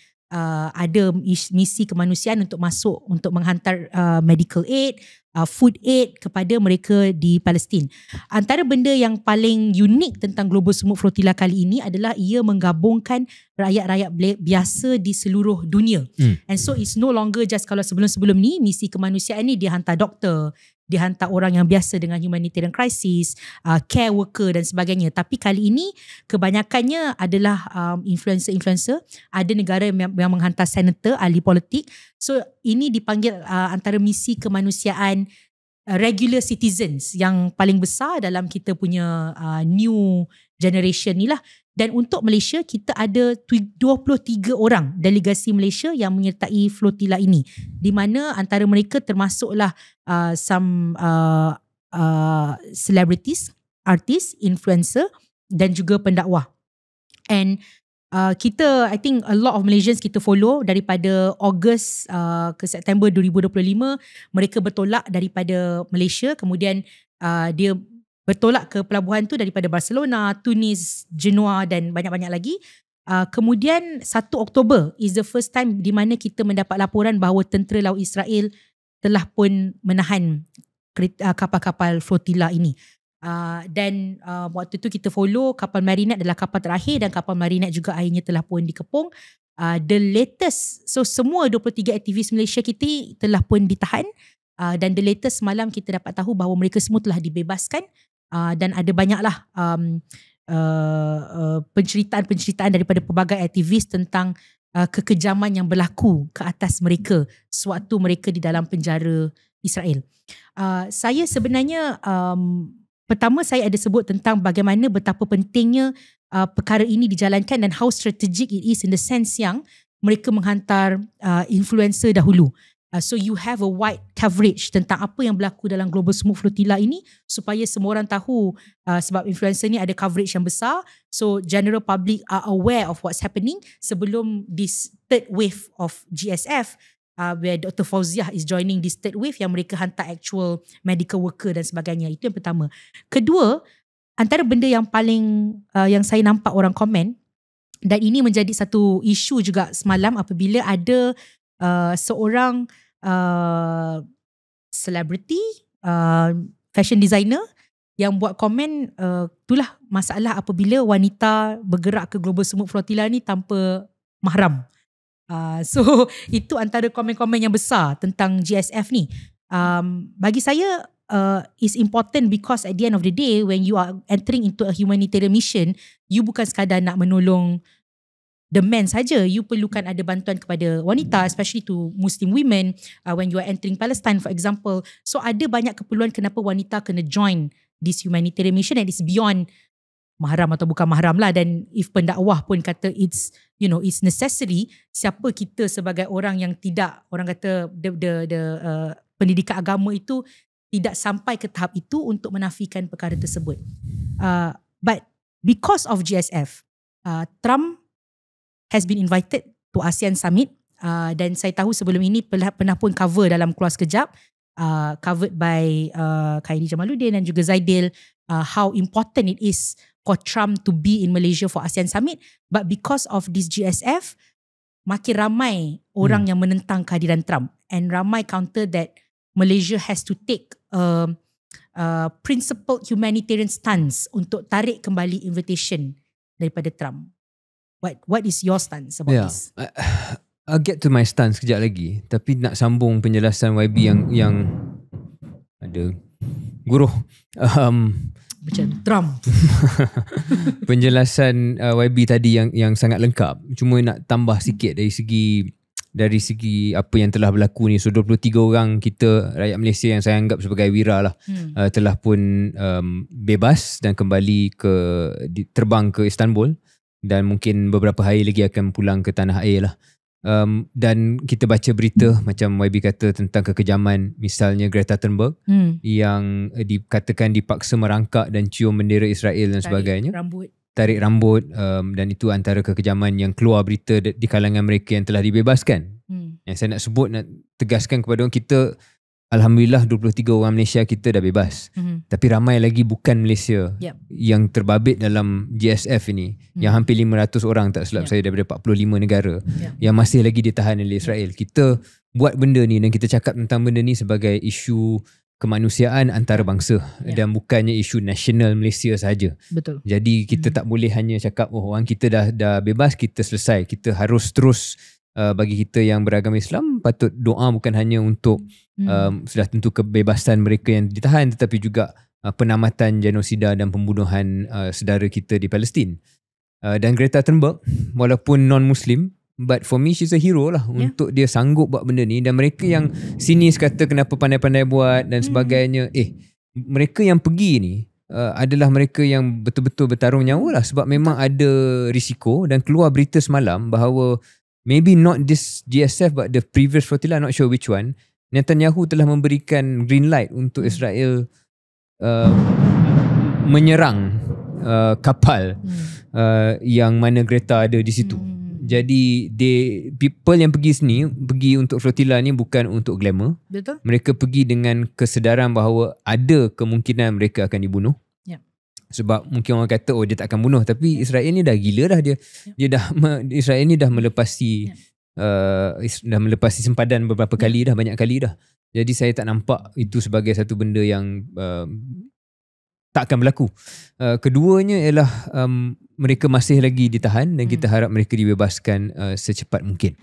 ada misi kemanusiaan untuk masuk untuk menghantar medical aid, food aid kepada mereka di Palestin. Antara benda yang paling unik tentang Global Smooth Flotilla kali ini adalah ia menggabungkan rakyat-rakyat biasa di seluruh dunia. And so it's no longer just kalau sebelum-sebelum ni misi kemanusiaan ni dia hantar doktor, dia hantar orang yang biasa dengan humanitarian crisis, care worker dan sebagainya. Tapi kali ini kebanyakannya adalah influencer-influencer. Ada negara yang menghantar senator, ahli politik. So ini dipanggil antara misi kemanusiaan regular citizens yang paling besar dalam kita punya new generation ni lah. Dan untuk Malaysia, kita ada 23 orang delegasi Malaysia yang menyertai flotilla ini. Di mana antara mereka termasuklah some celebrities, artis, influencer dan juga pendakwah. And kita, I think a lot of Malaysians kita follow daripada Ogos ke September 2025. Mereka bertolak daripada Malaysia. Kemudian dia bertolak ke pelabuhan tu daripada Barcelona, Tunis, Genoa dan banyak-banyak lagi. Kemudian 1 Oktober is the first time di mana kita mendapat laporan bahawa tentera laut Israel telah pun menahan kapal-kapal flotilla ini. Dan waktu tu kita follow kapal Marinette adalah kapal terakhir dan kapal Marinette juga akhirnya telah pun dikepung. The latest, so semua 23 aktivis Malaysia kita telah pun ditahan. Dan the latest semalam kita dapat tahu bahawa mereka semua telah dibebaskan. Dan ada banyaklah penceritaan daripada pelbagai aktivis tentang kekejaman yang berlaku ke atas mereka sewaktu mereka di dalam penjara Israel. Saya sebenarnya pertama saya ada sebut tentang bagaimana betapa pentingnya perkara ini dijalankan dan how strategic it is in the sense yang mereka menghantar influencer dahulu. So you have a wide coverage tentang apa yang berlaku dalam Global Smooth Flotilla ini supaya semua orang tahu, sebab influencer ni ada coverage yang besar. So general public are aware of what's happening sebelum this third wave of GSF where Dr. Fauziah is joining this third wave yang mereka hantar actual medical worker dan sebagainya. Itu yang pertama. Kedua, antara benda yang paling yang saya nampak orang komen, dan ini menjadi satu isu juga semalam apabila ada seorang celebrity, fashion designer yang buat komen, itulah masalah apabila wanita bergerak ke Global Smooth Flotilla ni tanpa mahram. So itu antara komen-komen yang besar tentang GSF ni. Bagi saya is important because at the end of the day when you are entering into a humanitarian mission, you bukan sekadar nak menolong the men saja, you perlukan ada bantuan kepada wanita, especially to Muslim women when you are entering Palestine for example. So ada banyak keperluan kenapa wanita kena join this humanitarian mission, and it's beyond mahram atau bukan mahram lah. Dan if pendakwah pun kata it's, you know, it's necessary, siapa kita sebagai orang yang tidak, orang kata pendidikan agama itu tidak sampai ke tahap itu untuk menafikan perkara tersebut. But because of GSF, Trump has been invited to ASEAN Summit, dan saya tahu sebelum ini pernah pun cover dalam Keluar Sekejap, covered by Khairi Jamaluddin dan juga Zaidil, how important it is for Trump to be in Malaysia for ASEAN Summit. But because of this GSF, makin ramai orang yang menentang kehadiran Trump, and ramai counter that Malaysia has to take principled humanitarian stance untuk tarik kembali invitation daripada Trump. What is your stance about this? I'll get to my stance kejap lagi, tapi nak sambung penjelasan YB yang ada guruh macam Trump. Penjelasan YB tadi yang sangat lengkap. Cuma nak tambah sikit dari segi apa yang telah berlaku ni. So 23 orang kita rakyat Malaysia yang saya anggap sebagai wira lah, telah pun bebas dan kembali terbang ke Istanbul, dan mungkin beberapa hari lagi akan pulang ke tanah air lah. Dan kita baca berita macam YB kata tentang kekejaman, misalnya Greta Thunberg yang dikatakan dipaksa merangkak dan cium bendera Israel dan sebagainya, tarik rambut, dan itu antara kekejaman yang keluar berita di kalangan mereka yang telah dibebaskan. Yang saya nak sebut, nak tegaskan kepada orang, kita Alhamdulillah 23 orang Malaysia kita dah bebas. Tapi ramai lagi bukan Malaysia yang terbabit dalam GSF ini, yang hampir 500 orang tak silap saya daripada 45 negara yang masih lagi ditahan oleh Israel. Kita buat benda ni dan kita cakap tentang benda ni sebagai isu kemanusiaan antarabangsa dan bukannya isu nasional Malaysia sahaja. Betul. Jadi kita tak boleh hanya cakap orang kita dah bebas, kita selesai. Kita harus terus, bagi kita yang beragama Islam, patut doa bukan hanya untuk sudah tentu kebebasan mereka yang ditahan, tetapi juga penamatan genosida dan pembunuhan saudara kita di Palestin. Dan Greta Thunberg, walaupun non-Muslim, but for me she's a hero lah untuk dia sanggup buat benda ni. Dan mereka yang sinis kata kenapa pandai-pandai buat dan sebagainya, mereka yang pergi ni adalah mereka yang betul-betul bertarung nyawa lah, sebab memang ada risiko. Dan keluar berita semalam bahawa maybe not this GSF but the previous flotilla, not sure which one, Netanyahu telah memberikan green light untuk Israel menyerang kapal yang mana Greta ada di situ. Jadi people yang pergi sini, pergi untuk flotilla ni bukan untuk glamour. Betul. Mereka pergi dengan kesedaran bahawa ada kemungkinan mereka akan dibunuh. Sebab mungkin orang kata dia tak akan bunuh, tapi Israel ni dah gila dah dia. Israel ni dah melepasi sempadan beberapa kali dah, banyak kali dah. Jadi saya tak nampak itu sebagai satu benda yang tak akan berlaku. Keduanya ialah mereka masih lagi ditahan dan kita harap mereka dibebaskan secepat mungkin.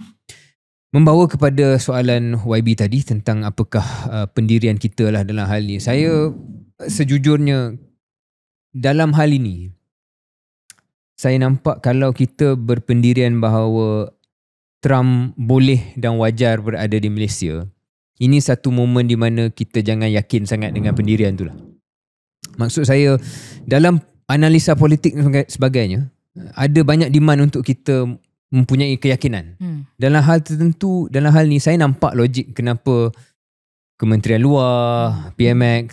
Membawa kepada soalan YB tadi tentang apakah pendirian kita lah dalam hal ni. Saya sejujurnya dalam hal ini, saya nampak kalau kita berpendirian bahawa Trump boleh dan wajar berada di Malaysia, ini satu momen di mana kita jangan yakin sangat dengan pendirian tu lah. Maksud saya, dalam analisa politik dan sebagainya, ada banyak demand untuk kita mempunyai keyakinan. Dalam hal tertentu, dalam hal ni saya nampak logik kenapa Kementerian Luar, PMX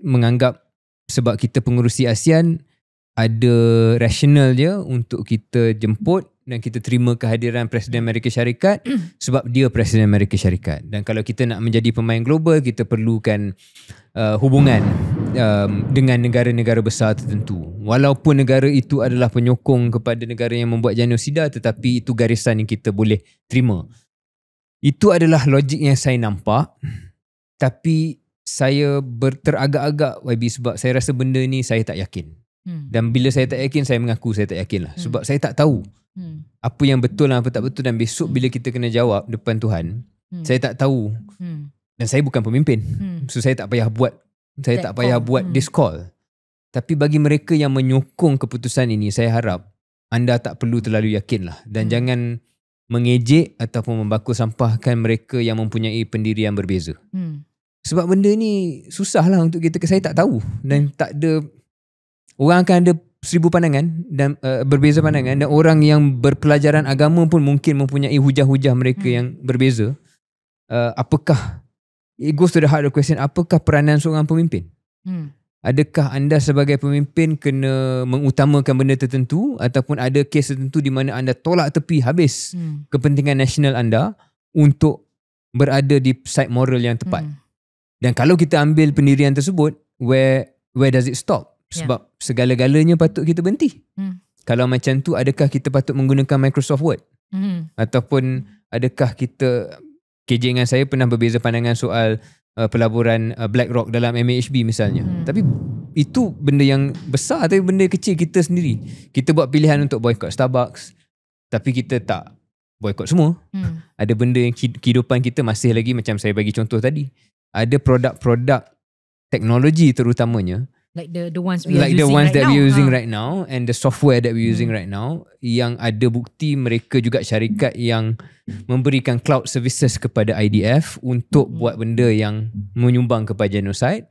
menganggap sebab kita pengerusi ASEAN, ada rasional je untuk kita jemput dan kita terima kehadiran Presiden Amerika Syarikat sebab dia Presiden Amerika Syarikat. Dan kalau kita nak menjadi pemain global, kita perlukan hubungan dengan negara-negara besar tertentu. Walaupun negara itu adalah penyokong kepada negara yang membuat genosida, tetapi itu garisan yang kita boleh terima. Itu adalah logik yang saya nampak. Tapi saya teragak-agak YB sebab saya rasa benda ni saya tak yakin. Dan bila saya tak yakin, saya mengaku saya tak yakin lah. Sebab saya tak tahu apa yang betul dan apa tak betul. Dan besok bila kita kena jawab depan Tuhan, saya tak tahu. Dan saya bukan pemimpin, so saya tak payah buat this call. Tapi bagi mereka yang menyokong keputusan ini, saya harap anda tak perlu terlalu yakin lah. Dan jangan mengejek ataupun membakul sampahkan mereka yang mempunyai pendirian berbeza. Sebab benda ni susah lah untuk kita. Saya tak tahu. Dan tak ada, orang akan ada 1000 pandangan dan berbeza pandangan. Dan orang yang berpelajaran agama pun mungkin mempunyai hujah-hujah mereka yang berbeza. Apakah, it goes to the heart of the question, apakah peranan seorang pemimpin? Adakah anda sebagai pemimpin kena mengutamakan benda tertentu, ataupun ada kes tertentu di mana anda tolak tepi habis kepentingan nasional anda untuk berada di side moral yang tepat? Dan kalau kita ambil pendirian tersebut, where does it stop? Sebab segala-galanya patut kita berhenti. Kalau macam tu, adakah kita patut menggunakan Microsoft Word? Ataupun adakah kita, KJ dengan saya pernah berbeza pandangan soal pelaburan BlackRock dalam MAHB misalnya. Tapi itu benda yang besar, tapi benda kecil kita sendiri. Kita buat pilihan untuk boycott Starbucks, tapi kita tak boycott semua. Ada benda yang kehidupan kita masih lagi, macam saya bagi contoh tadi. Ada produk-produk teknologi terutamanya, like the ones we are using right now and the software that we using right now, yang ada bukti mereka juga syarikat yang memberikan cloud services kepada IDF untuk buat benda yang menyumbang kepada genocide.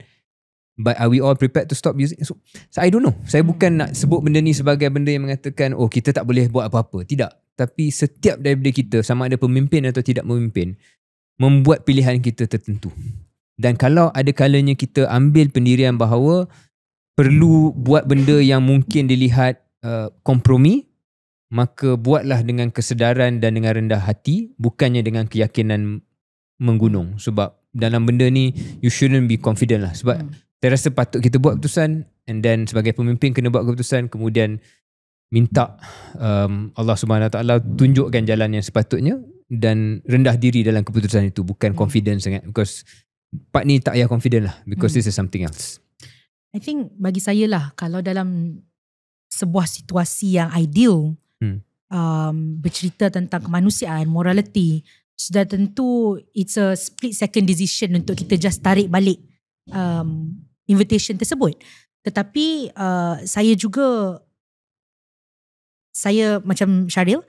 But are we all prepared to stop using? So I don't know. Saya bukan nak sebut benda ni sebagai benda yang mengatakan oh kita tak boleh buat apa-apa. Tidak. Tapi setiap daripada kita, sama ada pemimpin atau tidak memimpin, membuat pilihan kita tertentu. Dan kalau ada kalanya kita ambil pendirian bahawa perlu buat benda yang mungkin dilihat kompromi, maka buatlah dengan kesedaran dan dengan rendah hati, bukannya dengan keyakinan menggunung. Sebab dalam benda ni you shouldn't be confident lah. Sebab saya rasa patut kita buat keputusan, and then sebagai pemimpin kena buat keputusan, kemudian minta Allah SWT tunjukkan jalan yang sepatutnya, dan rendah diri dalam keputusan itu, bukan confident sangat. Because part ni tak payah confident lah, because this is something else. I think bagi saya lah, kalau dalam sebuah situasi yang ideal, bercerita tentang kemanusiaan, morality, sudah tentu it's a split second decision untuk kita just tarik balik invitation tersebut. Tetapi saya macam Syaril,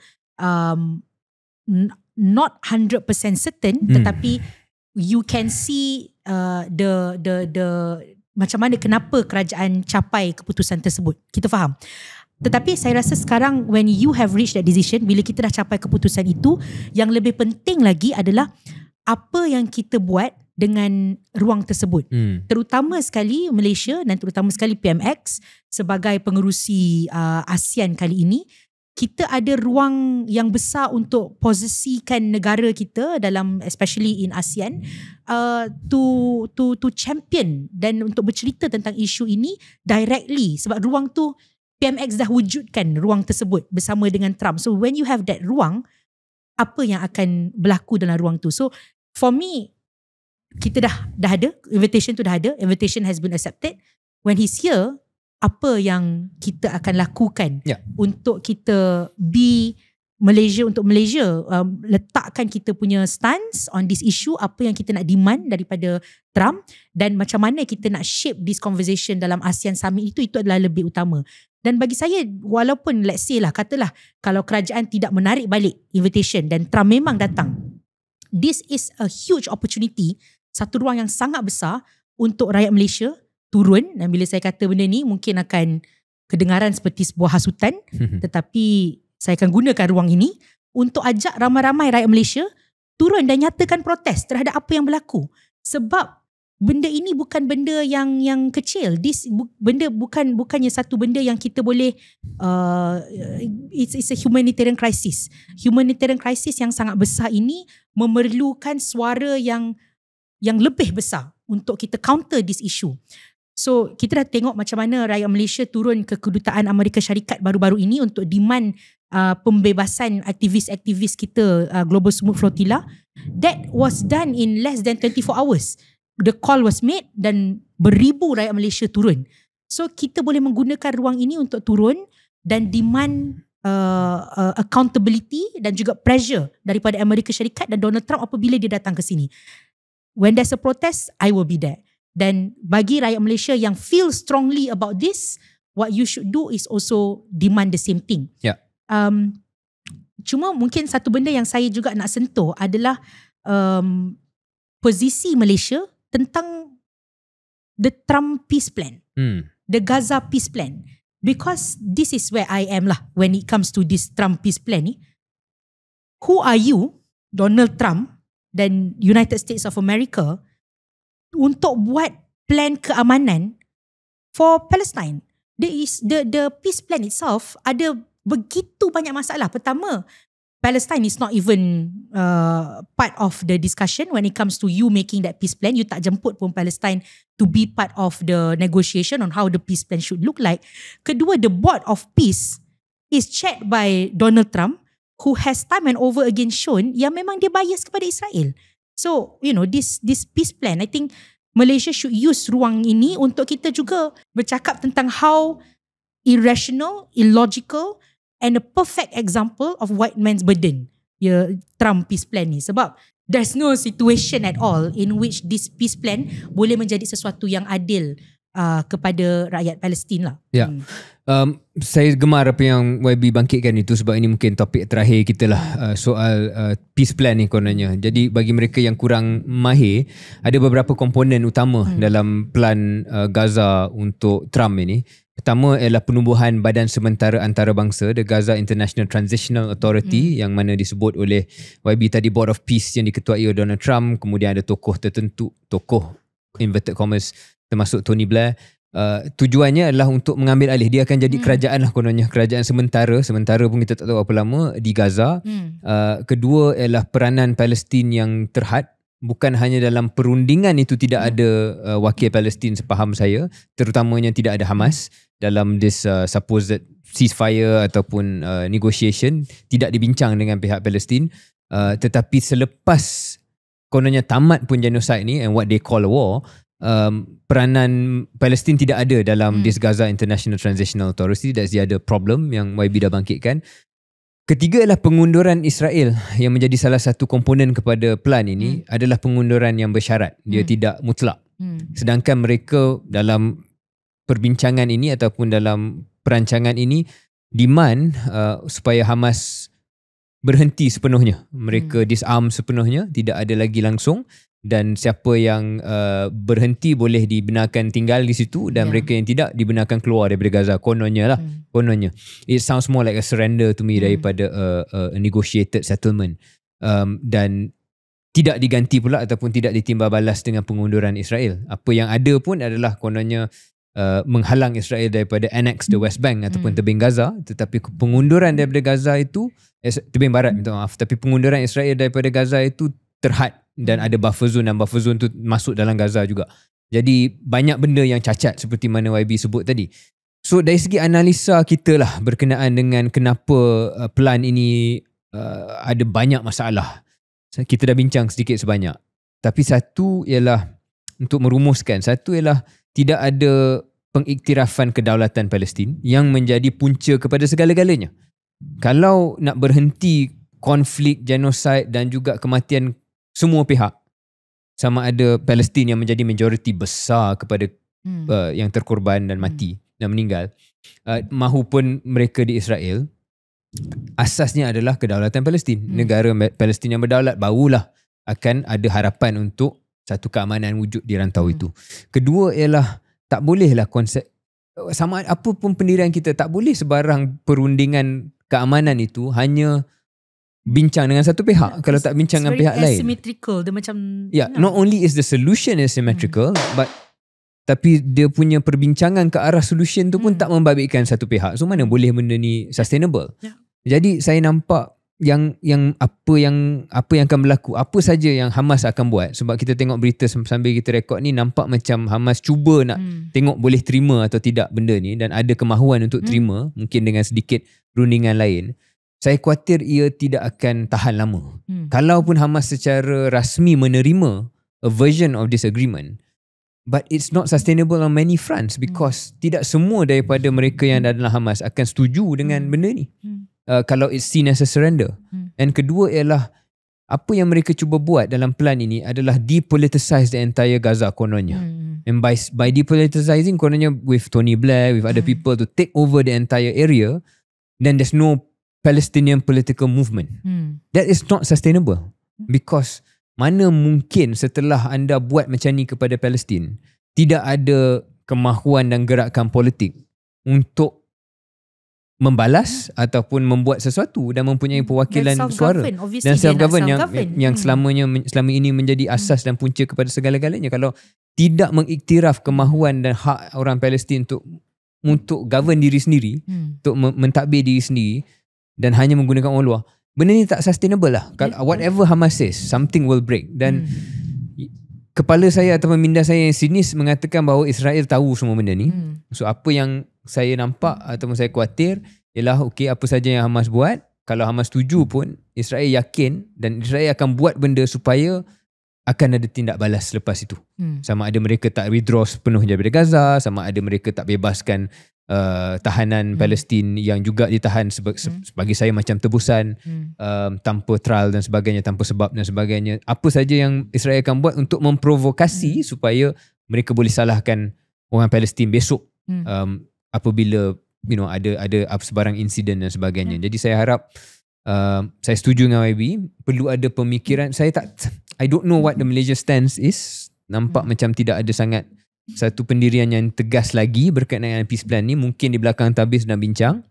not 100% certain, tetapi you can see the macam mana, kenapa kerajaan capai keputusan tersebut. Kita faham. Tetapi saya rasa sekarang when you have reached that decision, bila kita dah capai keputusan itu, yang lebih penting lagi adalah apa yang kita buat dengan ruang tersebut. Terutama sekali Malaysia dan terutama sekali PMX sebagai pengerusi ASEAN kali ini, kita ada ruang yang besar untuk posisikan negara kita dalam, especially in ASEAN, to champion dan untuk bercerita tentang isu ini directly, sebab ruang tu PMX dah wujudkan ruang tersebut bersama dengan Trump. So when you have that ruang, apa yang akan berlaku dalam ruang tu? So for me, kita dah ada invitation tu, invitation has been accepted. When he's here, apa yang kita akan lakukan untuk kita be Malaysia, untuk Malaysia letakkan kita punya stance on this issue, apa yang kita nak demand daripada Trump, dan macam mana kita nak shape this conversation dalam ASEAN Summit itu adalah lebih utama. Dan bagi saya, walaupun let's say lah, katalah kalau kerajaan tidak menarik balik invitation dan Trump memang datang, this is a huge opportunity, satu ruang yang sangat besar untuk rakyat Malaysia turun. Dan bila saya kata benda ni mungkin akan kedengaran seperti sebuah hasutan, tetapi saya akan gunakan ruang ini untuk ajak ramai-ramai rakyat Malaysia turun dan nyatakan protes terhadap apa yang berlaku. Sebab benda ini bukan benda yang kecil. Benda bukannya satu benda yang kita boleh it's a humanitarian crisis. Humanitarian crisis yang sangat besar ini memerlukan suara yang lebih besar untuk kita counter this issue. So kita dah tengok macam mana rakyat Malaysia turun ke Kedutaan Amerika Syarikat baru-baru ini untuk demand pembebasan aktivis-aktivis kita, Global Smooth Flotilla. That was done in less than 24 hours. The call was made dan beribu rakyat Malaysia turun. So kita boleh menggunakan ruang ini untuk turun dan demand accountability dan juga pressure daripada Amerika Syarikat dan Donald Trump apabila dia datang ke sini. When there's a protest, I will be there. Dan bagi rakyat Malaysia yang feel strongly about this, what you should do is also demand the same thing. Cuma mungkin satu benda yang saya juga nak sentuh adalah posisi Malaysia tentang the Trump peace plan, the Gaza peace plan. Because this is where I am lah when it comes to this Trump peace plan ni. Who are you, Donald Trump dan United States of America, untuk buat plan keamanan for Palestine? The peace plan itself ada begitu banyak masalah. Pertama, Palestine is not even part of the discussion when it comes to you making that peace plan. You tak jemput pun Palestine to be part of the negotiation on how the peace plan should look like. Kedua, the board of peace is chaired by Donald Trump, who has time and over again shown yang memang dia bias kepada Israel. So, this peace plan, I think Malaysia should use ruang ini untuk kita juga bercakap tentang how irrational, illogical and a perfect example of white man's burden Trump peace plan ni. Sebab there's no situation at all in which this peace plan boleh menjadi sesuatu yang adil kepada rakyat Palestin lah. Ya. Saya gemar apa yang YB bangkitkan itu sebab ini mungkin topik terakhir kita lah, soal peace plan ni kononnya. Jadi bagi mereka yang kurang mahir, ada beberapa komponen utama dalam plan Gaza untuk Trump ini. Pertama ialah penubuhan Badan Sementara Antarabangsa, The Gaza International Transitional Authority, yang mana disebut oleh YB tadi Board of Peace yang diketuai oleh Donald Trump. Kemudian ada tokoh tertentu, tokoh inverted commas termasuk Tony Blair. Tujuannya adalah untuk mengambil alih. Dia akan jadi kerajaan lah kononnya, kerajaan sementara pun kita tak tahu berapa lama di Gaza. Kedua ialah peranan Palestin yang terhad. Bukan hanya dalam perundingan itu tidak ada wakil Palestin sepaham saya, terutamanya tidak ada Hamas dalam this supposed ceasefire ataupun negotiation, tidak dibincang dengan pihak Palestin. Tetapi selepas kononnya tamat pun genocide ni and what they call a war, peranan Palestin tidak ada dalam this Gaza International Transitional Authority. That's the other problem yang YB dah bangkitkan. Ketiga adalah pengunduran Israel, yang menjadi salah satu komponen kepada plan ini adalah pengunduran yang bersyarat. Dia tidak mutlak. Sedangkan mereka dalam perbincangan ini ataupun dalam perancangan ini demand supaya Hamas berhenti sepenuhnya. Mereka disarm sepenuhnya, tidak ada lagi langsung. Dan siapa yang berhenti boleh dibenarkan tinggal di situ, dan mereka yang tidak dibenarkan keluar daripada Gaza. Kononnya lah, kononnya. It sounds more like a surrender to me daripada a negotiated settlement. Dan tidak diganti pula ataupun tidak ditimbal balas dengan pengunduran Israel. Apa yang ada pun adalah kononnya menghalang Israel daripada annex the West Bank ataupun tebing Gaza. Tetapi pengunduran daripada Gaza itu, tebing barat minta maaf, tapi pengunduran Israel daripada Gaza itu terhad. Dan ada buffer zone, dan buffer zone tu masuk dalam Gaza juga. Jadi banyak benda yang cacat seperti mana YB sebut tadi. So dari segi analisa kita lah berkenaan dengan kenapa plan ini ada banyak masalah, kita dah bincang sedikit sebanyak. Tapi satu ialah untuk merumuskan, satu ialah tidak ada pengiktirafan kedaulatan Palestin yang menjadi punca kepada segala-galanya. Kalau nak berhenti konflik, genosid dan juga kematian semua pihak, sama ada Palestin yang menjadi majoriti besar kepada yang terkorban dan mati dan meninggal, mahupun mereka di Israel, asasnya adalah kedaulatan Palestin. Negara Palestin yang berdaulat, barulah akan ada harapan untuk satu keamanan wujud di rantau itu. Kedua ialah tak bolehlah konsep, sama apa pun pendirian kita, tak boleh sebarang perundingan keamanan itu hanya bincang dengan satu pihak. Kalau tak bincang dengan pihak lain, asymmetrical. Dia macam not only is the solution asymmetrical, but tapi dia punya perbincangan ke arah solution tu pun tak membabitkan satu pihak. So mana boleh benda ni sustainable? Jadi saya nampak yang apa yang akan berlaku, apa saja yang Hamas akan buat. Sebab kita tengok berita sambil kita rekod ni, nampak macam Hamas cuba nak tengok boleh terima atau tidak benda ni, dan ada kemahuan untuk terima, mungkin dengan sedikit rundingan lain. Saya khawatir ia tidak akan tahan lama. Kalaupun Hamas secara rasmi menerima a version of this agreement, but it's not sustainable on many fronts, because tidak semua daripada mereka yang dalam Hamas akan setuju dengan benda ni. Kalau it's seen as a surrender. And kedua ialah, apa yang mereka cuba buat dalam plan ini adalah depoliticize the entire Gaza kononnya. And by depoliticizing kononnya, with Tony Blair, with other people to take over the entire area, then there's no Palestinian political movement. That is not sustainable, because mana mungkin setelah anda buat macam ni kepada Palestin, tidak ada kemahuan dan gerakan politik untuk membalas ataupun membuat sesuatu dan mempunyai perwakilan suara dan self-govern yang selama ini menjadi asas dan punca kepada segala-galanya. Kalau tidak mengiktiraf kemahuan dan hak orang Palestin untuk govern diri sendiri, untuk mentadbir diri sendiri, dan hanya menggunakan orang luar, benda ni tak sustainable lah. Whatever Hamas says, something will break. Dan kepala saya atau minda saya yang sinis mengatakan bahawa Israel tahu semua benda ni. So apa yang saya nampak ataupun saya khawatir ialah, okay, apa saja yang Hamas buat, kalau Hamas setuju pun, Israel yakin dan Israel akan buat benda supaya akan ada tindak balas selepas itu. Sama ada mereka tak withdraw sepenuhnya daripada Gaza, sama ada mereka tak bebaskan tahanan Palestin yang juga ditahan bagi saya macam tebusan, tanpa trial dan sebagainya, tanpa sebab dan sebagainya. Apa saja yang Israel akan buat untuk memprovokasi supaya mereka boleh salahkan orang Palestin besok apabila ada sebarang insiden dan sebagainya. Jadi saya harap saya setuju dengan YB, perlu ada pemikiran. I don't know what the Malaysia stance is. Nampak macam tidak ada sangat satu pendirian yang tegas lagi berkaitan dengan peace plan ni. Mungkin di belakang tabir sedang bincang,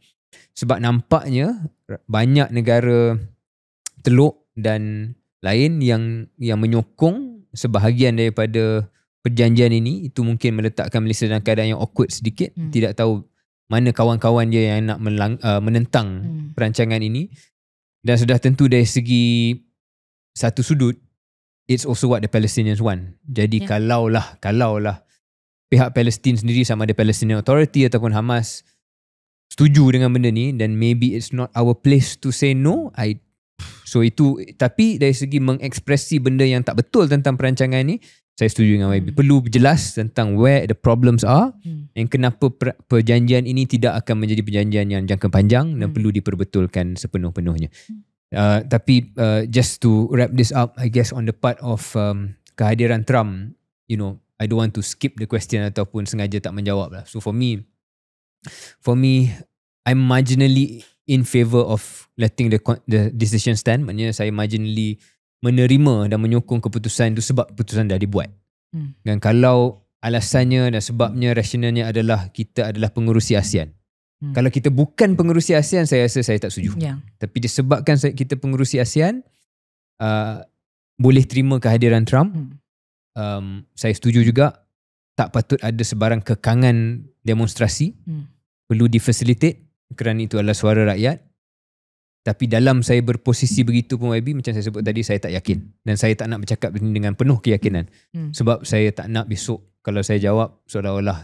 sebab nampaknya banyak negara Teluk dan lain yang menyokong sebahagian daripada perjanjian ini. Itu mungkin meletakkan Malaysia dalam keadaan yang awkward sedikit. Tidak tahu mana kawan-kawan dia yang nak menentang perancangan ini. Dan sudah tentu dari segi satu sudut, it's also what the Palestinians want. Jadi kalaulah pihak Palestin sendiri, sama ada Palestinian Authority ataupun Hamas, setuju dengan benda ni, then maybe it's not our place to say no. Tapi dari segi mengekspresi benda yang tak betul tentang perancangan ni, saya setuju dengan YB. Perlu jelas tentang where the problems are and kenapa perjanjian ini tidak akan menjadi perjanjian yang jangka panjang dan perlu diperbetulkan sepenuh-penuhnya. Tapi just to wrap this up, I guess on the part of kehadiran Trump, I don't want to skip the question ataupun sengaja tak menjawab lah. So for me, I'm marginally in favor of letting the decision stand. Maknanya saya marginally menerima dan menyokong keputusan itu sebab keputusan dah dibuat. Dan kalau alasannya dan sebabnya, rasionalnya adalah kita adalah pengerusi ASEAN. Kalau kita bukan pengerusi ASEAN, saya rasa saya tak setuju. Tapi disebabkan kita pengerusi ASEAN, boleh terima kehadiran Trump. Saya setuju juga tak patut ada sebarang kekangan demonstrasi. Perlu difacilitate kerana itu adalah suara rakyat. Tapi dalam saya berposisi begitu pun YB, macam saya sebut tadi, saya tak yakin. Dan saya tak nak bercakap ini dengan penuh keyakinan. Sebab saya tak nak besok kalau saya jawab seolah-olah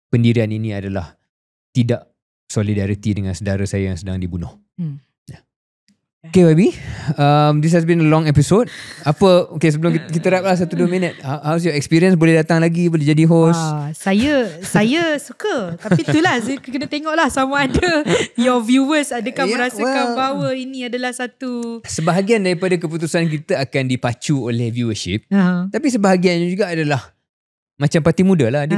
pendirian ini adalah tidak solidariti dengan saudara saya yang sedang dibunuh. Okay YB, this has been a long episode. Sebelum kita wrap lah 1-2 minit, how's your experience? Boleh datang lagi, boleh jadi host? Saya suka. Tapi itulah, saya kena tengok lah sama ada your viewers adakah merasakan bahawa ini adalah satu, sebahagian daripada keputusan kita akan dipacu oleh viewership. Tapi sebahagiannya juga adalah macam parti muda lah. Dia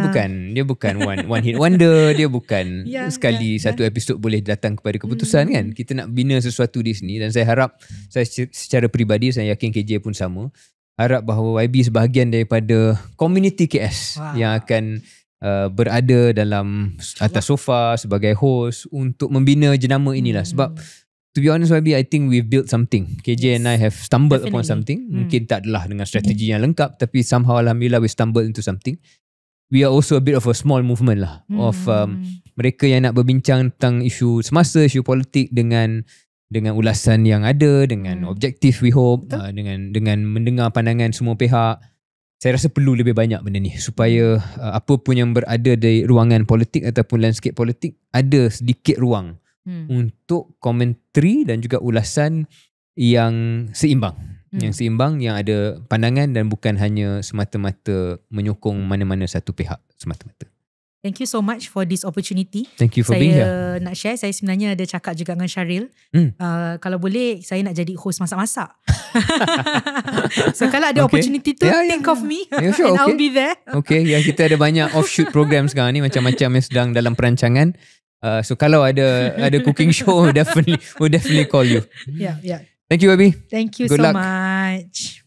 bukan one hit wonder. Dia bukan sekali satu episod boleh datang kepada keputusan kan. Kita nak bina sesuatu di sini. Dan saya harap, saya secara peribadi, saya yakin KJ pun sama, harap bahawa YB sebahagian daripada community KS yang akan berada dalam atas sofa sebagai host untuk membina jenama inilah. Sebab to be honest YB, I think we've built something. KJ and I have stumbled upon something. Mungkin tak adalah dengan strategi yang lengkap, tapi somehow alhamdulillah we stumbled into something. We are also a bit of a small movement lah of mereka yang nak berbincang tentang isu semasa, isu politik dengan ulasan yang ada, dengan objektif we hope, dengan mendengar pandangan semua pihak. Saya rasa perlu lebih banyak benda ni supaya apa pun yang berada di ruangan politik ataupun landscape politik ada sedikit ruang untuk komentari dan juga ulasan yang seimbang. Yang seimbang, yang ada pandangan dan bukan hanya semata-mata menyokong mana-mana satu pihak semata-mata. Thank you so much for this opportunity. Thank you for being here. Saya nak share, saya sebenarnya ada cakap juga dengan Syaril. Kalau boleh, saya nak jadi host masak-masak. So kalau ada opportunity tu, think of me and I'll be there. Okay, kita ada banyak offshoot program sekarang ni, macam-macam yang sedang dalam perancangan. So kalau ada cooking show, we'll definitely call you. Yeah. Thank you, Abi. Thank you Good so luck. much.